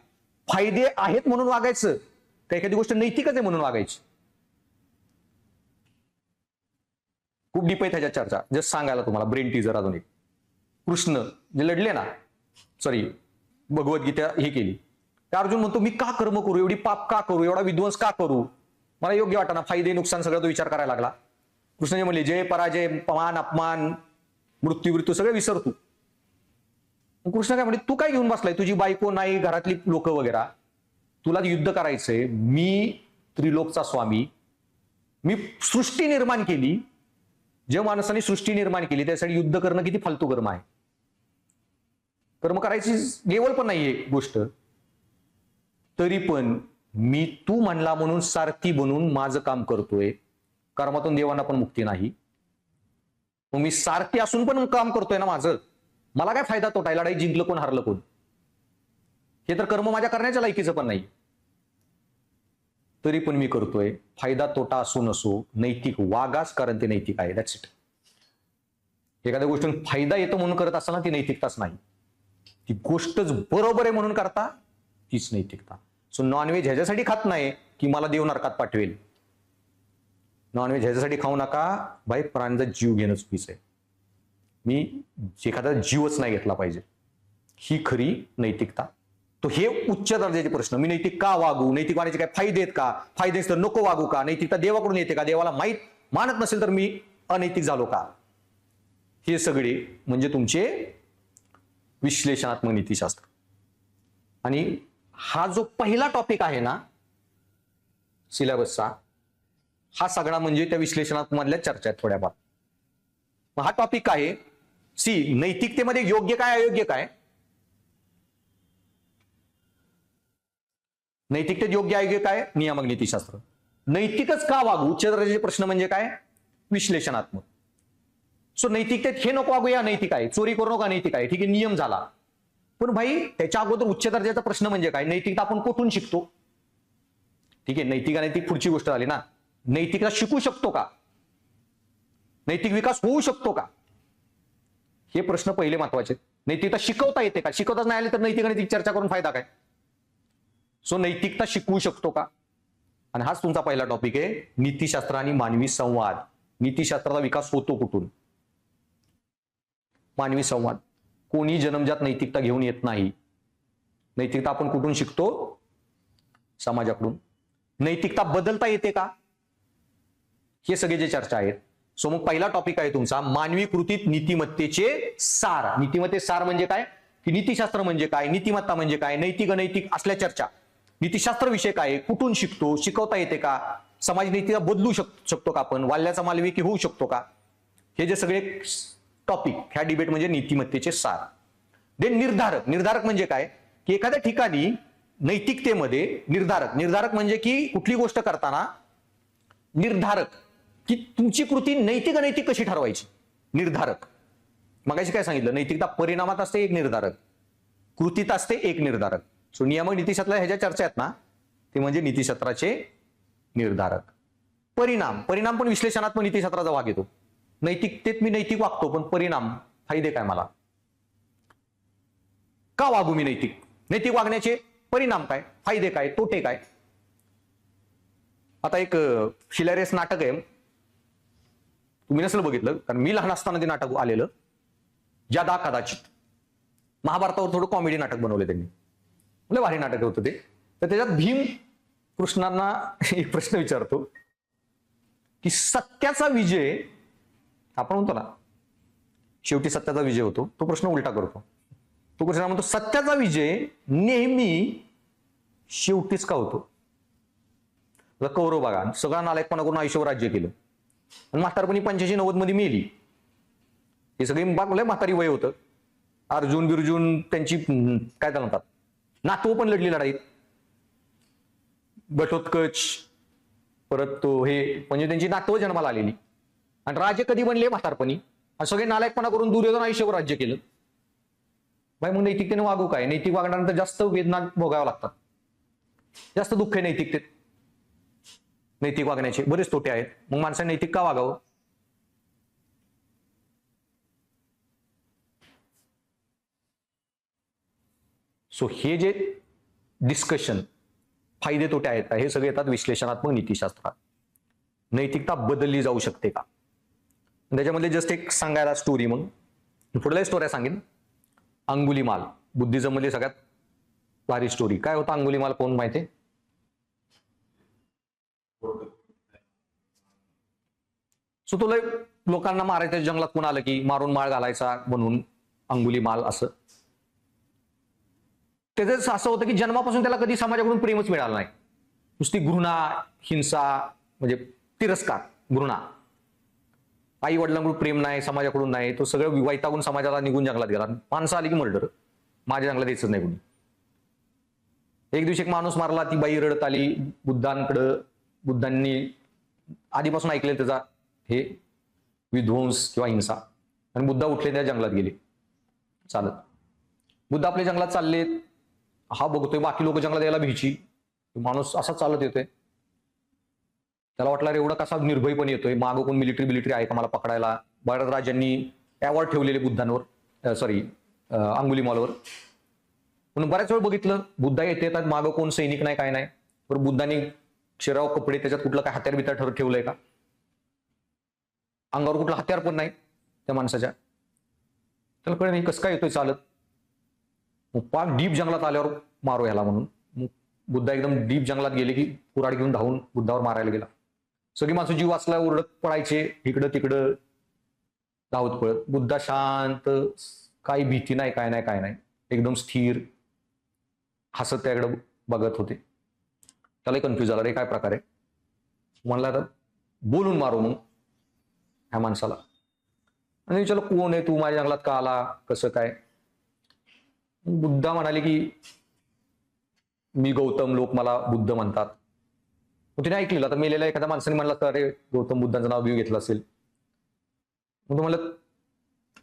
फायदे आहेत म्हणून वागायचं का एखादी गोष्ट नैतिकच आहे म्हणून वागायची? खूप डीप आहे त्याच्या चर्चा. जस्ट सांगायला तुम्हाला ब्रेन टीजर अजून एक. कृष्ण जे लढले ना, सॉरी भगवद्गीता हे केली, त्या अर्जुन म्हणतो मी का कर्म करू, एवढी पाप का करू, एवढा विध्वंस का करू, मला योग्य वाटना, फायदे नुकसान सगळं तो विचार करायला लागला. कृष्णजी म्हणले जय पराजय, मान अपमान, मृत्यू मृत्यू सगळे विसरतो. कृष्ण काय म्हणले, तू काय घेऊन बसलाय, तुझी बायको नाही, घरातली लोक वगैरे, तुला युद्ध करायचंय, मी त्रिलोकचा स्वामी, मी सृष्टी निर्माण केली, ज्या माणसाने सृष्टी निर्माण केली त्यासाठी युद्ध करणं किती फालतू कर्म आहे. कर्म करायची लेवल पण नाहीये गोष्ट. तरी पण मी तू म्हणला म्हणून सारथी बनून माझं काम करतोय. कर्मातून देवांना पण मुक्ती नाही. मग मी सारथी असून पण काम करतोय ना माझं, मला काय फायदा तोटा? लढाई जिंकलं कोण, हारलं कोण? हे तर कर्म माझ्या करण्याच्या लायकीचं पण नाही. तरी पण मी करतोय. फायदा तोटा असो नसो, नैतिक वागाच, कारण ते नैतिक आहे. That's it. एखाद्या गोष्टीतून फायदा येतो म्हणून करत असताना ती नैतिकताच नाही. ती गोष्टच बरोबर आहे म्हणून करता, तीच नैतिकता. सो नॉनव्हेज ह्याच्यासाठी खात नाही की मला देव नरकात पाठवेल. नॉनव्हेज ह्याच्यासाठी खाऊ नका, बाई प्राण्याचा जीव घेणं चुकीचं आहे. मी एखादा जीवच नाही घेतला पाहिजे, ही खरी नैतिकता. तो हे उच्च दर्जाचे प्रश्न. मी नैतिक का वागू? नैतिक वागण्याचे काय फायदे आहेत का? फायदे तर नको वागू का? नैतिकता देवाकडून येते का? देवाला मानत नसेल तर मी अनैतिक झालो का? हे सगळे म्हणजे तुमचे विश्लेषणात्मक नीतिशास्त्र. आणि हा जो पहिला टॉपिक आहे ना सिलेबसचा, हा सगळा म्हणजे त्या विश्लेषणात्मक मधल्या चर्चा आहेत थोड्याफार. मग हा टॉपिक आहे सी, नैतिकतेमध्ये योग्य काय अयोग्य काय. नैतिकतेत योग्य अयोग्य काय? नियामक नीतिशास्त्र. नैतिकच का वागू? उच्च दर्जाचे प्रश्न म्हणजे काय? विश्लेषणात्मक. सो नैतिकतेत हे नको वागूया, नैतिक आहे. चोरी करू नका, नैतिक आहे. ठीक आहे, नियम झाला. पण भाई त्याच्या अगोदर उच्च दर्जाचा प्रश्न म्हणजे काय? नैतिकता आपण कुठून शिकतो? ठीक आहे, नैतिक अनैतिक पुढची गोष्ट झाली ना. नैतिकता शिकू शकतो का? नैतिक विकास होऊ शकतो का? हे प्रश्न पहिले महत्वाचे. नैतिकता शिकवता येते का? शिकवताच नाही आले तर नैतिक अनैतिक चर्चा करून फायदा काय? सो नैतिकता शिकवू शकतो का? आणि हाच तुमचा पहिला टॉपिक आहे, नीतिशास्त्र आणि मानवी संवाद. नीतिशास्त्राचा विकास होतो कुठून? मानवी संवाद. कोणी जन्मजात नैतिकता घेऊन येत नाही. नैतिकता आपण कुठून शिकतो? समाजाकडून. नैतिकता बदलता येते का? हे सगळे जे चर्चा आहेत. सो मग पहिला टॉपिक आहे तुमचा, मानवी कृतीत नीतिमत्तेचे सार. नीतिमत्तेचे सार म्हणजे काय? की नीतिशास्त्र म्हणजे काय, नीतिमत्ता म्हणजे काय, नैतिक अनैतिक असल्या चर्चा. नीतिशास्त्र विषय काय, कुठून शिकतो, शिकवता येते का, समाज नीतीला बदलू शकतो का आपण, वाल्याचा मालविकी होऊ शकतो का, हे जे सगळे टॉपिक ह्या डिबेट म्हणजे नीतिमत्तेचे सार. देन निर्धारक. निर्धारक म्हणजे काय? की एखाद्या ठिकाणी नैतिकतेमध्ये निर्धारक म्हणजे की कुठली गोष्ट करताना निर्धारक, की तुमची कृती नैतिक अनैतिक कशी ठरवायची. निर्धारक. मगाशी काय सांगितलं? नैतिकता परिणामात असते एक निर्धारक, कृतीत असते एक निर्धारक. सो नियामक नीतिशास्त्र ह्याच्या चर्चा आहेत ना, ते म्हणजे नीतिशास्त्राचे निर्धारक. परिणाम पण विश्लेषणात्मक नीतिशास्त्राचा भाग येतो. नैतिकतेत मी नैतिक वागतो, पण परिणाम, फायदे काय मला? का वागू मी नैतिक? नैतिक वागण्याचे परिणाम काय, फायदे काय, तोटे काय? आता एक हिलेरियस नाटक आहे, तुम्ही नसेल बघितलं, कारण मी लहान असताना ते नाटक आलेलं, जादा कदाचित. महाभारतावर थोडं कॉमेडी नाटक बनवले त्यांनी, म्हणजे भारी नाटक होतं ते. तर त्याच्यात भीम कृष्णांना एक प्रश्न विचारतो की सत्याचा विजय, आपण म्हणतो ना शेवटी सत्याचा विजय होतो, तो प्रश्न उलटा करतो. तो कृष्ण म्हणतो सत्याचा विजय नेहमी शेवटीच का होतो? कौरव बघा, सगळा नालायकपणा करून आयुष्यभर राज्य केलं आणि म्हातारपणी 85-90 मध्ये मेली. हे सगळी म्हातारी वय होतं. अर्जुन बिर्जुन त्यांची काय त्याला म्हणतात, नातू पण लढली लढाईत. घटोत्कच, परत तो हे, म्हणजे त्यांची नातू जन्माला आलेली. आणि राजे कधी बनले? म्हातारपणी. आणि सगळे नालायकपणा करून दुर्योधन आयुष्यभर राज्य केलं. भाई मग नैतिकतेने वागू काय? नैतिक वागण्यानंतर जास्त वेदना भोगाव्या लागतात, जास्त दुःख आहे नैतिकतेत. नैतिक वागण्याचे बरेच तोटे आहेत. मग माणसाने नैतिक का वागावं? सो हे जे डिस्कशन फायदे तोटे आहेत हे सगळे येतात विश्लेषणात्मक नीतिशास्त्रात. नैतिकता बदलली जाऊ शकते का? त्याच्यामध्ये जस्ट एक सांगायला स्टोरी, मग पुढल्या स्टोऱ्या सांगेन. अंगुलीमाल, बुद्धिझम मध्ये सगळ्यात भारी स्टोरी. काय होता अंगुलीमाल? कोण माहिती? सो तो लय लोकांना मारायचं, जंगलात कोण आलं की मारून माळ घालायचा म्हणून अंगुलीमाल. असं त्याचं असं होतं की जन्मापासून त्याला कधी समाजाकडून प्रेमच मिळालं नाही. नुसती घृणा, हिंसा, म्हणजे तिरस्कार, घृणा. आई वडिलांकडून प्रेम नाही, समाजाकडून नाही. तो सगळं वैतागून समाजाला निघून जंगलात गेला. माणसं आली की मर्डर, माझ्या जंगलात यायचं नाही कोणी. एक दिवशी एक माणूस मारला, ती बाई रडत आली बुद्धांकडं. बुद्धांनी आधीपासून ऐकले त्याचा हे विध्वंस किंवा हिंसा, आणि बुद्धा उठले, त्या जंगलात गेले चालत. बुद्ध आपल्या जंगलात चालले, हा बघतोय बाकी लोक जंगलात यायला भीची, माणूस असा चालत येतोय. त्याला वाटलं एवढा कसा निर्भयपणे येतोय, मागं कोण मिलिटरी आहे का मला पकडायला? बऱ्याच राज्यांनी अवॉर्ड ठेवलेले बुद्धांवर, सॉरी अंगुलीमालवर. म्हणून बऱ्याच वेळ बघितलं बुद्धा येतात, मागं कोण सैनिक नाही, काय नाही. बरं बुद्धांनी शरीरावर कपडे, त्याच्यात कुठलं काय हत्यार बित्यार ठेवलंय का? अंगावर कुठलं हत्यार पण नाही त्या माणसाच्या. त्याला कळलं नाही कसं काय येतोय चालत. मग पाक डीप जंगलात आल्यावर मारो ह्याला म्हणून मग बुद्धा एकदम डीप जंगलात गेले की कुऱ्हाड घेऊन धावून बुद्धावर मारायला गेला. सगळी माणसं जीव वाचला ओरडत पळायचे इकडं तिकडं धावत पळत. बुद्धा शांत, काही भीती नाही, काय नाही, काय नाही, एकदम स्थिर हसत त्याकडे बघत होते. त्याला कन्फ्युज झाला, रे काय प्रकार आहे? म्हणला तर बोलून मारू मग ह्या माणसाला. आणि विचारलं कोण आहे तू, माझ्या जंगलात का आला, कसं काय? बुद्धा म्हणाले की मी गौतम, लोक मला बुद्ध म्हणतात. तिने ऐकलेलं, आता मेलेल्या एखाद्या माणसाने म्हणला तर अरे गौतम बुद्धांचं नाव घेतलं असेल. मग तो म्हणलं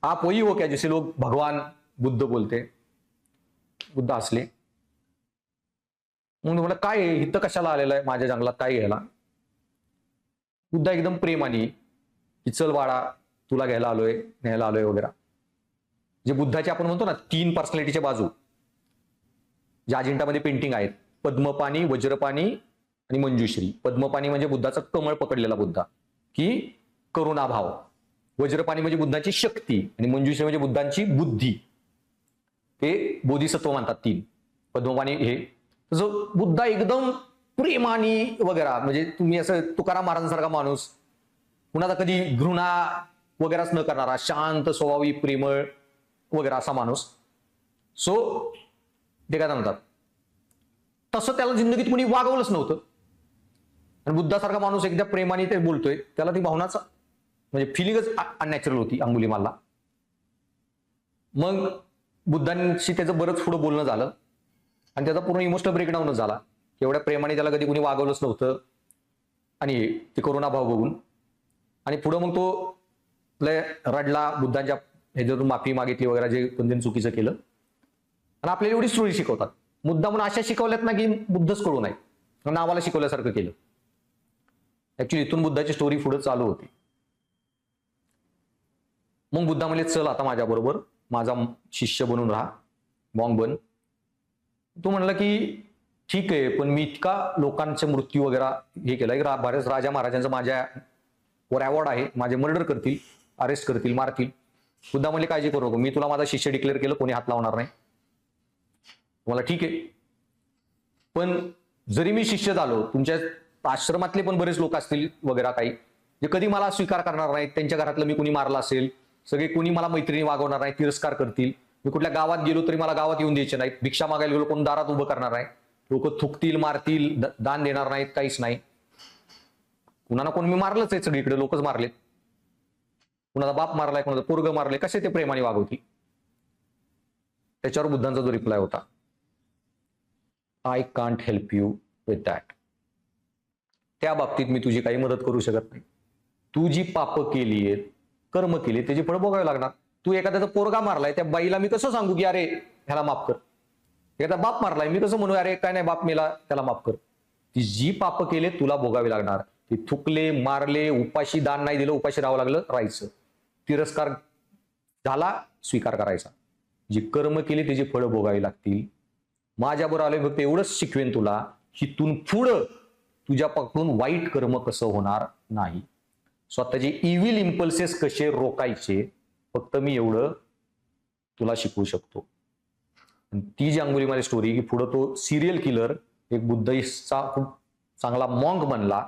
आप वही हो क्या जिसे लोग भगवान बुद्ध बोलते? बुद्ध हसले. मग म्हणलं काय आहे इथं, कशाला आलेलं आहे माझ्या जंगलात, काय घ्यायला? बुद्धा एकदम प्रेमाने की चल बाळा, तुला घ्यायला आलोय, न्यायला आलोय वगैरे. जे बुद्धाचे आपण म्हणतो ना 3 पर्सनॅलिटीच्या बाजू, ज्या अजिंठामध्ये पेंटिंग आहेत, पद्मपाणी, वज्रपाणी आणि मंजुश्री. पद्मपाणी म्हणजे बुद्धाचं कमळ पकडलेला बुद्धा, की करुणाभाव. वज्रपाणी म्हणजे बुद्धाची शक्ती, आणि मंजुश्री म्हणजे बुद्धांची बुद्धी. ते बोधिसत्व म्हणतात 3. पद्मपाणी हे जो बुद्धा एकदम प्रेमाने वगैरे, म्हणजे तुम्ही असं तुकाराम महाराजांसारखा माणूस, कुणाचा कधी घृणा वगैरेच न करणारा, शांत स्वभावी, प्रेमळ वगैरे असा माणूस. सो ते काय म्हणतात, तसं त्याला जिंदगीत कुणी वागवलंच नव्हतं. आणि बुद्धासारखा माणूस एकदा प्रेमाने ते बोलतोय, त्याला ती भावनाच म्हणजे फिलिंगच अननॅचरल होती अंगुलीमालला. मग बुद्धांशी त्याचं बरंच पुढं बोलणं झालं, आणि त्याचा पूर्ण इमोशनल ब्रेकडाऊनच झाला. एवढ्या प्रेमाने त्याला कधी कुणी वागवलंच नव्हतं, आणि ते करुणाभाव बघून. आणि पुढं मग तो लय रडला, बुद्धांच्या ह्याच्यातून माफी मागितली वगैरे, जे कोणत्या चुकीचं केलं. आणि आपल्याला एवढी स्टोरी शिकवतात मुद्दा म्हणून, अशा शिकवल्यात ना की बुद्धच कळू नये, नावाला शिकवल्यासारखं केलं. ऍक्च्युली इथून बुद्धाची स्टोरी पुढे चालू होती. मग बुद्धा म्हणले चल आता माझ्या बरोबर, माझा शिष्य बनून राहा, मॉन्क बन. तो म्हणला की ठीक आहे, पण मी इतका लोकांचे मृत्यू वगैरे हे केलं, बऱ्याच राजा महाराजांचा माझ्यावर अवॉर्ड आहे, माझे मर्डर करतील, अरेस्ट करतील, मारतील. बुद्धा म्हणले काळजी करू नको, मी तुला माझा शिष्य डिक्लेअर केलं, कोणी हात लावणार नाही. मला ठीक आहे, पण जरी मी शिष्य झालो, तुमच्या आश्रमातले पण बरेच लोक असतील वगैरे काही, जे कधी मला स्वीकार करणार नाहीत. त्यांच्या घरातलं मी कुणी मारलं असेल, सगळे कुणी मला मैत्रिणी वागवणार नाही, तिरस्कार करतील. मी कुठल्या गावात गेलो तरी मला गावात येऊन द्यायचे नाहीत, भिक्षा मागायला गेलो कोण दारात उभं करणार नाही, लोक थुकतील, मारतील, दान देणार नाहीत, काहीच नाही. कुणाला कोण मी मारलंच आहे, सगळीकडे लोकच मारलेत. कुणाचा बाप मारलाय, कुणाचा पोरग मारले, कसे ते प्रेमाने वागवतील? त्याच्यावर बुद्धांचा जो रिप्लाय होता, I can't help you with that. त्या बाबतीत मी तुझी काही मदत करू शकत नाही. तू जी पाप केली आहेत, कर्म केली, त्याची फळं भोगावी लागणार. तू एखाद्याचा पोरगा मारलाय, त्या बाईला मी कसं सांगू की अरे ह्याला माफ कर? एखादा बाप मारलाय, मी कसं म्हणू अरे काय नाही बाप मेला त्याला माफ कर? ती जी पाप केले तुला भोगावी लागणार. ते थुकले, मारले, उपाशी दान नाही दिलं, उपाशी राहावं लागलं, राहायचं. तिरस्कार झाला, स्वीकार करायचा. जी कर्म केली त्याची फळं भोगावी लागतील. माझ्याबरोबर आलोय फक्त एवढंच शिकवेन तुला, हिथून पुढं तुझ्यापासून वाईट कर्म कसं होणार नाही. स्वतःचे इव्हिल इम्पल्सेस कसे रोखायचे, फक्त मी एवढं तुला शिकवू शकतो. ती जी अंगुलीमाली स्टोरी की पुढं तो सिरियल किलर एक बुद्धिस्टचा खूप चांगला मॉन्क बनला.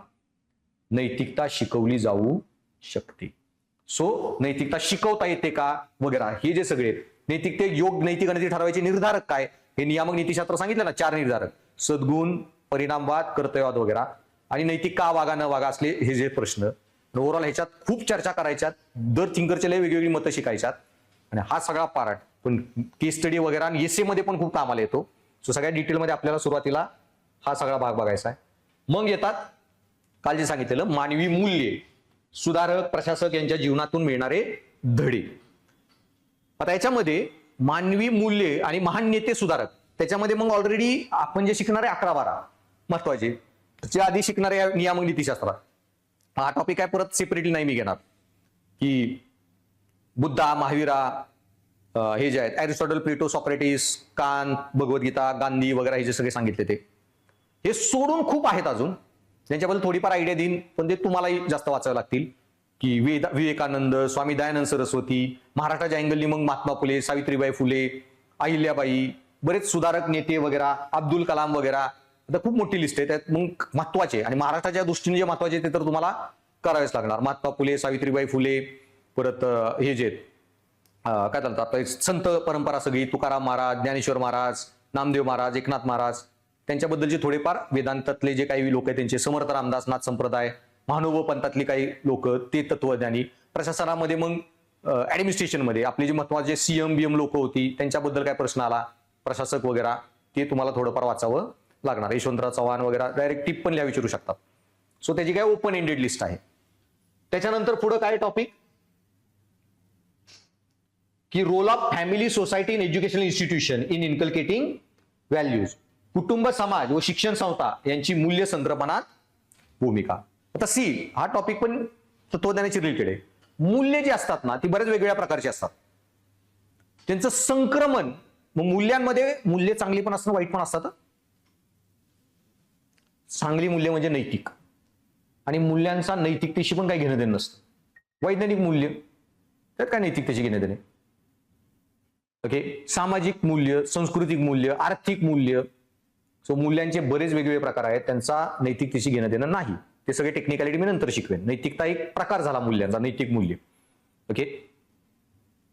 नैतिकता शिकवली जाऊ शकते. सो नैतिकता शिकवता येते का वगैरे हे जे सगळे नैतिकते योग नैतिक अनैतिक ठरवायचे निर्धारक काय, हे नियामक नीतिशास्त्र सांगितलं ना, 4 निर्धारक: सद्गुण, परिणामवाद, कर्तव्यवाद वगैरे, आणि नैतिक का वागा न वागा असले हे जे प्रश्न. ओव्हरऑल ह्याच्यात खूप चर्चा करायच्यात, दर थिंकरचे लय वेगवेगळी मतं शिकायच्यात, आणि हा सगळा पार्ट पण केस स्टडी वगैरे आणि एसे मध्ये पण खूप कामाला येतो. सो सगळ्या डिटेलमध्ये आपल्याला सुरुवातीला हा सगळा भाग बघायचा आहे. मग येतात काल जे सांगितलेलं मानवी मूल्ये, सुधारक, प्रशासक यांच्या जीवनातून मिळणारे धडे. आता याच्यामध्ये मानवी मूल्ये आणि महान नेते सुधारक, त्याच्यामध्ये मग ऑलरेडी आपण जे शिकणारे 11-12 महत्वाचे, जे आधी शिकणारे नियामक नीतिशास्त्रात, हा टॉपिक आहे परत सेपरेटली नाही मी घेणार, की बुद्धा, महावीरा, हे जे आहेत Aristotle, Plato, Socrates, Kant, Bhagavad Gita, Gandhi वगैरे हे जे सगळे सांगितले ते, हे सोडून खूप आहेत अजून त्यांच्याबद्दल थोडीफार आयडिया देईन, पण ते तुम्हालाही जास्त वाचावे लागतील. की विवेकानंद, स्वामी दयानंद सरस्वती, महाराष्ट्राच्या अँगलनी मग महात्मा फुले, सावित्रीबाई फुले, अहिल्याबाई, बरेच सुधारक नेते वगैरे, अब्दुल कलाम वगैरे. आता खूप मोठी लिस्ट आहे, त्यात मग महत्वाचे आणि महाराष्ट्राच्या दृष्टीने जे महत्वाचे ते तर तुम्हाला करावेच लागणार. महात्मा फुले, सावित्रीबाई फुले, परत हे जे काय चालतात संत परंपरा सगळी, तुकाराम महाराज, ज्ञानेश्वर महाराज, नामदेव महाराज, एकनाथ महाराज, त्यांच्याबद्दलचे थोडेफार वेदांतातले जे काही लोक आहेत त्यांचे, समर्थ रामदास, नाथ संप्रदाय, महानुभव पंथातली काही लोक, ते तत्वज्ञानी. प्रशासनामध्ये मग ऍडमिनिस्ट्रेशनमध्ये आपले जे महत्वाचे सीएम बीएम लोक होती त्यांच्याबद्दल काय प्रश्न आला, प्रशासक वगैरे, ते तुम्हाला थोडंफार वाचावं लागणार. यशवंतराव चव्हाण वगैरे डायरेक्ट टिप पण लिहा विचारू शकतात. सो त्याची काय ओपन एंडेड लिस्ट आहे. त्याच्यानंतर पुढे काय टॉपिक, की role of family, society in educational institution in inculcating values. कुटुंब, समाज व शिक्षण संस्था यांची मूल्य संक्रमणात भूमिका. आता सी हा टॉपिक पण तत्वज्ञानाची रिलेटेड आहे. मूल्य जी असतात ना ती बऱ्याच वेगवेगळ्या प्रकारची असतात. त्यांचं संक्रमण, मग मूल्यांमध्ये मूल्य चांगली पण असतात, वाईट पण असतात. चांगली मूल्य म्हणजे नैतिक, आणि मूल्यांचा नैतिकतेशी पण काही घेणं देणं नसतं. वैज्ञानिक मूल्य त्यात काय नैतिकतेशी घेणं देणे. ओके, सामाजिक मूल्य, सांस्कृतिक मूल्य, आर्थिक मूल्य. सो मूल्यांचे बरेच वेगवेगळे प्रकार आहेत, त्यांचा नैतिकतेशी घेणं देणं नाही. ते सगळे टेक्निकॅलिटी मी नंतर शिकवेन. नैतिकता एक प्रकार झाला मूल्यांचा, नैतिक मूल्य. ओके,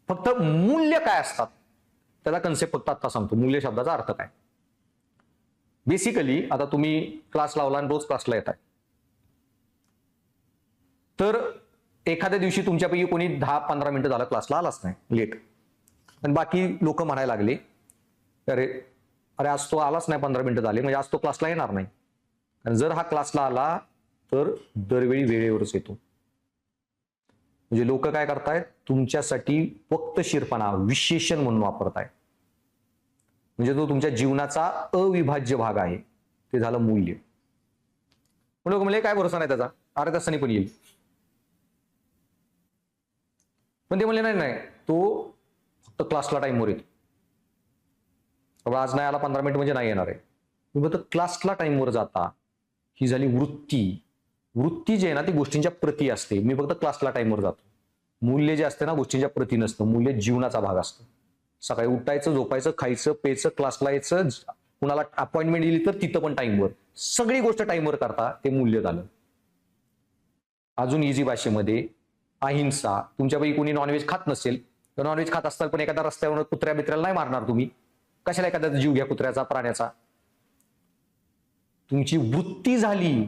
फक्त मूल्य काय असतात त्याला कन्सेप्ट फक्त आता सांगतो. मूल्य शब्दाचा अर्थ काय. बेसिकली आता तुम्ही क्लास लावला आणि रोज क्लासला येताय, तर एखाद्या दिवशी तुमच्यापैकी कोणी 10-15 मिनिटं झालं क्लासला आलाच नाही, लेट, पण बाकी लोक म्हणायला लागले अरे अरे आज तो आलाच नाही, 15 मिनिटं झाले, म्हणजे आज तो क्लासला येणार नाही. आणि जर हा क्लासला आला तर दरवेळी वेळेवरच येतो. म्हणजे लोक काय करतायत, तुमच्यासाठी वक्तशीरपणा विशेषण म्हणून वापरतायत. म्हणजे तो तुमच्या जीवनाचा अविभाज्य भाग आहे. ते झालं मूल्य. लोक म्हणले काय भरोसा नाही त्याचा, अर्ध्या तासाने पण येईल. पण ते म्हणले नाही नाही, तो फक्त क्लासला टाइमवर येतो. आज नाही आला 15 मिनिट म्हणजे नाही येणार आहे. फक्त क्लासला टाइमवर जाता, ही झाली वृत्ती. वृत्ती जी आहे ना ती गोष्टींच्या प्रती असते. मी फक्त क्लासला टाइमवर जातो. मूल्य जे असते ना गोष्टींच्या प्रती नसतं. मूल्य जीवनाचा भाग असतं. सकाळी उठायचं, झोपायचं, खायचं, प्यायचं, क्लासला यायचं, कुणाला अपॉइंटमेंट दिली तर तिथं पण टाइमवर, सगळी गोष्ट टाइमवर करता, ते मूल्य झालं. अजून इझी भाषेमध्ये अहिंसा. तुमच्यापैकी कोणी नॉनव्हेज खात नसेल तर नॉनव्हेज खात असताना पण एखाद्या रस्त्यावर कुत्र्या बित्र्याला नाही मारणार तुम्ही. कशाला एखाद्याचा जीव घ्या कुत्र्याचा, प्राण्याचा. तुमची वृत्ती झाली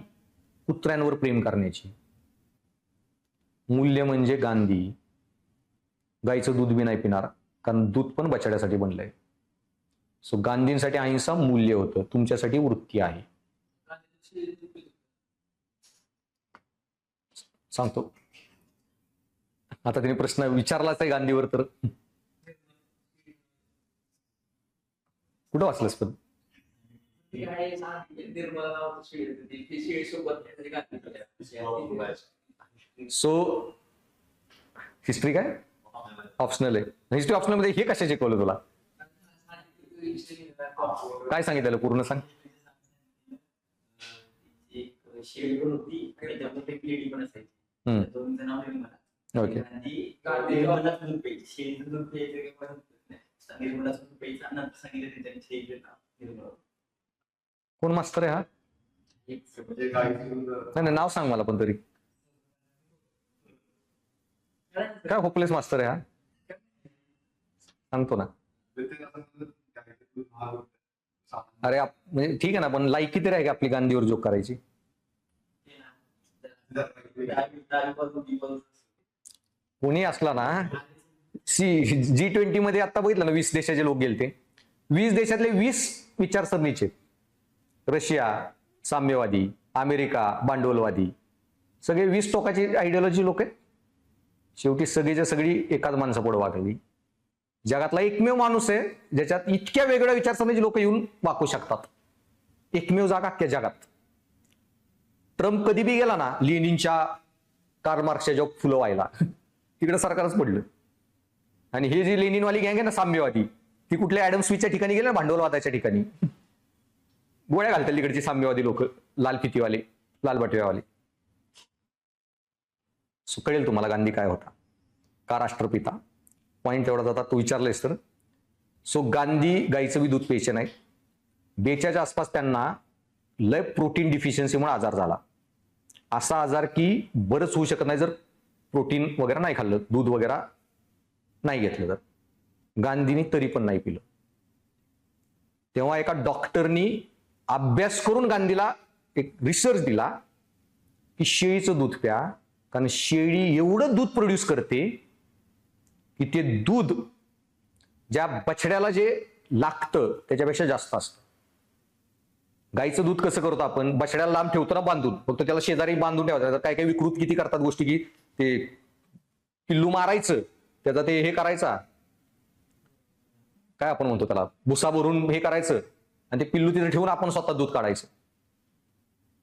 कुत्र्यांवर प्रेम करण्याची. मूल्य म्हणजे गांधी गाईचं दूध बी नाही पिणार, कारण दूध पण बछड्यासाठी बनलंय. सो गांधींसाठी अहिंसा मूल्य होतं, तुमच्यासाठी वृत्ती आहे. सांगतो आता तिने प्रश्न विचारलाच आहे गांधीवर, तर कुठं वाचलंस पण? सो हिस्ट्री काय ऑप्शनल आहे? हिस्ट्री ऑप्शनल मध्ये हे कशा शिकवलं तुला? काय सांगितलं पूर्ण सांग. ओके. कोण मास्तर आहे हा? नाही नाव सांग मला पण तरी. काय होपलेस मास्तर आहे हा? सांगतो ना. अरे म्हणजे ठीक आहे ना, पण लाईक किती आहे का आपली गांधीवर जोक करायची? कोणी असला ना, G20 मध्ये आता बघितलं ना 20 देशाचे लोक गेलते. 20 देशातले 20 विचारसरणीचे. रशिया साम्यवादी, अमेरिका भांडवलवादी, सगळे 20 टोकाची आयडियोलॉजी लोक आहेत. शेवटी सगळीच्या सगळी एकाच माणसापुढे वागली. जगातला एकमेव माणूस आहे ज्याच्यात इतक्या वेगळ्या विचारसरणीचे लोक येऊन वाकू शकतात. एकमेव जागा अख्ख्या जगात. ट्रम्प कधी बी गेला ना लेनिनच्या, कार्ल मार्क्सच्या जेव्हा फुलं व्हायला, तिकडे सरकारच पडलं. आणि हे जी लेनिनवाली गँग आहे ना साम्यवादी, ती कुठल्या ऍडम स्मिथच्या ठिकाणी गेले ना, भांडवलवादाच्या ठिकाणी गोळ्या घालतात तिकडची साम्यवादी लोक, लाल फितीवाले, लाल बटव्यावाले. कळेल तुम्हाला गांधी काय होता, का राष्ट्रपिता. पॉईंट एवढा जातात, तू विचारलेस तर. सो गांधी गाईचं बी दूध प्यायचे नाही. 42च्या आसपास त्यांना लय प्रोटीन डिफिशियन्सीमुळे आजार झाला. असा आजार की बरंच होऊ शकत नाही जर प्रोटीन वगैरे नाही खाल्लं, दूध वगैरे नाही घेतलं तर. गांधींनी तरी पण नाही पिलं. तेव्हा एका डॉक्टरनी अभ्यास करून गांधीला एक रिसर्च दिला की शेळीचं दूध प्या, कारण शेळी एवढं दूध प्रोड्यूस करते की ते दूध ज्या बछड्याला जे लागतं त्याच्यापेक्षा जास्त असतं. गाईचं दूध कसं करतो आपण, बछड्याला लांब ठेवतो ना बांधून, फक्त त्याला शेजारी बांधून ठेवायचं. काय काय विकृत किती करतात गोष्टी, की ते पिल्लू मारायचं, त्याचा ते हे करायचा, काय आपण म्हणतो त्याला, भुसा भरून हे करायचं, आणि ते पिल्लू तिथे ठेवून आपण स्वतः दूध काढायचं.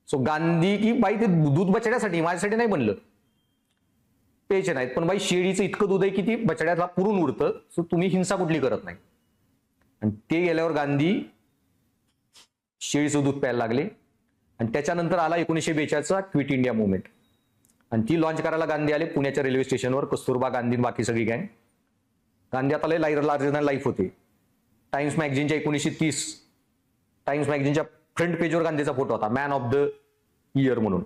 सो गांधी की बाई ते दूध बछड्यासाठी, माझ्यासाठी नाही बनलं, प्यायचे नाहीत, पण बाई शेळीचं इतकं दूध आहे की ती बछड्याला पुरून उरतं. सो तुम्ही हिंसा कुठली करत नाही. आणि ते गेल्यावर गांधी शेळीचं दूध प्यायला लागले. आणि त्याच्यानंतर आला 1942चा क्विट इंडिया मुवमेंट, आणि ती लॉन्च करायला गांधी आले पुण्याच्या रेल्वे स्टेशनवर. कस्तुरबा गांधी बाकी सगळी गँग. गांधी आता लय लार्जर दॅन लाईफ होते. टाइम्स मॅगझिनच्या 1930 टाइम्स मॅगझिनच्या फ्रंट पेजवर गांधीचा फोटो होता, मॅन ऑफ द इयर म्हणून.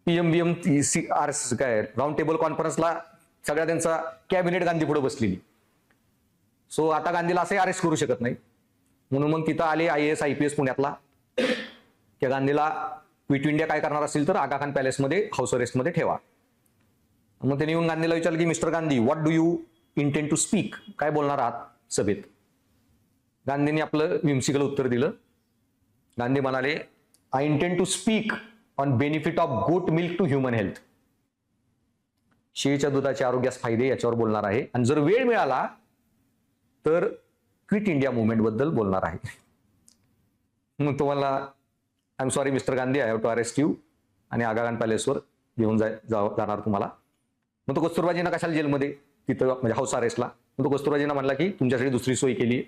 PMBM काय राऊंड टेबल कॉन्फरन्सला सगळ्या त्यांचा कॅबिनेट गांधी पुढे बसलेली. सो आता गांधीला असंही अरेस्ट करू शकत नाही, म्हणून मग तिथं आले IAS IPS पुण्यातला. त्या गांधीला क्विट इंडिया काय करणार असेल तर आगा खान पॅलेसमध्ये हाऊस अरेस्टमध्ये ठेवा. मग त्यांनी येऊन गांधीला विचारलं की Mister Gandhi, what do you intend to speak, काय बोलणार आहात सभेत? गांधींनी आपलं विमसिकल उत्तर दिलं. गांधी म्हणाले, I intend to speak on benefit of goat milk to human health. शेळीच्या दुधाचे आरोग्यास फायदे याच्यावर बोलणार आहे, आणि जर वेळ मिळाला तर क्विट इंडिया मुवमेंट बद्दल बोलणार आहे. मग तुम्हाला I am sorry Mister Gandhi, I have to arrest you, आणि आगा खान पॅलेसवर घेऊन जाणार तुम्हाला. मग तो कस्तुरबाजींना कशाला जेलमध्ये, तिथं म्हणजे हाऊस अरेस्टला. मग तो कस्तुरबाजींना म्हणला की तुमच्यासाठी दुसरी सोय केली,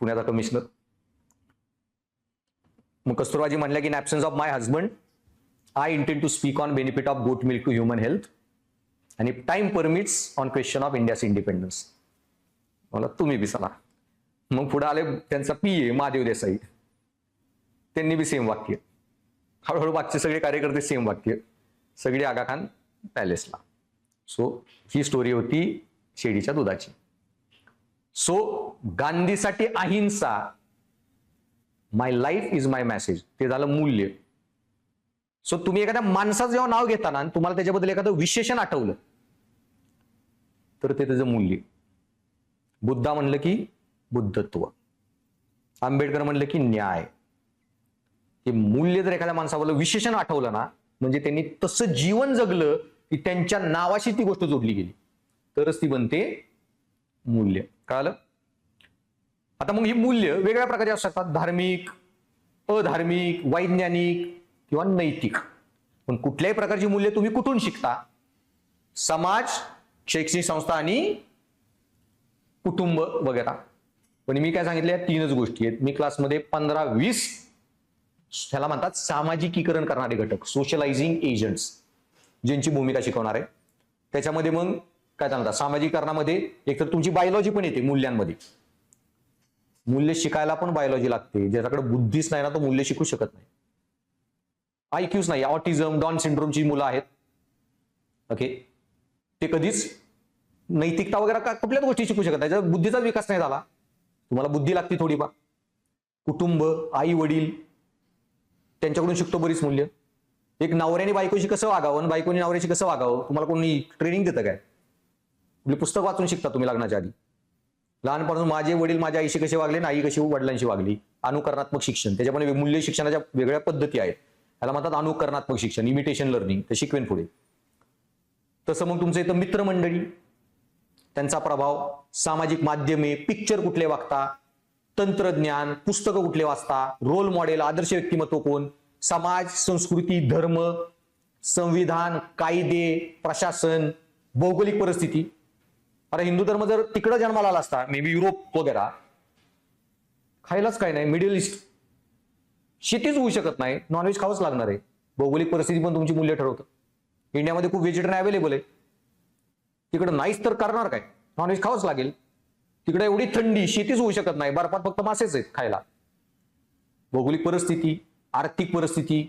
पुण्याचा कमिशनर. मग कस्तुरबाजी म्हणल्या की in absence of my husband I intend to speak on benefit of goat milk to human health, आणि time permits on question of India's independence. मला तुम्ही बी चला. मग पुढे आले त्यांचा PA महादेव देसाई, त्यांनी बी सेम वाक्य. हळूहळू बाकीचे सगळे कार्यकर्ते सेम वाक्य, सगळी आगा खान पॅलेसला. सो ही स्टोरी होती शेळीच्या दुधाची. सो गांधीसाठी अहिंसा, माय लाईफ इज माय मेसेज, ते झालं मूल्य. सो तुम्ही एखाद्या माणसाचं जेव्हा नाव घेताना आणि तुम्हाला त्याच्याबद्दल एखादं विशेषण आठवलं तर ते त्याचं मूल्य. बुद्धा म्हणलं की बुद्धत्व, आंबेडकर म्हणलं की न्याय. हे मूल्य जर एखाद्या माणसाबद्दल विशेषण आठवलं ना, म्हणजे त्यांनी तसं जीवन जगलं की त्यांच्या नावाशी ती गोष्ट जोडली गेली तरच ती बनते मूल्य. कळालं? आता मग ही मूल्य वेगवेगळ्या प्रकारची असू शकतात, धार्मिक, अधार्मिक, वैज्ञानिक किंवा नैतिक. पण कुठल्याही प्रकारची मूल्य तुम्ही कुठून शिकता? समाज, शैक्षणिक संस्था आणि कुटुंब वगैरे. पण मी काय सांगितले, तीनच गोष्टी आहेत. मी क्लासमध्ये 15-20 ह्याला म्हणतात सामाजिकीकरण करणारे घटक, सोशलायझिंग एजंट्स, ज्यांची भूमिका शिकवणार आहे. त्याच्यामध्ये मग काय सांगतात, सामाजिकरणामध्ये एकतर तुमची बायोलॉजी पण येते मूल्यांमध्ये. मूल्य शिकायला पण बायोलॉजी लागते. ज्याच्याकडे बुद्धीच नाही ना तो मूल्य शिकू शकत नाही. IQच नाही. ऑटिझम, डाऊन सिंड्रोमची मुलं आहेत, ओके, ते कधीच नैतिकता वगैरे कुठल्याच गोष्टी शिकू शकत नाही. जर बुद्धीचा विकास नाही झाला, तुम्हाला बुद्धी लागते थोडीफार. कुटुंब, आई वडील, त्यांच्याकडून शिकतो बरीच मूल्य. एक नवऱ्याने बायकोशी कसं वागावं आणि बायकोने नवऱ्याशी कसं वागावं तुम्हाला कोणी ट्रेनिंग देतं काय? कुठली पुस्तक वाचून शिकता तुम्ही लग्नाच्या आधी. लहानपणापासून माझे वडील माझ्या आईशी कसे वागले, आई कशी वडिलांशी वागली. अनुकरणात्मक शिक्षण, त्याच्यामध्ये मूल्य शिक्षणाच्या वेगळ्या पद्धती आहेत. त्याला म्हणतात अनुकरणात्मक शिक्षण, इमिटेशन लर्निंग. ते शिकवेन पुढे. तसं मग तुमचं इथं मित्रमंडळी, त्यांचा प्रभाव, सामाजिक माध्यमे, पिक्चर कुठले वागता, तंत्रज्ञान, पुस्तकं कुठले वाचता, रोल मॉडेल, आदर्श व्यक्तिमत्व कोण, समाज, संस्कृती, धर्म, संविधान, कायदे, प्रशासन, भौगोलिक परिस्थिती. अरे हिंदू धर्म जर तिकडं जन्माला आला असता, मे बी युरोप वगैरे, खायलाच काय नाही, मिडल ईस्ट, शेतीच होऊ शकत नाही, नॉनव्हेज खावंच लागणार आहे. भौगोलिक परिस्थिती पण तुमची मूल्य ठरवतं. इंडियामध्ये खूप व्हेजिटेरियन अवेलेबल आहे, तिकडं नाहीच तर करणार काय, नॉनव्हेज खावंच लागेल. तिकडे एवढी थंडी, शेतीच होऊ शकत नाही, बर्फात फक्त मासेच आहेत खायला. भौगोलिक परिस्थिती, आर्थिक परिस्थिती.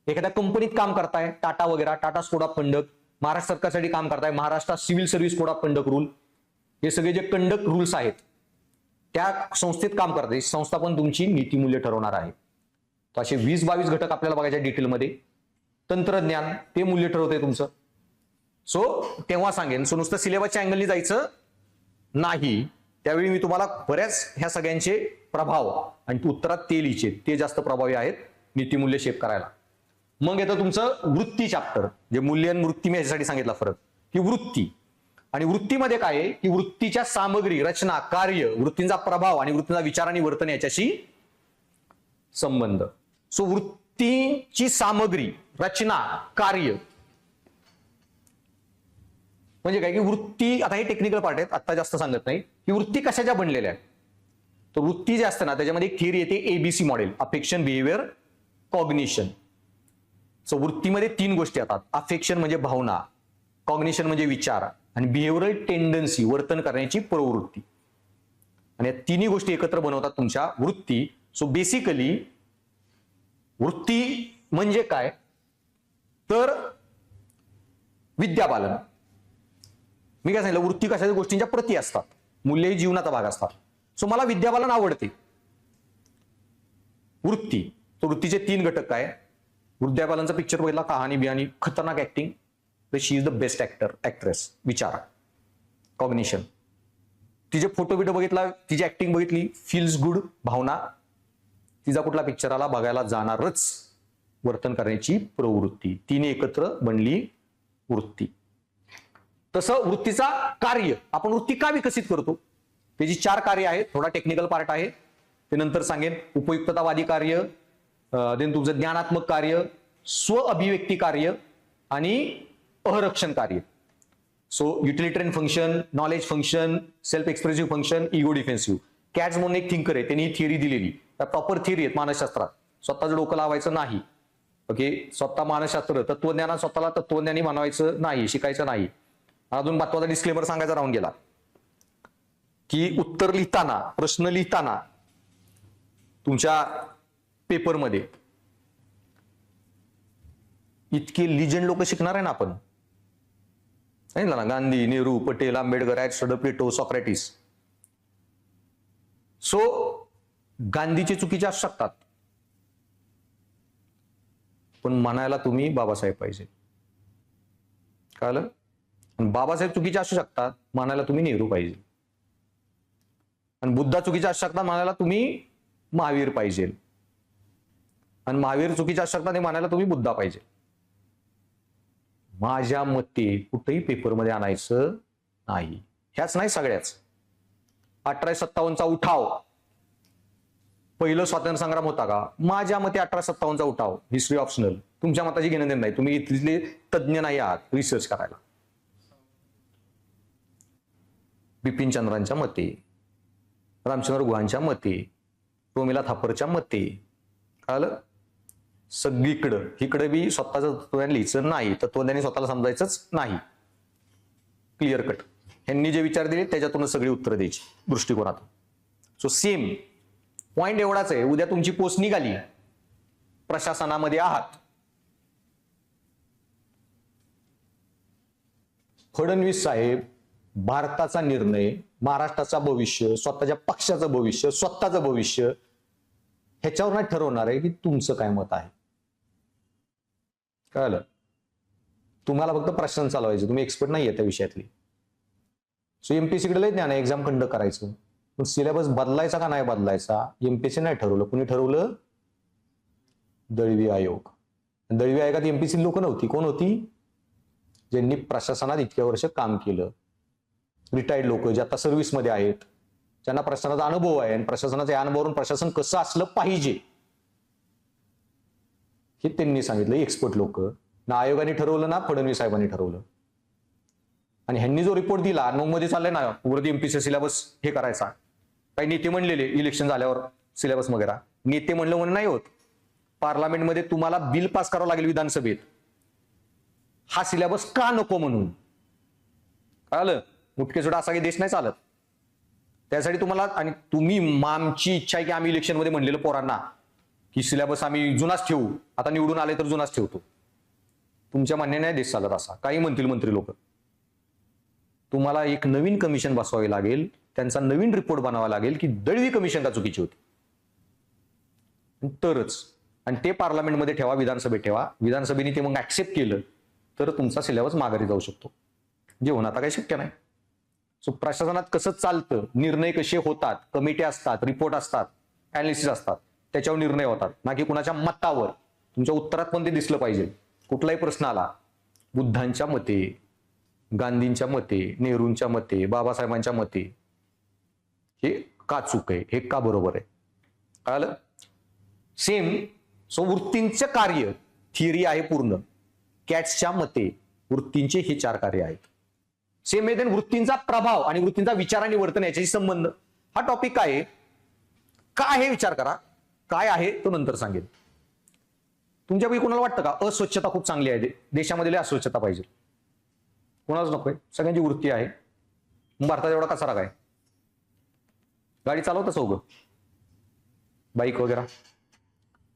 एखाद्या कंपनीत काम करताय, टाटा वगैरे, Tata code of conduct, Maharashtra सरकारसाठी काम करताय, Maharashtra civil service code of conduct rule, हे सगळे जे कंडक्ट रूल्स आहेत त्या संस्थेत काम करताय, संस्था पण तुमची नीतिमूल्य ठरवणार आहे. तर असे 20-22 घटक आपल्याला बघायचे डिटेलमध्ये. तंत्रज्ञान, ते मूल्य ठरवतंय तुमचं. सो तेव्हा सांगेन, सो नुसतं सिलेबसच्या अँगलनी जायचं नाही. त्यावेळी मी तुम्हाला बऱ्याच ह्या सगळ्यांचे प्रभाव आणि उत्तरात ते लिहिचे, ते जास्त प्रभावी आहेत नीतिमूल्य शेप करायला. मग येतं तुमचं वृत्ती चॅप्टर, जे मूल्य आणि वृत्ती मी याच्यासाठी सांगितला फरक, की वृत्ती. आणि वृत्तीमध्ये काय आहे, की वृत्तीच्या सामग्री, रचना, कार्य, वृत्तींचा प्रभाव आणि वृत्तींचा विचार आणि वर्तन याच्याशी संबंध. सो वृत्तीची सामग्री, रचना, कार्य म्हणजे काय, की वृत्ती, आता हे टेक्निकल पार्ट आहेत, आता जास्त सांगत नाही, की वृत्ती कशाच्या बनलेल्या आहेत. तर वृत्ती जे असते ना, त्याच्यामध्ये एक थिअरी येते ABC model, affection, behaviour, cognition. So वृत्तीमध्ये 3 गोष्टी येतात. अफेक्शन म्हणजे भावना, कॉग्निशन म्हणजे विचार, आणि बिहेवियरल टेंडन्सी, वर्तन करण्याची प्रवृत्ती. आणि या तिन्ही गोष्टी एकत्र बनवतात तुमच्या वृत्ती. सो बेसिकली वृत्ती म्हणजे काय, तर विद्यापालन. मी काय सांगितलं, वृत्ती कशाच्या गोष्टींच्या प्रती असतात, मूल्य ही जीवनाचा भाग असतात. सो मला विद्यापालन आवडते. वृत्ती, तो वृत्तीचे 3 घटक काय, विद्यापालनचा पिक्चर बघितला, कहाणी बिहानी, खतरनाक acting, she is the best actor, actress, विचार, कॉग्निशन, तिचे फोटो बिटो बघितला, तिची ऍक्टिंग बघितली, फील्स गुड, भावना, तिचा कुठला पिक्चर आला बघायला जाणारच, वर्तन करण्याची प्रवृत्ती. 3 एकत्र बनली वृत्ती. तसं वृत्तीचा कार्य, आपण वृत्ती का विकसित करतो, त्याची 4 कार्य आहेत. थोडा टेक्निकल पार्ट आहे, ते नंतर सांगेन. उपयुक्ततावादी कार्य, देन तुमचं ज्ञानात्मक कार्य, स्व अभिव्यक्ती कार्य आणि अहरक्षण कार्य. So utilitarian function, knowledge function, self expressive function, ego defensive. Katz म्हणून एक थिंकर आहे, त्यांनी ही थिअरी दिलेली. त्या प्रॉपर थिअरी आहेत मानसशास्त्रात, स्वतःचं डोकं लावायचं नाही, ओके. स्वतः मानसशास्त्र, तत्वज्ञानात स्वतःला तत्वज्ञानी मानवायचं नाही, शिकायचं नाही. अजून महत्वाचा डिस्क्लेमर सांगायचा राहून गेला, की उत्तर लिहिताना, प्रश्न लिहिताना तुमच्या पेपरमध्ये इतके लिजंड लोक शिकणार आहे ना आपण, सांगितलं ना, गांधी, नेहरू, पटेल, आंबेडकर, ऍरिस्टॉटल, प्लेटो, सॉक्रेटिस. सो गांधीचे चुकीचे असू शकतात, पण म्हणायला तुम्ही बाबासाहेब पाहिजे, कळलं. बाबासाहेब चुकीचे असू शकतात, म्हणायला तुम्ही नेहरू पाहिजे. आणि बुद्धा चुकीचे असू शकतात, म्हणायला तुम्ही महावीर पाहिजे. आणि महावीर चुकीचे असू शकतात, हे म्हणायला तुम्ही बुद्धा पाहिजे. माझ्या मते कुठेही पेपरमध्ये आणायचं नाही. ह्याच नाही सगळ्याच. 1857चा उठाव पहिलं स्वातंत्र्य संग्राम होता का? माझ्या मते 1857चा उठाव. History optional. तुमच्या मताची घेणं देणं नाही. तुम्ही इथले तज्ज्ञ नाही आहात रिसर्च करायला. बिपिन चंद्रांच्या मते, रामचंद्र गुहांच्या मते, रोमिला थापरच्या मते. कळलं? सगळीकडं इकडे बी स्वतःचं तत्वज्ञान लिहायचं नाही, तत्वज्ञानी स्वतःला समजायचंच नाही. Clear cut. ह्यांनी जे विचार दिले त्याच्यातूनच सगळी उत्तरं द्यायची दृष्टिकोनातून. सो सेम पॉइंट एवढाच आहे. उद्या तुमची पोस्ट निघाली, प्रशासनामध्ये आहात, फडणवीस साहेब भारताचा निर्णय, महाराष्ट्राचा भविष्य, स्वतःच्या पक्षाचं भविष्य, स्वतःचं भविष्य ह्याच्यावर नाही ठरवणार आहे की तुमचं काय मत आहे. कळलं? तुम्हाला फक्त प्रश्न चालवायचे, तुम्ही एक्सपर्ट नाही आहे त्या विषयातली. सो एमपीएससीकडे लय ज्ञान आहे एक्झाम कंडक्ट करायचं, पण सिलेबस बदलायचा का नाही बदलायचा एमपीएससी नाही ठरवलं. कुणी ठरवलं? दळवी आयोग. दळवी आयोगात एमपीएससी लोक नव्हती. कोण होती? ज्यांनी प्रशासनात इतक्या वर्ष काम केलं, रिटायर्ड लोक जे आता सर्व्हिसमध्ये आहेत, ज्यांना प्रशासनाचा अनुभव आहे आणि प्रशासनाच्या अनुभवावरून प्रशासन कसं असलं पाहिजे हे त्यांनी सांगितलं. एक्सपर्ट लोक. ना आयोगाने ठरवलं ना फडणवीस साहेबांनी ठरवलं. आणि ह्यांनी जो रिपोर्ट दिला, मग मध्ये चाललंय ना वरती एमपीएससी सिलेबस हे करायचा. काही नेते म्हणलेले इलेक्शन झाल्यावर सिलेबस वगैरे. नेते म्हणलं म्हणून नाही होत. पार्लमेंटमध्ये तुम्हाला बिल पास करावं लागेल विधानसभेत, हा सिलेबस का नको म्हणून. कळलं? मुटकेसोडा असा काही देश नाही चालत. त्यासाठी तुम्हाला, आणि तुम्ही, आमची इच्छा आहे की आम्ही इलेक्शनमध्ये म्हणलेलं पोरांना की सिलेबस आम्ही जुनाच ठेवू, आता निवडून आले तर जुनाच ठेवतो. तुमच्या म्हणण्याने नाही देश चालत असा. काही म्हणतील मंत्री लोक. तुम्हाला एक नवीन कमिशन बसवावी लागेल, त्यांचा नवीन रिपोर्ट बनावा लागेल की दळवी कमिशन का चुकीची होती तरच. आणि ते पार्लमेंटमध्ये ठेवा, विधानसभेत ठेवा. विधानसभेने ते मग ऍक्सेप्ट केलं तर तुमचा सिलेबस माघारी जाऊ शकतो, जे होणं आता काही शक्य नाही. सो प्रशासनात कसं चालतं, निर्णय कसे होतात, कमिटी असतात, रिपोर्ट असतात, अनालिसिस असतात, त्याच्यावर निर्णय होतात, ना की कुणाच्या मतावर. तुमच्या उत्तरात पण ते दिसलं पाहिजे. कुठलाही प्रश्न आला, बुद्धांच्या मते, गांधींच्या मते, नेहरूंच्या मते, बाबासाहेबांच्या मते, हे का चूक आहे, हे का बरोबर आहे. कळलं? सेम. सो वृत्तींचं कार्य थिअरी आहे पूर्ण. कॅट्सच्या मते वृत्तींचे हे 4 कार्य आहेत. सेम आहे. वृत्तींचा प्रभाव आणि वृत्तींचा विचार आणि वर्तन याच्याशी संबंध. हा टॉपिक काय आहे, काय आहे विचार करा. काय आहे तो नंतर सांगेल. तुमच्यापैकी कोणाला वाटतं का अस्वच्छता खूप चांगली आहे, देशामध्ये अस्वच्छता पाहिजे? कोणालाच नकोय. सगळ्यांची वृत्ती आहे. भारतात एवढा कचरा काय? गाडी चालवतं चौघ, बाईक वगैरे.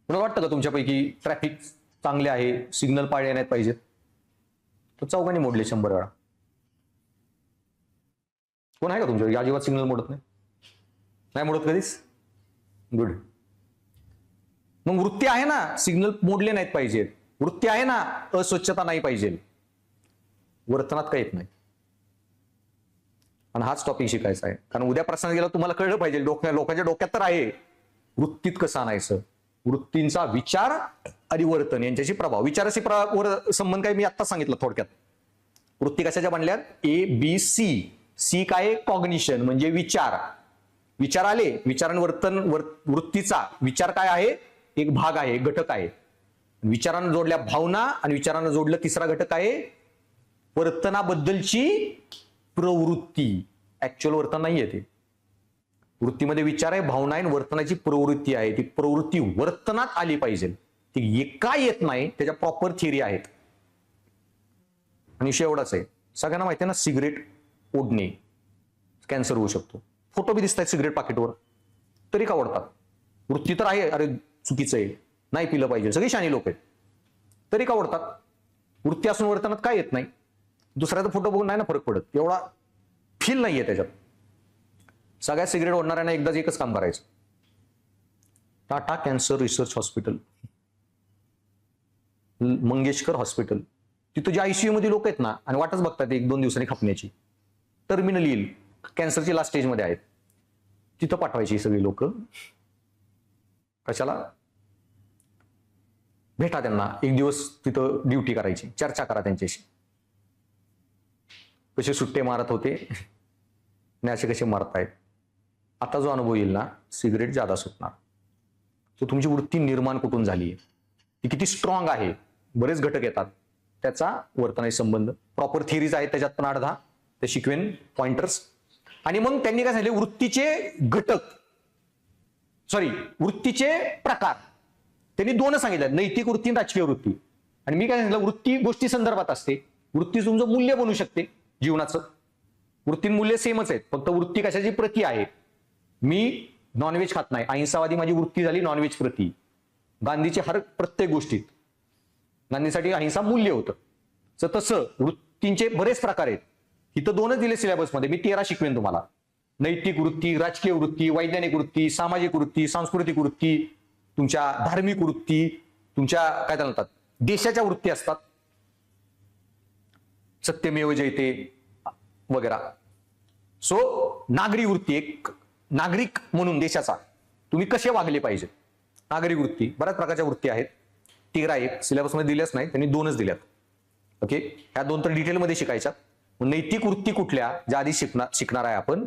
कोणाला वाटतं का तुमच्यापैकी ट्रॅफिक चांगले आहे, सिग्नल पाळले नाही पाहिजेत? तो चौघांनी मोडले 100 वेळा. कोण आहे का तुमच्या अजिबात सिग्नल मोडत नाही? नाही मोडत कधीच? गुड. मग वृत्ती आहे ना, सिग्नल मोडले नाहीत पाहिजेत. वृत्ती आहे ना, अस्वच्छता नाही पाहिजे. वर्तनात काही येत नाही. आणि हाच टॉपिक शिकायचा आहे. कारण उद्या प्रश्न गेला तुम्हाला कळलं पाहिजे, लोकांच्या डोक्यात तर आहे वृत्तीत कसं आणायचं. वृत्तींचा विचार आणि वर्तन यांच्याशी प्रभाव. विचाराशी संबंध काय मी आता सांगितलं थोडक्यात. वृत्ती कशाच्या बनल्यात? ABC. सी काय? कॉग्निशन, म्हणजे विचार. विचार आले, विचार आणि वर्तन. वृत्तीचा विचार काय आहे? एक भाग आहे, घटक आहे. विचारांना जोडल्या भावना, आणि विचारांना जोडलं तिसरा घटक आहे वर्तनाबद्दलची प्रवृत्ती. ऍक्च्युअल वर्तन नाहीये ते. वृत्तीमध्ये विचार आहे, भावना आहे, वर्तनाची प्रवृत्ती आहे. ती प्रवृत्ती वर्तनात आली पाहिजे. ती एका येत नाही, त्याच्या प्रॉपर थिअरी आहेत. आणि विषय एवढाच आहे. सगळ्यांना माहिती आहे ना, सिगरेट ओढणे कॅन्सर होऊ शकतो. फोटो बी दिसतात सिगरेट पाकिटवर, तरी का ओढतात? वृत्ती तर आहे, अरे चुकीचं आहे, नाही पिलं पाहिजे, सगळी शाणी लोक आहेत, तरी का ओढतात? वृत्ती असून वर्तनात काय येत नाही? दुसऱ्याचा फोटो बघून नाही ना फरक पडत, एवढा फील नाहीये त्याच्यात. सगळ्या सिगरेट ओढणाऱ्यांना एकदाच एकच काम करायचं. Tata cancer research hospital, Mangeshkar hospital, तिथं जे आयसीयू मध्ये लोक आहेत ना, आणि वाटच बघतात 1-2 दिवसांनी खपण्याची, टर्मिनल येईल, कॅन्सरची लास्ट स्टेजमध्ये आहेत, तिथं पाठवायची सगळी लोक. कशाला? भेटा त्यांना, एक दिवस तिथं ड्युटी करायची, चर्चा करा त्यांच्याशी. कसे सुट्टे मारत होते आणि असे कसे मारतायत. आता जो अनुभव येईल ना, सिगरेट ज्यादा सुटणार. तो तुमची वृत्ती निर्माण कुठून झाली आहे, ती किती स्ट्रॉंग आहे, बरेच घटक येतात. त्याचा वर्तनाशी संबंध, प्रॉपर थिअरीज आहेत त्याच्यात पण 8-10 ते शिकवेन पॉइंटर्स. आणि मग त्यांनी काय सांगितले, वृत्तीचे प्रकार त्यांनी 2 सांगितले, नैतिक वृत्ती आणि राजकीय वृत्ती. आणि मी काय सांगितलं, वृत्ती गोष्टी संदर्भात असते. वृत्ती तुमचं मूल्य बनू शकते जीवनाचं. वृत्ती मूल्य सेमच आहेत, फक्त वृत्ती कशाची प्रती आहे. मी नॉनव्हेज खात नाही, अहिंसावादी माझी वृत्ती झाली नॉनव्हेज प्रती. गांधीची प्रत्येक गोष्टीत गांधीसाठी अहिंसा मूल्य होतं. तसं वृत्तींचे बरेच प्रकार आहेत. इथं 2च दिले सिलेबसमध्ये, मी 13 शिकवेन तुम्हाला. नैतिक वृत्ती, राजकीय वृत्ती, वैज्ञानिक वृत्ती, सामाजिक वृत्ती, सांस्कृतिक वृत्ती, तुमच्या धार्मिक वृत्ती, तुमच्या काय म्हणतात देशाच्या वृत्ती असतात, सत्यमेव जयते वगैरे. सो नागरी वृत्ती, एक नागरिक म्हणून देशाचा तुम्ही कसे वागले पाहिजे, नागरी वृत्ती. बऱ्याच प्रकारच्या वृत्ती आहेत. 13 एक सिलेबसमध्ये दिल्याच नाही, त्यांनी 2च दिल्यात. ओके, ह्या 2 तर डिटेलमध्ये शिकायच्या. नैतिक वृत्ती कुठल्या, ज्या आधी शिकणार आहे आपण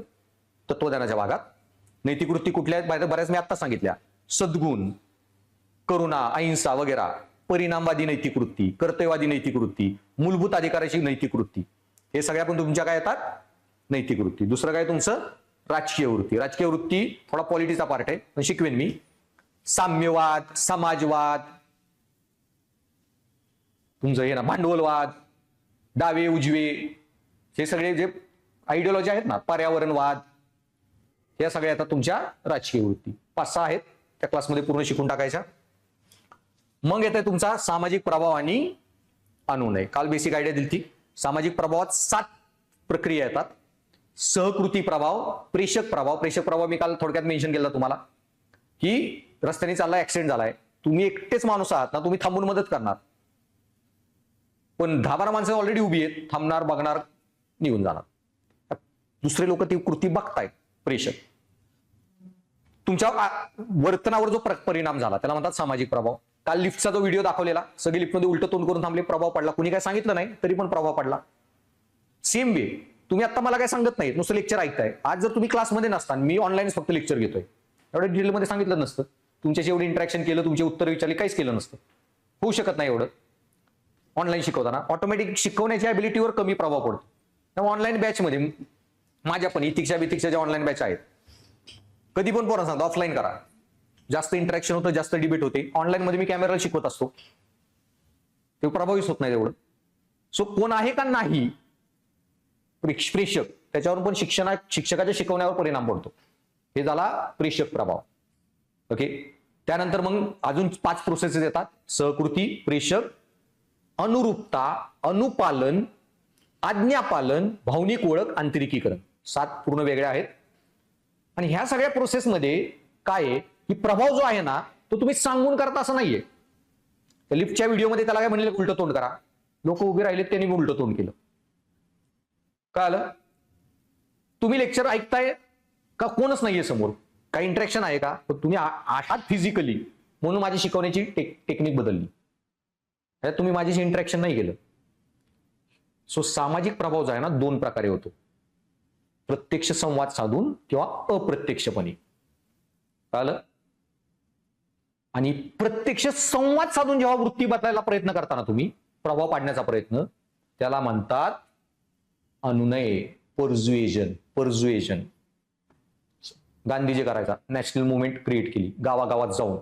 तत्वज्ञानाच्या भागात. नैतिक वृत्ती कुठल्या आहेत बऱ्याच मी आता सांगितल्या. सद्गुण, करुणा, अहिंसा वगैरे. परिणामवादी नैतिक वृत्ती, कर्तव्यवादी नैतिक वृत्ती, मूलभूत अधिकाराची नैतिक वृत्ती, हे सगळ्या पण तुमच्या काय येतात नैतिक वृत्ती. दुसरं काय तुमचं राजकीय वृत्ती. राजकीय वृत्ती थोडा पॉलिटिक्सचा पार्ट आहे, पण शिकवेन मी. साम्यवाद, समाजवाद, तुमचं हे ना भांडवलवाद, डावे उजवे, हे सगळे जे आयडिओलॉजी आहेत ना, पर्यावरणवाद, या सगळ्या येतात तुमच्या राजकीय वृत्ती. 5-6 आहेत, त्या क्लासमध्ये पूर्ण शिकून टाकायच्या. मग येते तुमचा सामाजिक प्रभाव आणि अनुनय. काल बेसिक आयडिया दिली ती. सामाजिक प्रभावात 7 प्रक्रिया येतात. सहकृती प्रभाव, प्रेषक प्रभाव. प्रेषक प्रभाव मी काल थोडक्यात मेन्शन केला तुम्हाला, की रस्त्याने चाललाय, ऍक्सिडेंट झालाय, तुम्ही एकटेच माणूस आहात ना, तुम्ही थांबून मदत करणार, पण 10-12 माणसं ऑलरेडी उभी आहेत, थांबणार, बघणार, निघून जाणार. दुसरे लोक ती कृती बघतायत. प्रेषक. तुमच्या वर्तनावर जो परिणाम झाला त्याला म्हणतात सामाजिक प्रभाव. काल लिफ्टचा जो व्हिडिओ दाखवलेला, सगळे लिफ्टमध्ये उलट तोंड करून थांबले, प्रभाव पडला. कुणी काय सांगितलं नाही तरी पण प्रभाव पडला. सेम वे तुम्ही आता मला काय सांगत नाही, नुसतं लेक्चर ऐकताय. आज जर तुम्ही क्लासमध्ये नसताना, मी ऑनलाईन फक्त लेक्चर घेतोय, एवढं डिटेलमध्ये सांगितलं नसतं, तुमच्याशी एवढं इंटरॅक्शन केलं, तुमचे उत्तर विचारले, काहीच केलं नसतं. होऊ शकत नाही एवढं. ऑनलाईन शिकवताना ऑटोमॅटिक शिकवण्याच्या ॲबिलिटीवर कमी प्रभाव पडतो. त्यामुळे ऑनलाईन बॅचमध्ये माझ्या पण इथिक्सच्या ज्या ऑनलाईन बॅच आहेत, कधी पण पोरांना सांगतो ऑफलाईन करा, जास्त इंटरॅक्शन होतं, जास्त डिबेट होते. ऑनलाईन मध्ये मी कॅमेराला शिकवत असतो, ते प्रभावीच होत नाही तेवढं. सो कोण आहे का नाही प्रेषक, त्याच्यावर पण शिक्षकाच्या शिकवण्यावर परिणाम पडतो. हे झाला प्रेषक प्रभाव. ओके, त्यानंतर मग अजून 5 प्रोसेसेस येतात. सहकृती, प्रेषक, अनुरूपता, अनुपालन, आज्ञापालन, भावनिक ओळख, आंतरिकीकरण. 7 पूर्ण वेगळ्या आहेत. आणि ह्या सगळ्या प्रोसेसमध्ये काय आहे की प्रभाव जो आहे ना, तो तुम्ही सांगून करता असं नाहीये. लिफ्टच्या व्हिडिओमध्ये त्याला काय म्हणले, उलटं तोंड करा. लोक उभे राहिले, त्यांनी उलटं तोंड केलं. कळलं? तुम्ही लेक्चर ऐकताय का, कोणच नाहीये समोर, काही इंटरॅक्शन आहे का, तुम्ही आहात फिजिकली, म्हणून माझी शिकवण्याची टेक्निक बदलली. तुम्ही माझ्याशी इंटरॅक्शन नाही केलं. सो सामाजिक प्रभाव जो आहे ना, 2 प्रकारे होतो. प्रत्यक्ष संवाद साधून किंवा अप्रत्यक्षपणे. कळलं? आणि प्रत्यक्ष संवाद साधून जेव्हा वृत्ती बदलायला प्रयत्न करताना तुम्ही, प्रभाव पाडण्याचा प्रयत्न, त्याला म्हणतात अनुनय, पर्ज्युएशन. गांधीजी करायचा, नॅशनल मुवमेंट क्रिएट केली, गावागावात जाऊन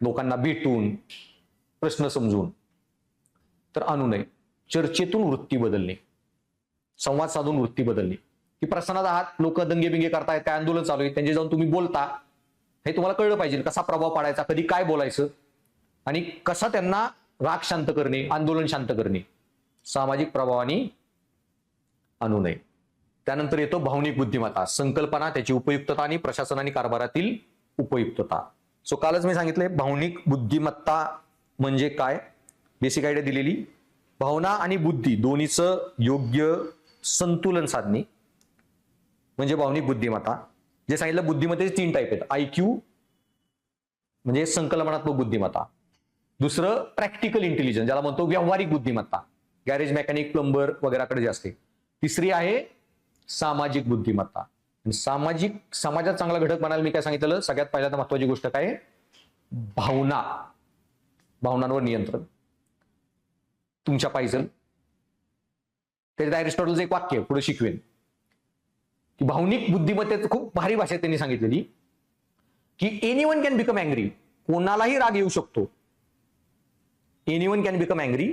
लोकांना भेटून प्रश्न समजून. तर अनुनय, चर्चेतून वृत्ती बदलणे, संवाद साधून वृत्ती बदलणे. की प्रसन्नात आहात, लोक दंगेबिंगे करतायत, काय आंदोलन चालू आहे, त्यांचे जाऊन तुम्ही बोलता, हे तुम्हाला कळलं पाहिजे कसा प्रभाव पाडायचा, कधी काय बोलायचं, आणि कसा त्यांना राग शांत करणे, आंदोलन शांत करणे. सामाजिक प्रभाव आणि अनुनय. त्यानंतर येतो भावनिक बुद्धिमत्ता, संकल्पना, त्याची उपयुक्तता आणि प्रशासन आणि कारभारातील उपयुक्तता. सो कालच मी सांगितलंय भावनिक बुद्धिमत्ता म्हणजे काय, बेसिक आयडिया दिलेली. भावना आणि बुद्धी दोन्हीचं योग्य संतुलन साधणे म्हणजे भावनिक बुद्धिमत्ता. जे सांगितलं बुद्धिमत्तेचे 3 टाईप आहेत. IQ म्हणजे संकल्पनात्मक बुद्धिमत्ता. दुसरं प्रॅक्टिकल इंटेलिजन्स, ज्याला म्हणतो व्यावहारिक बुद्धिमत्ता, गॅरेज मेकॅनिक, प्लंबर वगैरेकडे जे असते. तिसरी आहे सामाजिक बुद्धिमत्ता. आणि समाजात चांगला घटक बनायला मी काय सांगितलं, सगळ्यात पहिल्यांदा महत्वाची गोष्ट काय, भावनांवर नियंत्रण तुमच्या पाहिजे. त्याच्यात अरिस्टॉटलचं एक वाक्य पुढे शिकवेन की भावनिक बुद्धिमत्तेत खूप भारी भाषेत त्यांनी सांगितलेली की एनीवन कॅन बिकम अँग्री, कोणालाही राग येऊ शकतो. एनीवन कॅन बिकम अँग्री,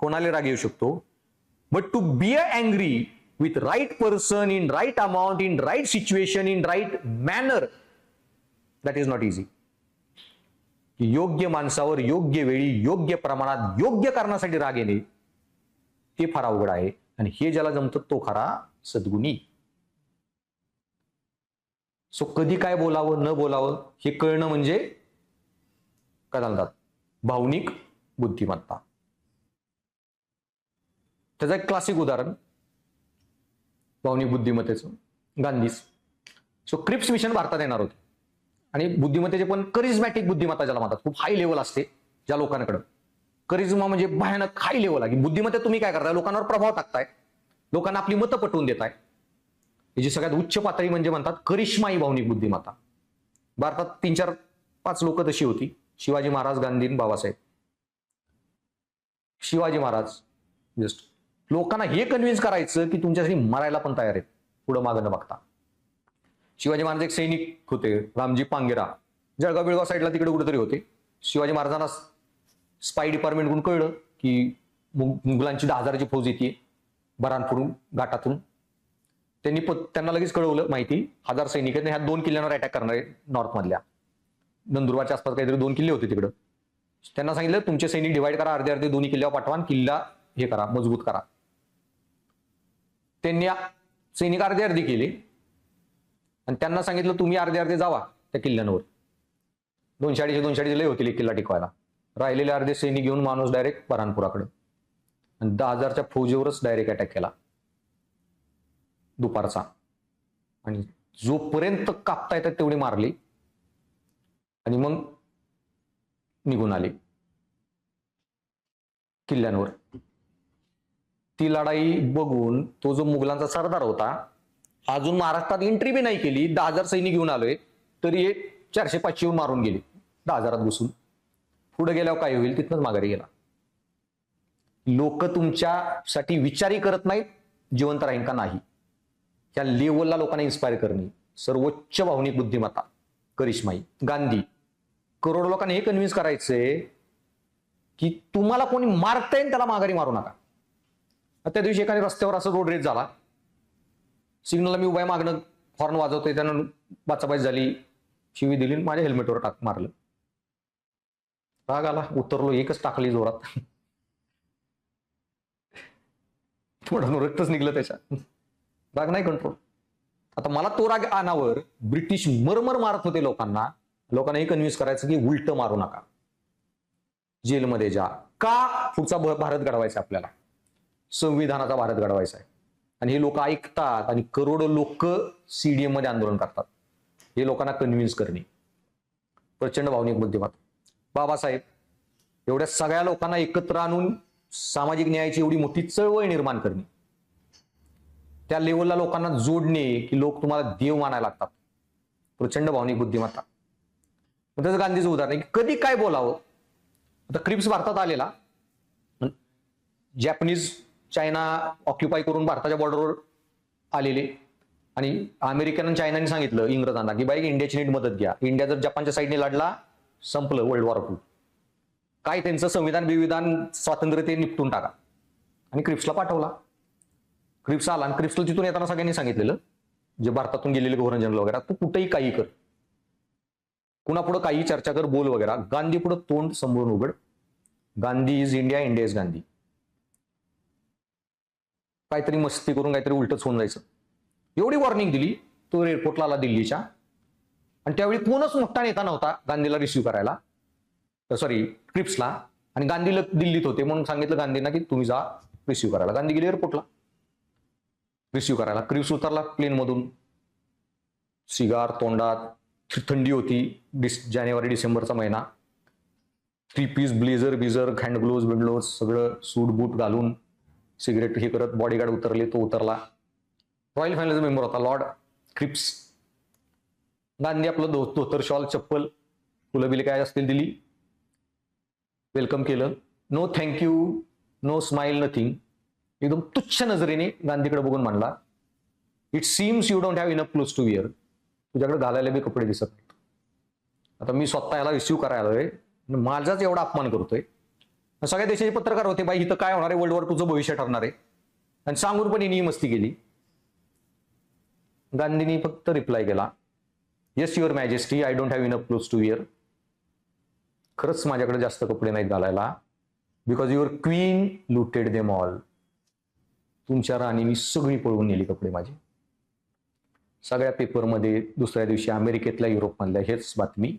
कोणाला राग येऊ शकतो. But to be angry with right person in right amount in right situation in right manner, that is not easy. योग्य माणसावर योग्य वेळी योग्य प्रमाणात योग्य कारणासाठी राग येणे ते फार अवघड आहे. आणि हे ज्याला जमतं तो खरा सद्गुणी. सो कधी काय बोलावं न बोलावं हे कळणं म्हणजे काय म्हणतात भावनिक बुद्धिमत्ता. त्याचं एक क्लासिक उदाहरण भावनिक बुद्धिमत्तेचं, गांधीच. सो क्रिप्स मिशन भारतात येणार होते आणि बुद्धिमत्तेचे पण करिझमॅटिक बुद्धिमत्ता ज्याला म्हणतात, खूप हाय लेवल असते ज्या लोकांकडे. करिझमा म्हणजे भयानक हाय लेवल आहे. बुद्धिमत्तेत तुम्ही काय करताय, लोकांवर प्रभाव टाकताय, लोकांना आपली मतं पटवून देताय. ही जी सगळ्यात उच्च पातळी म्हणजे म्हणतात करिश्माई भावनिक बुद्धिमत्ता. भारतात 3-4-5 लोक तशी होती, शिवाजी महाराज, गांधी, बाबासाहेब. शिवाजी महाराज जस्ट लोकांना हे कन्व्हिन्स करायचं की तुमच्यासाठी मरायला पण तयार आहेत, पुढं मागं न बघता. शिवाजी महाराज एक सैनिक होते, रामजी पांगेरा, जळगाव बिळगाव साईडला तिकडे कुठेतरी होते. शिवाजी महाराजांना स्पाय डिपार्टमेंटकडून कळलं की मुघलांची 10,000ची फौज येते बरानपूर घाटातून. त्यांना लगेच कळवलं माहिती 1000 सैनिक आहेत, ह्या 2 किल्ल्यांवर अटॅक करणार आहे नॉर्थ मधल्या. नंदुरबारच्या आसपास काहीतरी 2 किल्ले होते तिकडं. त्यांना सांगितलं तुमचे सैनिक डिवाइड करा, अर्धे अर्धे दोन्ही किल्ल्यावर पाठवा, किल्ला हे करा, मजबूत करा. त्यांनी सैनिक अर्धे अर्धे केले आणि त्यांना सांगितलं तुम्ही अर्धे अर्धे जावा त्या किल्ल्यांवर. 200-250 लय होतील एक किल्ला टिकवायला. राहिलेले अर्धे सैनिक घेऊन माणूस डायरेक्ट बरानपुराकडे आणि 10,000च्या फौजेवरच डायरेक्ट अटॅक केला दुपारचा. आणि जोपर्यंत कापता येतात तेवढी मारली आणि मग निघून आले किल्ल्यांवर. ती लढाई बघून तो जो मुघलांचा सरदार होता, अजून महाराष्ट्रात एंट्री बी नाही केली, 10,000 सैनिक घेऊन आलोय तरी 400-500 मारून गेले 10,000 घुसून. पुढे गेल्यावर काय होईल तिथनच माघारी गेला. लोक तुमच्यासाठी विचारही करत नाहीत जिवंत राहीन का नाही. त्या लेवलला लोकांना इन्स्पायर करणे सर्वोच्च भावनिक बुद्धिमत्ता करिश्माई. गांधी करोडो लोकांना हे कन्व्हिन्स करायचंय की तुम्हाला कोणी मारतंय त्याला माघारी मारू नका. त्या दिवशी एखाद्या रस्त्यावर असं रोड रेज झाला, सिग्नलला मी उभा मागणं हॉर्न वाजवतोय, त्यानं बाचाबाच झाली, शिवी दिली, माझ्या हेल्मेटवर मारलं. राग आला, उतरलो, एकच टाकली जोरात, थोडं रक्तच निघलं त्याच्यात. राग नाही कंट्रोल. आता मला तो राग आणावर ब्रिटिश मरमर मारत होते लोकांना हे कन्व्हिन्स करायचं की उलट मारू नका, जेलमध्ये जा. का? पुढचा भारत घडवायचा आपल्याला, संविधानाचा भारत घडवायचा आहे. आणि हे लोक ऐकतात आणि करोडो लोक सीडीएम मध्ये आंदोलन करतात. हे लोकांना कन्व्हिन्स करणे प्रचंड भावनिक बुद्धिमत्ता. बाबासाहेब एवढ्या सगळ्या लोकांना एकत्र आणून सामाजिक न्यायाची एवढी मोठी चळवळ निर्माण करणे, त्या लेवलला लोकांना जोडणे की लोक तुम्हाला देव मानायला लागतात, प्रचंड भावनिक बुद्धिमत्ता. त्याचं गांधीचं उदाहरण आहे की कधी काय बोलावं. आता क्रिप्स भारतात आलेला, जॅपनीज चायना ऑक्युपाय करून भारताच्या बॉर्डरवर आलेले आणि अमेरिकन आणि चायनाने सांगितलं इंग्रजांना की बाई इंडियाची नीट मदत घ्या. इंडिया जर जपानच्या साईडने लढला संपलं वर्ल्ड वॉर 2. काय त्यांचं संविधान बिविधान स्वातंत्र्य ते निपटून टाका. आणि क्रिप्सला पाठवला. क्रिप्स आला आणि क्रिप्सला तिथून येताना सगळ्यांनी सांगितलेलं, जे भारतातून गेलेले गव्हर्नर जनरल वगैरे, तू कुठेही काही कर, कुणापुढं काही चर्चा कर, बोल वगैरे, गांधी पुढं तोंड समोरून उघड. Gandhi is India, India is Gandhi. काहीतरी मस्ती करून काहीतरी उलटच होऊन जायचं, एवढी वॉर्निंग दिली. तो एअरपोर्टला आला दिल्लीच्या, आणि त्यावेळी कोणच मोठा नेता नव्हता गांधीला रिसिव्ह करायला, सॉरी क्रिप्सला. आणि गांधीला दिल्लीत होते म्हणून सांगितलं गांधींना की तुम्ही जा रिसिव्ह करायला. गांधी गेले एअरपोर्टला रिसिव्ह करायला. क्रिप्स उतरला प्लेन मधून, सिगार तोंडात, थंडी होती, जानेवारी-डिसेंबरचा महिना, 3 piece blazer Bihar, hand gloves बिंडलोज सगळं सूट बूट घालून सिगरेट हे करत बॉडीगार्ड उतरले, तो उतरला. रॉयल फॅमिलीचा मेंबर होता लॉर्ड क्रिप्स. गांधी आपलं धोतर शॉल चप्पल फुलं बिले काय असतील दिली, वेलकम केलं. No thank you, no smile, nothing. एकदम तुच्छ नजरेने गांधीकडे बघून म्हणला, it seems you don't have enough clothes to wear. तुझ्याकडे घालायला बी कपडे दिसत नाहीत. आता मी स्वतः याला रिसिव्ह करायला आलोय, माझाच एवढा अपमान करतोय. सगळ्या देशाचे पत्रकार होते, बाई इथं काय होणार आहे, वर्ल्ड वॉर तुझं भविष्य ठरणार आहे, आणि सांगून पण यांनी मस्ती केली. गांधींनी फक्त रिप्लाय केला, yes your majesty, I don't have enough clothes to wear. खरंच माझ्याकडे जास्त कपडे नाहीत घालायला, because your queen looted them all. तुमच्या राणीनी सगळी पळवून नेली कपडे माझे. सगळ्या पेपरमध्ये दुसऱ्या दिवशी अमेरिकेतल्या, युरोपमधल्या हेच बातमी.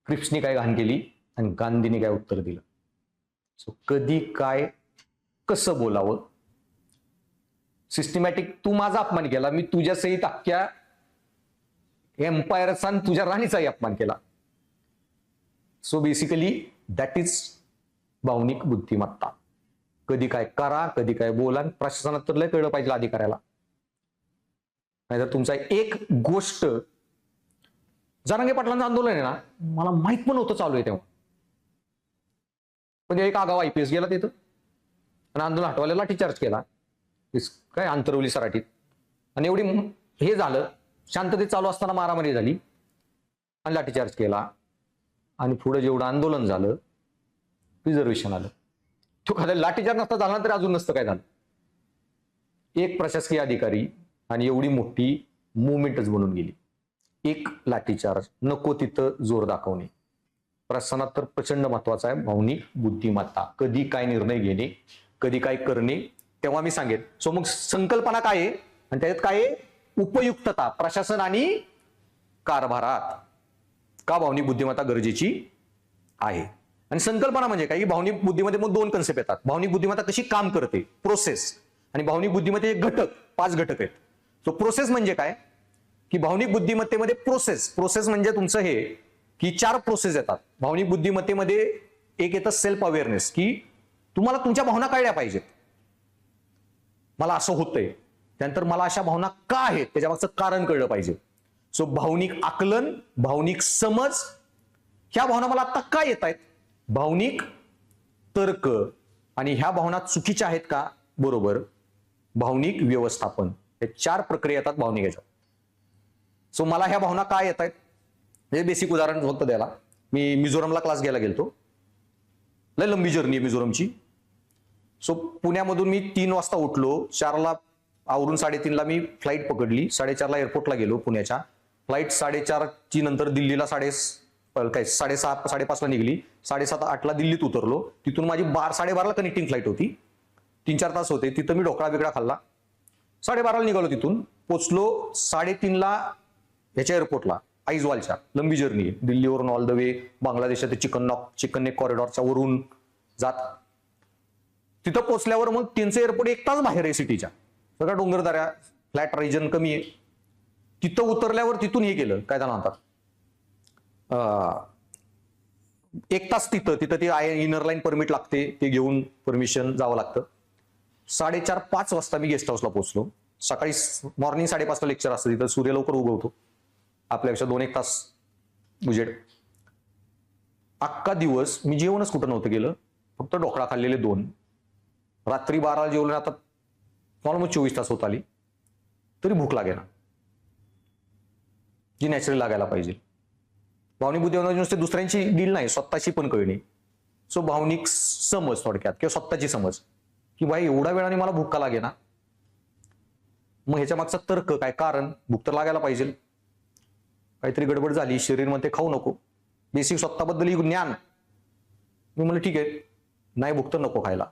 क्रिप्सनी काय घाण केली आणि गांधींनी काय उत्तर दिलं. सो कधी काय कसं बोलावं, सिस्टमॅटिक. तू माझा अपमान केला, मी तुझ्या सहित अख्ख्या एम्पायरचा आणि तुझ्या राणीचाही अपमान केला. सो बेसिकली दॅट इज भावनिक बुद्धिमत्ता. कधी काय करा, कधी काय बोला. प्रशासनात तर लय कळलं पाहिजे अधिकाऱ्याला. नाहीतर तुमचा एक गोष्ट, जरांगे पाटलांचं आंदोलन आहे ना, मला माहित पण होतं चालू आहे तेव्हा, म्हणजे एक आगाव IPS गेला तिथं आणि आंदोलन हटवायला लाठीचार्ज केला, काय अंतरवली सराटीत. आणि एवढी हे झालं, शांततेत चालू असताना मारामारी झाली आणि लाठीचार्ज केला. आणि पुढे जेवढं आंदोलन झालं, रिझर्वेशन आलं. तो खाली लाठीचार्ज नसता झाला तरी अजून नसतं काय झालं. एक प्रशासकीय अधिकारी आणि एवढी मोठी मुवमेंटच बनून गेली. एक लाठीचार्ज, नको तिथं जोर दाखवणे. प्रशासनात तर प्रचंड महत्वाचा आहे भावनिक बुद्धिमत्ता. कधी काय निर्णय घेणे, कधी काय करणे, तेव्हा मी सांगेन. सो मग संकल्पना काय आहे आणि त्याच्यात काय आहे, उपयुक्तता. प्रशासन आणि कारभारात का भावनिक बुद्धिमत्ता गरजेची आहे. आणि संकल्पना म्हणजे काय, भावनिक बुद्धीमध्ये मग 2 कन्सेप्ट येतात. भावनिक बुद्धिमत्ता कशी काम करते, प्रोसेस, आणि भावनिक बुद्धिमत्तेचे घटक, 5 घटक आहेत. सो प्रोसेस म्हणजे काय, की भावनिक बुद्धिमत्तेमध्ये प्रोसेस म्हणजे तुमचं हे की 4 प्रोसेस येतात. भावनिक बुद्धिमत्तेमध्ये एक येतं सेल्फ अवेअरनेस, की तुम्हाला तुमच्या भावना कळल्या पाहिजेत. मला असं होतंय, त्यानंतर मला अशा भावना का आहेत त्याच्यामागचं कारण कळलं पाहिजे. सो भावनिक आकलन, भावनिक समज, ह्या भावना मला आता का येत आहेत, भावनिक तर्क, आणि ह्या भावना चुकीच्या आहेत का, बरोबर, भावनिक व्यवस्थापन. हे 4 प्रक्रिया येतात भावनिक याच्यात. सो मला ह्या भावना काय येत आहेत, हे बेसिक उदाहरण फक्त द्यायला. मी मिझोरमला क्लास घ्यायला गेलतो. लय लंबी जर्नी आहे मिझोरमची. सो पुण्यामधून मी 3 वाजता उठलो, 4ला आवरून 3:30ला मी फ्लाईट पकडली, 4:30ला एअरपोर्टला गेलो पुण्याच्या. फ्लाईट 4:30ची नंतर दिल्लीला 6:30 5:30ला निघली. 7:30-8ला दिल्लीत उतरलो. तिथून माझी 12:30ला कनेक्टिंग फ्लाईट होती. 3-4 तास होते. तिथं मी ढोकळा बिकळा खाल्ला. 12:30ला निघालो तिथून. पोचलो 3:30ला ह्याच्या एअरपोर्टला, आईजवालच्या. लंबी जर्नी आहे दिल्लीवरून ऑल द वे बांगलादेशात चिकन नेक कॉरिडॉरच्या वरून जात. तिथं पोचल्यावर मग त्यांचं एअरपोर्ट 1 तास बाहेर आहे सिटीच्या. सगळ्या डोंगरदऱ्या, फ्लॅट रिजन कमी आहे. तिथं उतरल्यावर तिथून हे केलं, काय त्याला म्हणतात, 1 तास तिथं ती इनर लाईन परमिट लागते, ते घेऊन परमिशन जावं लागतं. 4:30-5 वाजता मी गेस्ट हाऊसला पोहोचलो. सकाळी मॉर्निंग 5:30ला लेक्चर असतं तिथं. सूर्य लवकर उगवतो, आपल्यापेक्षा 2-1 तास उजेड. अख्खा दिवस मी जेवणच कुठं नव्हतं गेलं, फक्त ढोकळा खाल्लेले 2. रात्री 12ला जेवलं, आता ऑलमोस्ट 24 तास होत आली, तरी भूक लागेल जी नॅचरल लागायला पाहिजे. भावनिक बुद्धिमत्ता नुसते दुसऱ्यांची डील नाही, स्वतःची पण कळणी. सो भावनिक समज थोडक्यात, किंवा स्वतःची समज, की बाई एवढ्या वेळाने मला भूक का लागे ना, मग ह्याच्या मागचा तर्क काय, कारण भूक तर लागायला पाहिजे, काहीतरी गडबड झाली, शरीर म्हणते खाऊ नको. बेसिक स्वतःबद्दल ज्ञान. मी म्हणलं ठीक आहे, नाही भूक तर नको खायला.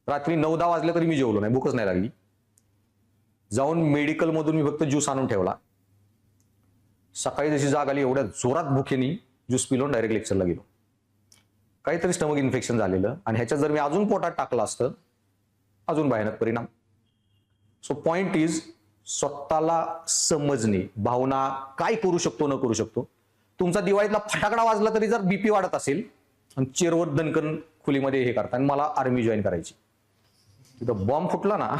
रात्री 9-10 वाजले तरी मी जेवलो नाही, भूकच नाही लागली. जाऊन मेडिकल मधून मी फक्त ज्यूस आणून ठेवला. सकाळी जशी जाग आली, एवढ्या जोरात भुकेनी ज्यूस पिलो, डायरेक्ट लेक्चरला गेलो. काहीतरी स्टमक इन्फेक्शन झालेलं, आणि ह्याच्यात जर मी अजून पोटात टाकलं असतं, अजून भयानक परिणाम. सो पॉइंट इज, स्वतःला समजणे, भावना काय करू शकतो न करू शकतो. तुमचा दिवाळीतला फटाकडा वाजला तरी जर बीपी वाढत असेल, आणि चेअरवर दणकन खुलीमध्ये हे करता, आणि मला आर्मी जॉईन करायची, तिथं बॉम्ब फुटला ना,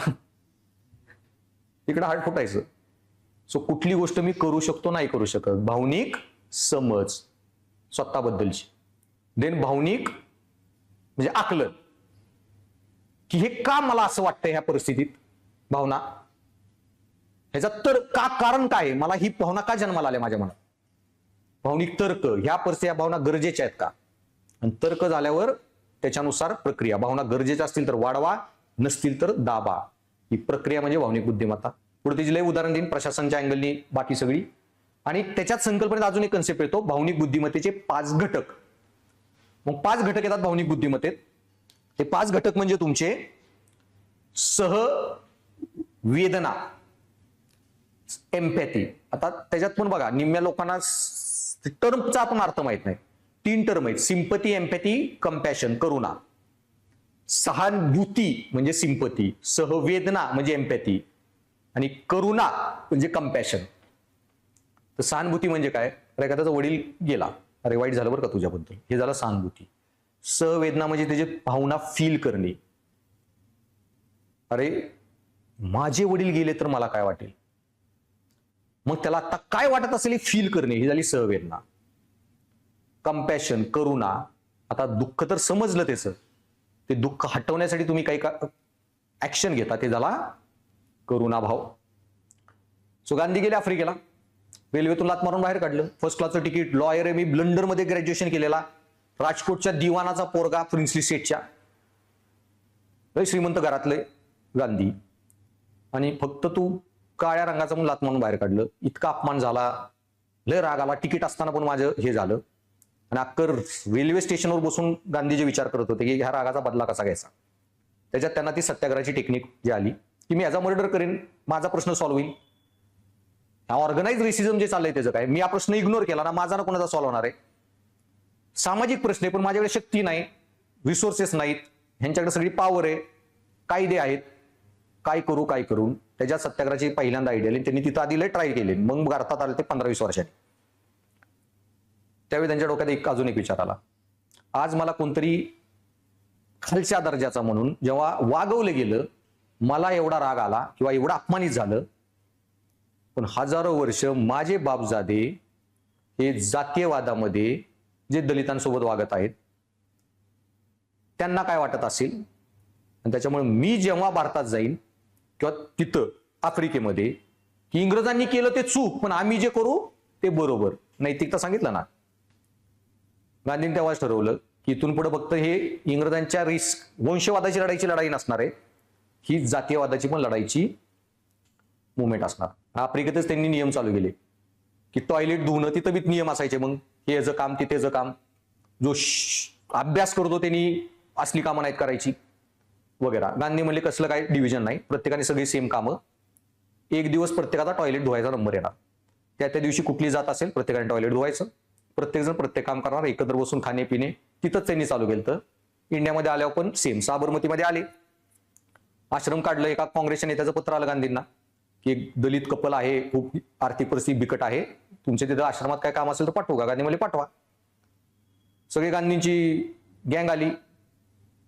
तिकडं हार्ट फुटायचं. सो कुठली गोष्ट मी करू शकतो नाही करू शकत, भावनिक समज स्वतःबद्दलची, देन भावनिक म्हणजे आकलन, की हे का मला असं वाटतंय ह्या परिस्थितीत, भावना ह्याचा तर का कारण काय, मला ही भावना का जन्माला आल्या माझ्या मनात, भावनिक तर्क, ह्या परिस्थिती भावना गरजेच्या आहेत का, आणि तर्क झाल्यावर त्याच्यानुसार प्रक्रिया, भावना गरजेच्या असतील तर वाढवा, नसतील तर दाबा, ही प्रक्रिया म्हणजे भावनिक बुद्धिमत्ता. पुढे तिची लय उदाहरण देईन प्रशासनच्या अँगलनी बाकी सगळी. आणि त्याच्यात संकल्पनेत अजून एक कन्सेप्ट येतो, भावनिक बुद्धिमत्तेचे 5 घटक. मग 5 घटक येतात भावनिक बुद्धिमत्तेत. हे 5 घटक म्हणजे तुमचे सहवेदना, एम्पॅथी. आता त्याच्यात पण बघा निम्म्या लोकांना टर्मचा पण अर्थ माहित नाही. 3 टर्म आहेत, सिंपती, एम्पॅथी, कंपॅशन, करुणा. सहानुभूती म्हणजे सिंपती, सहवेदना म्हणजे एम्पॅथी, आणि करुणा म्हणजे कंपॅशन. तर सहानुभूती म्हणजे काय, एखाद्याचा वडील गेला, अरे वाईट झालं बरं का तुझ्याबद्दल, हे झालं सहानुभूती. सहवेदना म्हणजे त्याची भावना फील करणे, अरे माझे वडील गेले तर मला काय वाटेल, मग त्याला आता काय वाटत असेल हे फील करणे, ही झाली सहवेदना. कंपॅशन, करुणा, आता दुःख तर समजलं त्याचं, ते दुःख हटवण्यासाठी तुम्ही काही ऍक्शन घेता, ते झाला करुणा भाव. सो गांधी गेले आफ्रिकेला, रेल्वेतून लात मारून बाहेर काढलं, फर्स्ट क्लासचं तिकीट, लॉयर आहे मी, ब्लंडरमध्ये ग्रॅज्युएशन केलेला, राजकोटच्या दिवानाचा पोरगा, प्रिन्सली सेटच्या, श्रीमंत घरातले गांधी, आणि फक्त तू काळ्या रंगाचा म्हणून लात मारून बाहेर काढलं, इतका अपमान झाला, लय राग आला. तिकीट असताना पण माझं हे झालं, आणि अक्कर रेल्वे स्टेशनवर बसून गांधीजी विचार करत होते की ह्या रागाचा बदला कसा घ्यायचा. त्याच्यात त्यांना ती सत्याग्रहाची टेक्निक जी आली की मी याचा मर्डर करेन, माझा प्रश्न सॉल्व्ह होईल. हा ऑर्गनाइज रेसिझम जे चाललंय त्याचं काय, मी हा प्रश्न इग्नोर केला ना, माझा ना कोणाचा सॉल्व्ह होणार आहे. सामाजिक प्रश्न आहे, पण माझ्याकडे शक्ती नाही, रिसोर्सेस नाहीत, ह्यांच्याकडे सगळी पॉवर आहे, कायदे आहेत, काय करू काय करून. त्याच्यात सत्याग्रहाची पहिल्यांदा आयडिया आली, त्यांनी तिथं आधी लय ट्राय केले, मग भारतात आले ते 15-20 वर्षांनी. त्यावेळी त्यांच्या डोक्यात अजून एक विचार आला, आज मला कोणतरी खालच्या दर्जाचा म्हणून जेव्हा वागवलं गेलं, मला एवढा राग आला किंवा एवढा अपमानित झालं, पण हजारो वर्ष माझे बापजादे हे जातीयवादामध्ये जे दलितांसोबत वागत आहेत त्यांना काय वाटत असेल, आणि त्याच्यामुळे मी जेव्हा भारतात जाईन किंवा तिथं आफ्रिकेमध्ये, की इंग्रजांनी केलं ते चूक, पण आम्ही जे करू ते बरोबर, नैतिकता सांगितलं ना. गांधींनी तेव्हाच ठरवलं की इथून पुढे फक्त हे इंग्रजांच्या वंशवादाची लढाई नसणार आहे, ही जातीयवादाची पण लढाईची मुवमेंट असणार. आफ्रिकेतच त्यांनी नियम चालू केले की टॉयलेट धुणं तिथं बी नियम असायचे, मग हे याचं काम तिथेचं काम, जो अभ्यास करतो त्यांनी असली कामं नाहीत करायची वगैरे. गांधी म्हणले कसलं काय डिव्हिजन नाही, प्रत्येकाने सगळी सेम कामं, एक दिवस प्रत्येकाचा टॉयलेट धुवायचा नंबर येणार, त्या दिवशी कुठली जात असेल प्रत्येकाने टॉयलेट धुवायचं, प्रत्येक जण प्रत्येक काम करणार, एकत्र बसून खाणे पिणे, तिथंच त्यांनी चालू केलं. तर इंडियामध्ये आल्यावर पण सेम. साबरमतीमध्ये आले, आश्रम काढलं, एका काँग्रेसच्या नेत्याचं पत्र आलं गांधींना की एक दलित कपल आहे, खूप आर्थिक परिस्थिती बिकट आहे, तुमच्या तिथं आश्रमात काय काम असेल तर पाठवू का. गांधी म्हणले पाठवा. सगळी गांधींची गँग आली,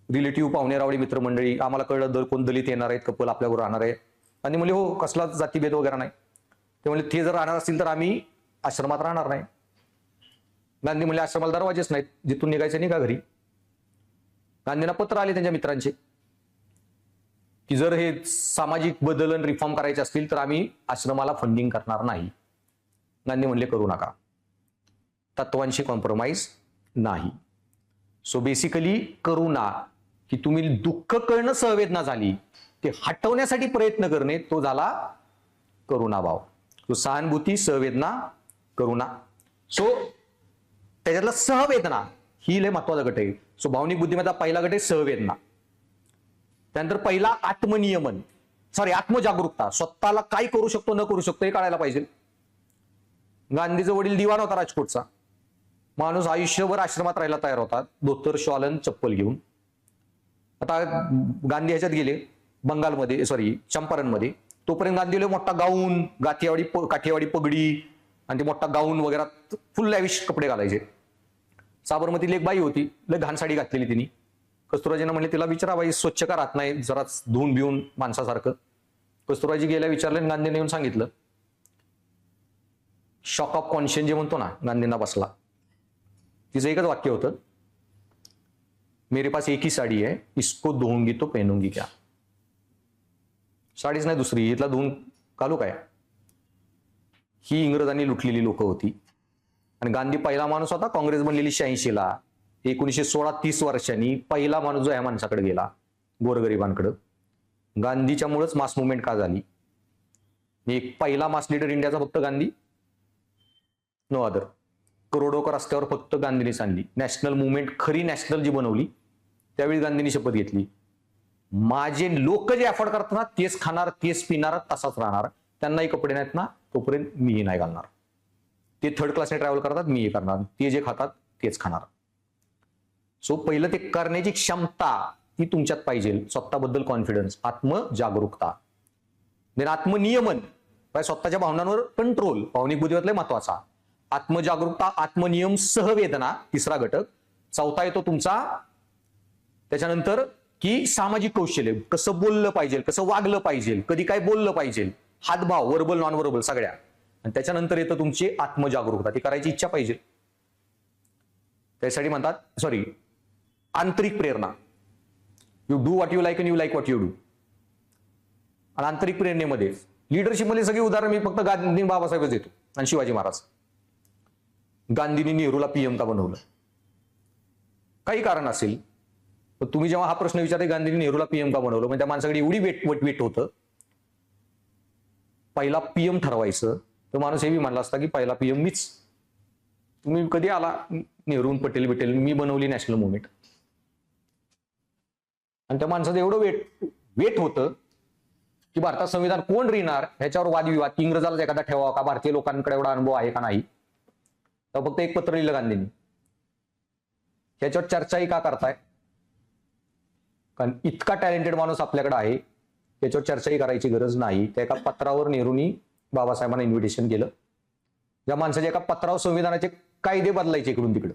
रिलेटिव्ह, पाहुणे रावळी, मित्रमंडळी. आम्हाला कळलं कोण दलित येणार आहेत, कपल आपल्याबरोबर राहणार आहे. गांधी म्हणले हो, कसला जातीभेद वगैरे नाही. ते म्हणले ते जर राहणार असतील तर आम्ही आश्रमात राहणार नाही. गांधी म्हणले आश्रमाला दरवाजेच नाहीत, जिथून निघायचं निघा घरी. गांधींना पत्र आले त्यांच्या मित्रांचे की जर हे सामाजिक बदल आणि रिफॉर्म करायचे असतील तर आम्ही आश्रमाला फंडिंग करणार नाही. गांधी म्हणले करू नका, तत्वांशी कॉम्प्रोमाइज नाही. सो बेसिकली करुणा, की तुम्ही दुःख कळणं सहवेदना झाली, ते हटवण्यासाठी प्रयत्न करणे, तो झाला करुणाभाव. सो सहानुभूती, सहवेदना, करुणा. सो त्याच्यातला सहवेदना ही लय महत्वाचा गट आहे. सो भावनिक बुद्धिमत्ता पहिला गट आहे सहवेदना. त्यानंतर पहिला आत्मनियमन, आत्मजागरूकता, स्वतःला काय करू शकतो न करू शकतो हे कळायला पाहिजे. गांधीचा वडील दिवाण होता राजकोटचा, माणूस आयुष्यभर आश्रमात राहायला तयार होता, धोतर, शॉलन, चप्पल घेऊन. आता गांधी ह्याच्यात गेले बंगालमध्ये, चंपारणमध्ये, तोपर्यंत गांधीला मोठा गाऊन, काठियावाडी पगडी आणि ते मोठा गाऊन वगैरे फुल लॅविश कपडे घालायचे. साबरमतीला एक बाई होती, लय घाण साडी घातलेली तिने, कस्तुराजींना म्हणले तिला विचारा बाई स्वच्छ का राहत नाही जरा धुवून भिवून माणसासारखं. कस्तुराजी गेल्या विचारले, गांधीने येऊन सांगितलं. शॉक ऑफ कॉन्शियन्स जे म्हणतो ना, गांधींना बसला. तिचं एकच वाक्य होतं, मेरे पास एक ही साडी है, इसको धुऊंगी तो पहनूंगी क्या. साडीच नाही दुसरी, इथला धुवून घालू काय. ही इंग्रजांनी लुटलेली लोक होती. आणि गांधी पहिला माणूस होता काँग्रेस बनलेली 86ला. 1916-30 वर्षांनी पहिला माणूस जो या माणसाकडे गेला, गोरगरिबांकडे. गांधीच्यामुळेच मास मुवमेंट का झाली. एक पहिला मास लीडर इंडियाचा फक्त गांधी, नो अदर. करोडोकर रस्त्यावर फक्त गांधींनीच आणली. नॅशनल मुवमेंट खरी नॅशनल जी बनवली त्यावेळी गांधींनी शपथ घेतली, माझे लोक जे अफोर्ड करतात ना तेच खाणार, तेच पिणार, तसाच राहणार. त्यांनाही कपडे नाहीत ना तोपर्यंत मीही नाही घालणार. ते थर्ड क्लासने ट्रॅव्हल करतात, मीही करणार. ते जे खातात तेच खाणार. सो पहिलं ते करण्याची क्षमता ती तुमच्यात पाहिजे. स्वतःबद्दल कॉन्फिडन्स, आत्मजागरूकता, आत्मनियमन, स्वतःच्या भावनांवर कंट्रोल, भावनिक बुद्धिमत्ता महत्वाचा. आत्मजागरूकता, आत्मनियम, सहवेदना तिसरा घटक. चौथा येतो तुमचा त्याच्यानंतर की सामाजिक कौशल्य, कसं बोललं पाहिजे, कसं वागलं पाहिजे, कधी काय बोललं पाहिजे, हातभाव, वर्बल नॉन वर्बल सगळ्या. आणि त्याच्यानंतर येतं तुमची आत्मजागरूकता, ती करायची इच्छा पाहिजे. त्यासाठी म्हणतात आंतरिक प्रेरणा. You do what you like and you like what you do. आणि आंतरिक प्रेरणेमध्ये लिडरशिपमध्ये सगळी उदाहरण मी फक्त गांधी बाबासाहेबच देतो आणि शिवाजी महाराज. गांधींनी नेहरूला पीएम का बनवलं, काही कारण असेल. तुम्ही जेव्हा हा प्रश्न विचारता गांधींनी नेहरूला पीएम का बनवलं, म्हणजे त्या माणसाकडे एवढी वेट होतं, पहिला पीएम ठरवायचं तर माणूस हे बी म्हणला असता की पहिला पीएम मीच. तुम्ही कधी आला नेहरू पटेल, मी बनवली नॅशनल मुवमेंट. आणि त्या माणसाचं एवढं वेट होतं की भारतात संविधान कोण लिहिणार ह्याच्यावर वादविवाद, की इंग्रजाला एखादा ठेवावा का, भारतीय लोकांकडे एवढा अनुभव आहे का नाही. तर फक्त एक पत्र लिहिलं गांधींनी. ह्याच्यावर चर्चाही का करताय, कारण इतका टॅलेंटेड माणूस आपल्याकडे आहे, त्याच्यावर चर्चाही करायची गरज नाही. त्या एका पत्रावर नेहरूंनी बाबासाहेबांना इन्व्हिटेशन केलं. ज्या माणसाच्या एका पत्रावर संविधानाचे कायदे बदलायचे इकडून तिकडे.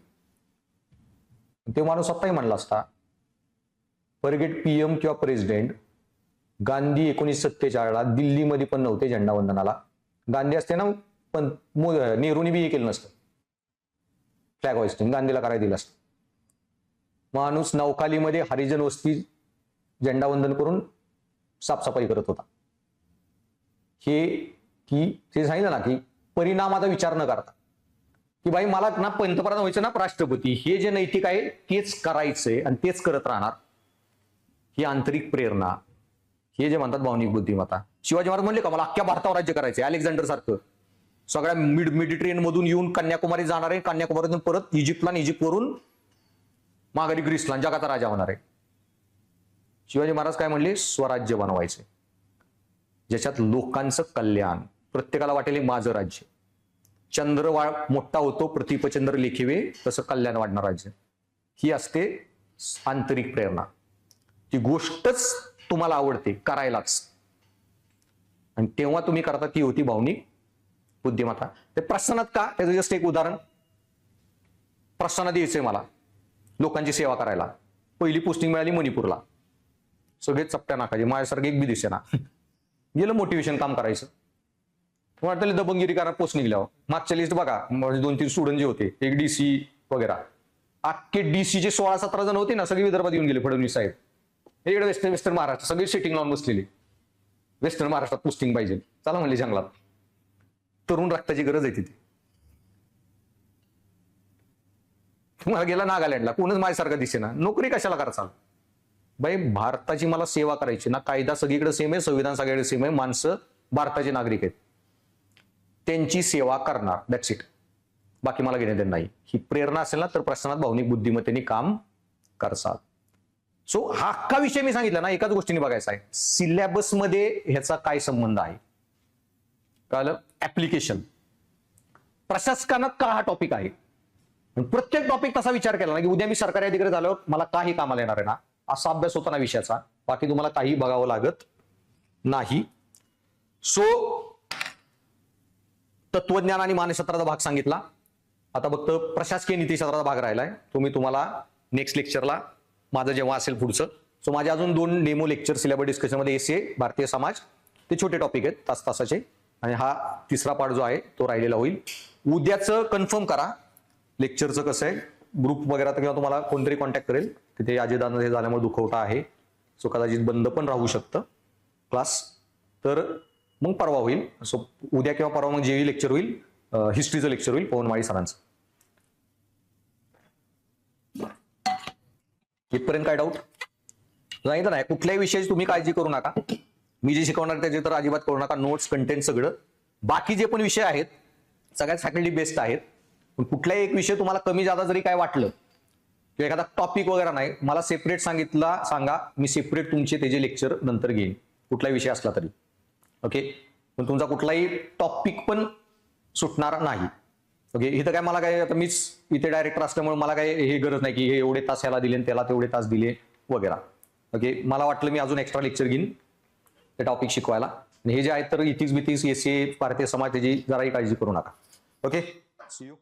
ते माणूस स्वतःही म्हणला असता, फॉरगेट पीएम किंवा प्रेसिडेंट. गांधी 1947ला दिल्लीमध्ये पण नव्हते झेंडावंदनाला. गांधी असते ना पण नेहरूंनी बी हे केलं नसतं, फ्लॅग होइस्टिंग गांधीला करायला दिलं असतं. माणूस नौखालीमध्ये हरिजन वस्ती झेंडावंदन करून साफसफाई करत होता. हे की ते सांगितलं ना की परिणामाचा विचार न करता की बाई मला ना पंतप्रधान व्हायचं ना राष्ट्रपती, हे जे नैतिक आहे तेच करायचंय आणि तेच करत राहणार. ही आंतरिक प्रेरणा, हे जे म्हणतात भावनिक बुद्धिमत्ता. शिवाजी महाराज म्हणले का मला अख्ख्या भारतावर राज्य करायचंय, अलेक्झांडर सारखं सगळ्या मेडिटेरियन मधून येऊन कन्याकुमारी जाणार आहे, कन्याकुमारीतून परत इजिप्तला, इजिप्तवरून माघारी ग्रीसला, जगाचा राजा होणार आहे. शिवाजी महाराज काय म्हणले, स्वराज्य बनवायचे ज्याच्यात लोकांचं कल्याण, प्रत्येकाला वाटेल माझं राज्य. चंद्र मोठा होतो, प्रतिपचंद्र लेखिवे, तसं कल्याण वाढणार राज्य. ही असते आंतरिक प्रेरणा. ती गोष्टच तुम्हाला आवडते करायलाच, आणि तेव्हा तुम्ही करता ती होती भावनिक बुद्धिमत्ता. ते प्रसन्नात का, त्याचं जस्ट एक उदाहरण. प्रसन्नात यायचंय मला लोकांची सेवा करायला. पहिली पोस्टिंग मिळाली मणिपूरला, सगळे चपट्या नाकाचे, माझ्यासारखे एक बी दिसेना. गेलं मोटिवेशन काम करायचं, वाटलं दबंगिरी करा. पोस्ट निघल्यावर मागच्या लिस्ट बघा, 2-3 स्टुडंट जे होते, एक डीसी वगैरे, अख्खे डीसीचे 16-17 जण होते ना, सगळे विदर्भात येऊन गेले. फडणवीस साहेब इकडे वेस्टर्न महाराष्ट्र सगळी सिटिंग लावून बसलेली. वेस्टर्न महाराष्ट्रात पोस्टिंग पाहिजे, चला म्हणले जंगलात. तरुण रक्ताची गरज आहे तिथे. तुम्हाला गेला नागालँडला, कोणच माझ्यासारखं दिसेना, नोकरी कशाला कराल बाई. भारताची मला सेवा करायची ना, कायदा सगळीकडे सेम आहे, संविधान सगळीकडे सेम आहे, माणसं भारताचे नागरिक आहेत, त्यांची सेवा करणार, दॅट्स इट. बाकी मला घेणे देणं नाही. ही प्रेरणा असेल ना तर प्रसन्नात भावनिक बुद्धिमत्तेने काम करसाल. सो हा अख्खा विषय मी सांगितला ना, एकाच गोष्टीने बघायचा आहे, सिलेबसमध्ये ह्याचा काय संबंध आहे. कळलं? ऍप्लिकेशन प्रशासकानात का हा टॉपिक आहे. प्रत्येक टॉपिक तसा विचार केला ना की उद्या मी सरकारी अधिकारी झाल्यावर मला काही कामाला येणार आहे ना, असा अभ्यास होता ना विषयाचा. बाकी तुम्हाला काही बघावं लागत नाही. सो तत्वज्ञान आणि मानसशास्त्राचा भाग सांगितला. आता फक्त प्रशासकीय नीतीशास्त्राचा भाग राहिलाय, तो मी तुम्हाला नेक्स्ट लेक्चरला माझं जेव्हा असेल पुढचं. सो माझे अजून 2 demo lecture syllabus डिस्कशनमध्ये ACA Bharatiya Samaj, ते छोटे टॉपिक आहेत तासाचे, आणि हा तिसरा पार्ट जो आहे तो राहिलेला होईल. उद्याचं कन्फर्म करा लेक्चरचं कसं आहे, ग्रुप वगैरे किंवा तुम्हाला कोणतरी कॉन्टॅक्ट करेल. तिथे अजयदादा हे झाल्यामुळे दुखवटा आहे, सो कदाचित बंद पण राहू शकतं क्लास. तर मग परवा होईल. सो उद्या किंवा परवा मग जेही लेक्चर होईल, हिस्ट्रीचं लेक्चर होईल पवनमाळी सरांचं. इथपर्यंत काय डाऊट नाही तर नाही. कुठल्याही विषयाची तुम्ही काळजी करू नका, मी जे शिकवणार त्याचे तर अजिबात करू नका. नोट्स, कंटेंट सगळं. बाकी जे पण विषय आहेत सगळ्यात फॅकल्टी बेस्ट आहेत. पण कुठलाही एक विषय तुम्हाला कमी जादा जरी काय वाटलं किंवा एखादा टॉपिक वगैरे नाही, मला सेपरेट सांगा, मी सेपरेट तुमचे त्याचे लेक्चर नंतर घेईन, कुठलाही विषय असला तरी. ओके, पण तुमचा कुठलाही टॉपिक पण सुटणार नाही. ओके, इथं काय मला काय, आता मीच इथे डायरेक्टर असल्यामुळे मला काय हे गरज नाही की हे एवढे तास याला दिले त्याला तेवढे तास दिले वगैरे. ओके, मला वाटलं मी अजून एक्स्ट्रा लेक्चर घेईन ते टॉपिक शिकवायला. आणि हे जे आहेत तर इथिक्स बिथिक्स एसीए भारतीय समाज त्याची जराही काळजी करू नका. Okay, see you.